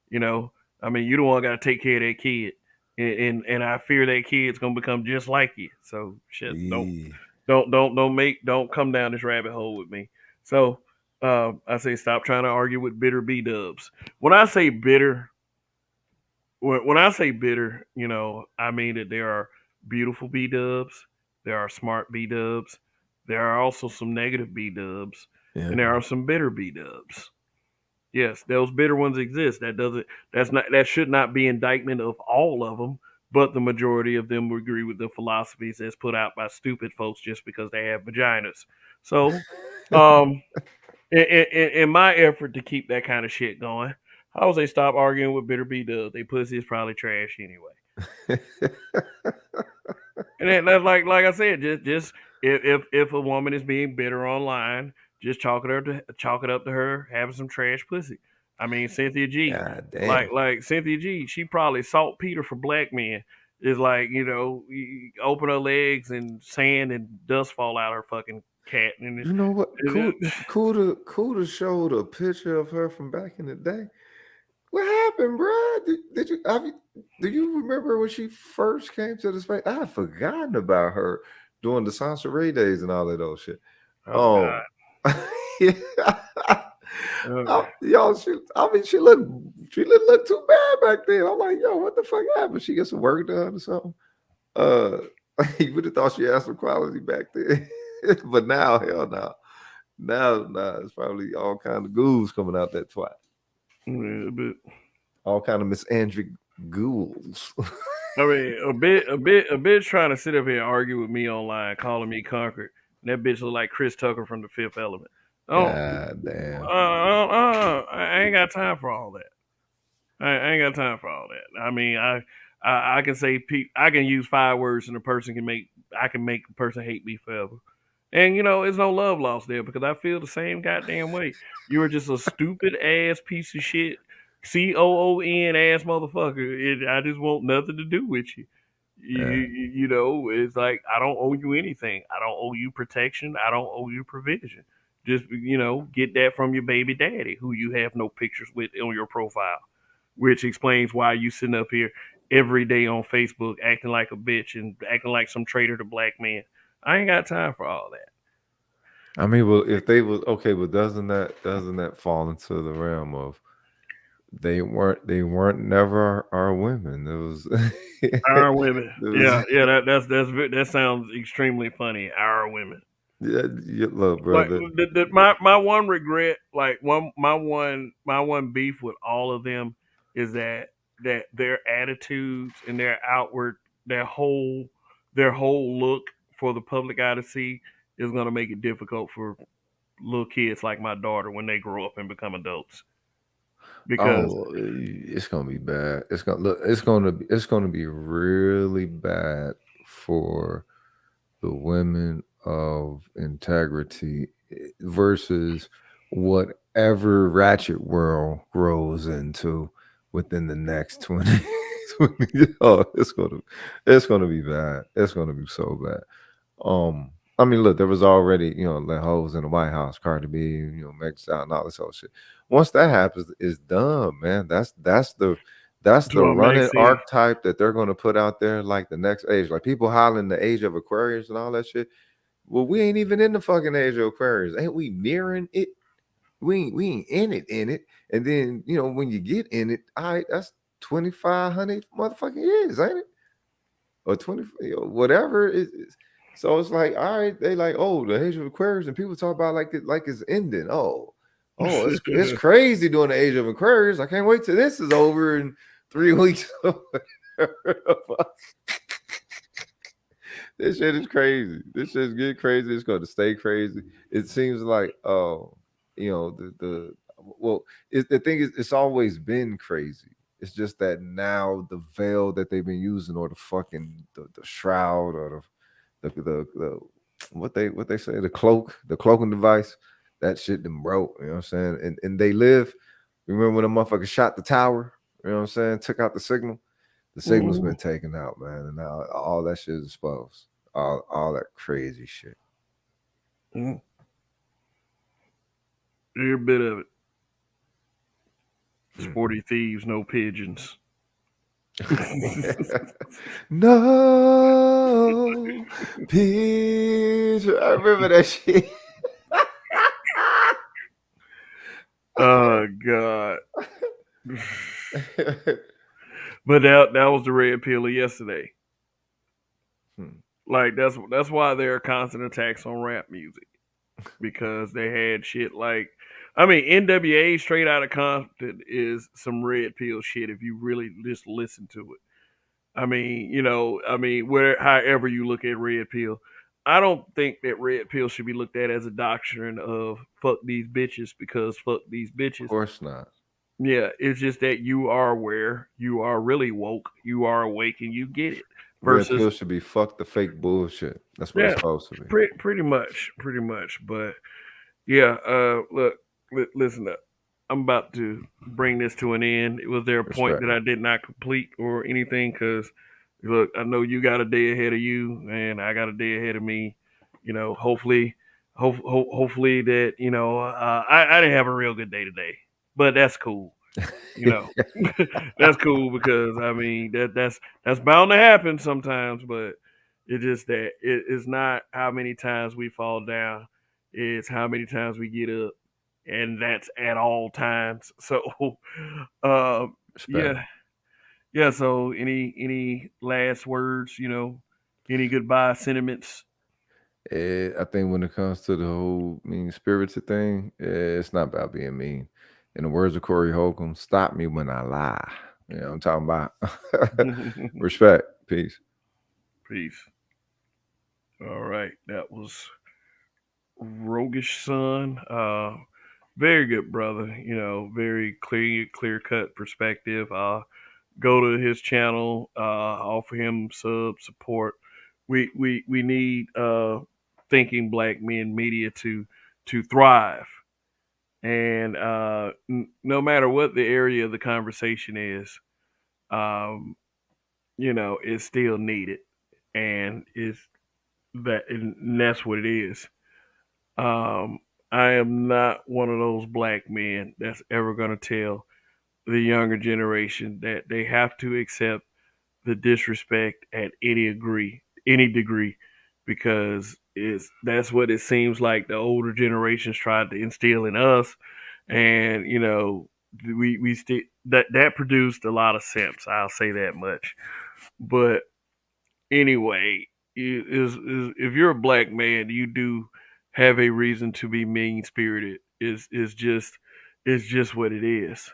You know, I mean, you the one got to take care of that kid, and I fear that kid's gonna become just like you. So shit, Yeah. don't come down this rabbit hole with me. So I say stop trying to argue with bitter B dubs. When I say bitter, when I say bitter, I mean that there are beautiful B dubs, there are smart B dubs, there are also some negative B dubs, Yeah. and there are some bitter B dubs. Yes, those bitter ones exist. That should not be indictment of all of them, but the majority of them agree with the philosophies that's put out by stupid folks just because they have vaginas. So, um, in my effort to keep that kind of shit going, I would say stop arguing with bitter B dubs. They pussy is probably trash anyway. And that's like I said, just if a woman is being bitter online, just chalk it up to her having some trash pussy. I mean, Cynthia G, God damn. like Cynthia G, she probably saltpeter for black men. Is like you open her legs and sand and dust fall out her fucking cat, and You know what? it, Kuda showed a picture of her from back in the day. What happened, bro? Do you remember when she first came to the space? I had forgotten about her during the Sansa Ray days and all of those shit. oh god, Oh, yeah. uh, Y'all, I mean, she didn't look too bad back then. I'm like, yo, what the fuck happened? She get some work done or something? Uh, you would have thought she had some quality back then, but now, hell no. Now, it's probably all kind of ghouls coming out that twat. yeah, but All kind of misandric ghouls. I mean, a bitch trying to sit up here and argue with me online, calling me conquered. And that bitch look like Chris Tucker from The Fifth Element. Oh, God damn. I ain't got time for all that. I ain't got time for all that. I mean, I can say I can use 5 words and I can make a person hate me forever. And it's no love lost there because I feel the same goddamn way. You were just a stupid ass piece of shit, COON ass motherfucker. I just want nothing to do with you. Yeah. It's like I don't owe you anything. I don't owe you protection. I don't owe you provision. Just get that from your baby daddy, who you have no pictures with on your profile, which explains why you sitting up here every day on Facebook acting like a bitch and acting like some traitor to black men. I ain't got time for all that. I mean, well, if they was okay, but doesn't that fall into the realm of they weren't never our women? It was Our women, it was yeah, that sounds extremely funny. Our women, yeah, look, like brother. my one regret, like my one beef with all of them is that that their attitudes and their outward, their whole their whole look for the public eye to see is going to make it difficult for little kids like my daughter when they grow up and become adults. Because Oh, it's gonna be bad. It's gonna look. It's gonna be really bad for the women of integrity versus whatever ratchet world grows into within the next 20. 20 oh, it's gonna be bad. It's gonna be so bad. I mean, look, there was already, the hoes in the White House, Cardi B, Meg Thee Stallion, and all this whole shit. Once that happens, it's done, man. That's to the what Max running said, archetype that they're gonna put out there, like the next age. Like people hollering the age of Aquarius and all that shit. Well, we ain't even in the fucking age of Aquarius. Ain't we nearing it? We ain't in it. And then, when you get in it, all right, that's 2,500 motherfucking years, ain't it? Or 20, whatever it is. So it's like, all right, they like, oh, the age of Aquarius, and people talk about like it's ending. Oh, it's crazy doing the age of Aquarius. I can't wait till this is over in 3 weeks. This shit is crazy. This shit's getting crazy. It's going to stay crazy. It seems like, the thing is, it's always been crazy. It's just that now the veil that they've been using, or the fucking the shroud, or the what they say, the cloaking device, that shit them broke. You know what I'm saying? And they live. Remember when a motherfucker shot the tower? You know what I'm saying? Took out the signal. The signal's been taken out, man, and now all that shit is exposed. All that crazy shit. Every bit of it. Sporty thieves, no pigeons. No pigeon. I remember that shit. Oh God. But that was the red pill of yesterday. Like that's why there are constant attacks on rap music, because they had shit like, I mean, NWA Straight Outta Compton is some red pill shit if you really just listen to it. Where however you look at red pill, I don't think that red pill should be looked at as a doctrine of fuck these bitches because fuck these bitches. Of course not. Yeah, it's just that you are aware, you are really woke, you are awake, and you get it. Red Versus, pill should be fuck the fake bullshit. That's what it's supposed to be. pretty much. But yeah, look, listen up. I'm about to bring this to an end. Was there a point that I did not complete or anything? Because look, I know you got a day ahead of you, and I got a day ahead of me. Hopefully, hopefully that I didn't have a real good day today, but that's cool. That's cool because I mean that's bound to happen sometimes, but it's just that it's not how many times we fall down, it's how many times we get up, and that's at all times. So, yeah, yeah. So, any last words? Any goodbye sentiments? I think when it comes to the whole mean spirited thing, it's not about being mean. In the words of Corey Holcomb, stop me when I lie. I'm talking about respect. Peace. Peace. All right, that was Roguish Son. Very good brother. Very clear cut perspective. Go to his channel. Offer him support. We need thinking black men media to thrive, and no matter what the area of the conversation is, um, it's still needed, and and that's what it is. I am not one of those black men that's ever going to tell the younger generation that they have to accept the disrespect at any degree, because that's what it seems like the older generations tried to instill in us, and we still that produced a lot of simps. I'll say that much. But anyway, if you're a black man, you do have a reason to be mean spirited. Is just what it is,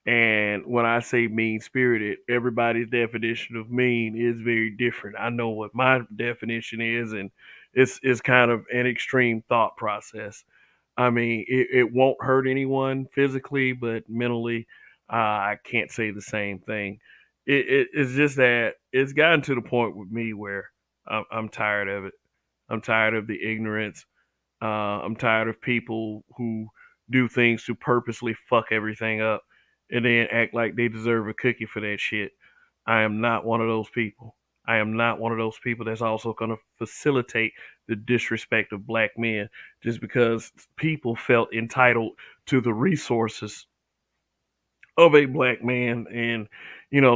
And when I say mean spirited, everybody's definition of mean is very different. I know what my definition is, and it's kind of an extreme thought process. I mean, it won't hurt anyone physically, but mentally, I can't say the same thing. It's just that it's gotten to the point with me where I'm tired of it. I'm tired of the ignorance. I'm tired of people who do things to purposely fuck everything up and then act like they deserve a cookie for that shit. I am not one of those people. I am not one of those people that's also going to facilitate the disrespect of black men just because people felt entitled to the resources of a black man, and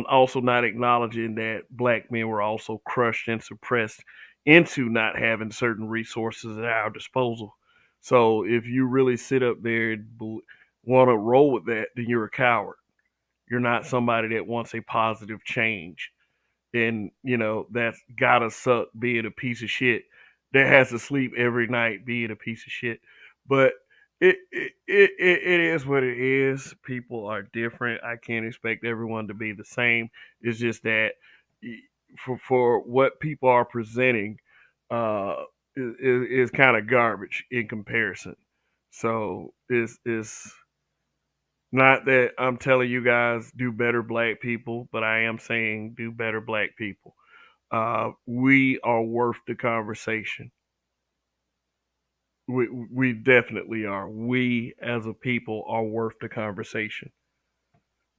also not acknowledging that black men were also crushed and suppressed into not having certain resources at our disposal. So if you really sit up there and want to roll with that, then you're a coward. You're not somebody that wants a positive change. And that's gotta suck being a piece of shit that has to sleep every night being a piece of shit. But it is what it is. People are different. I can't expect everyone to be the same. It's just that for what people are presenting, uh, is kind of garbage in comparison. So it's not that I'm telling you guys do better black people, but I am saying do better black people. We are worth the conversation. We definitely are. We as a people are worth the conversation.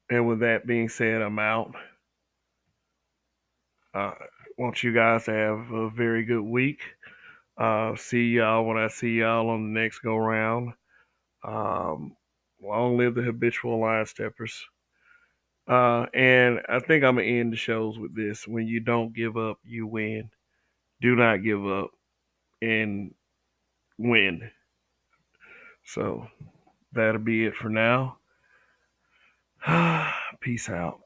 And with that being said, I'm out. I want you guys to have a very good week. See y'all when I see y'all on the next go round. Um, Long live the habitual line steppers. And I think I'm gonna end the shows with this: when you don't give up, you win. Do not give up and win. So that'll be it for now. Peace out.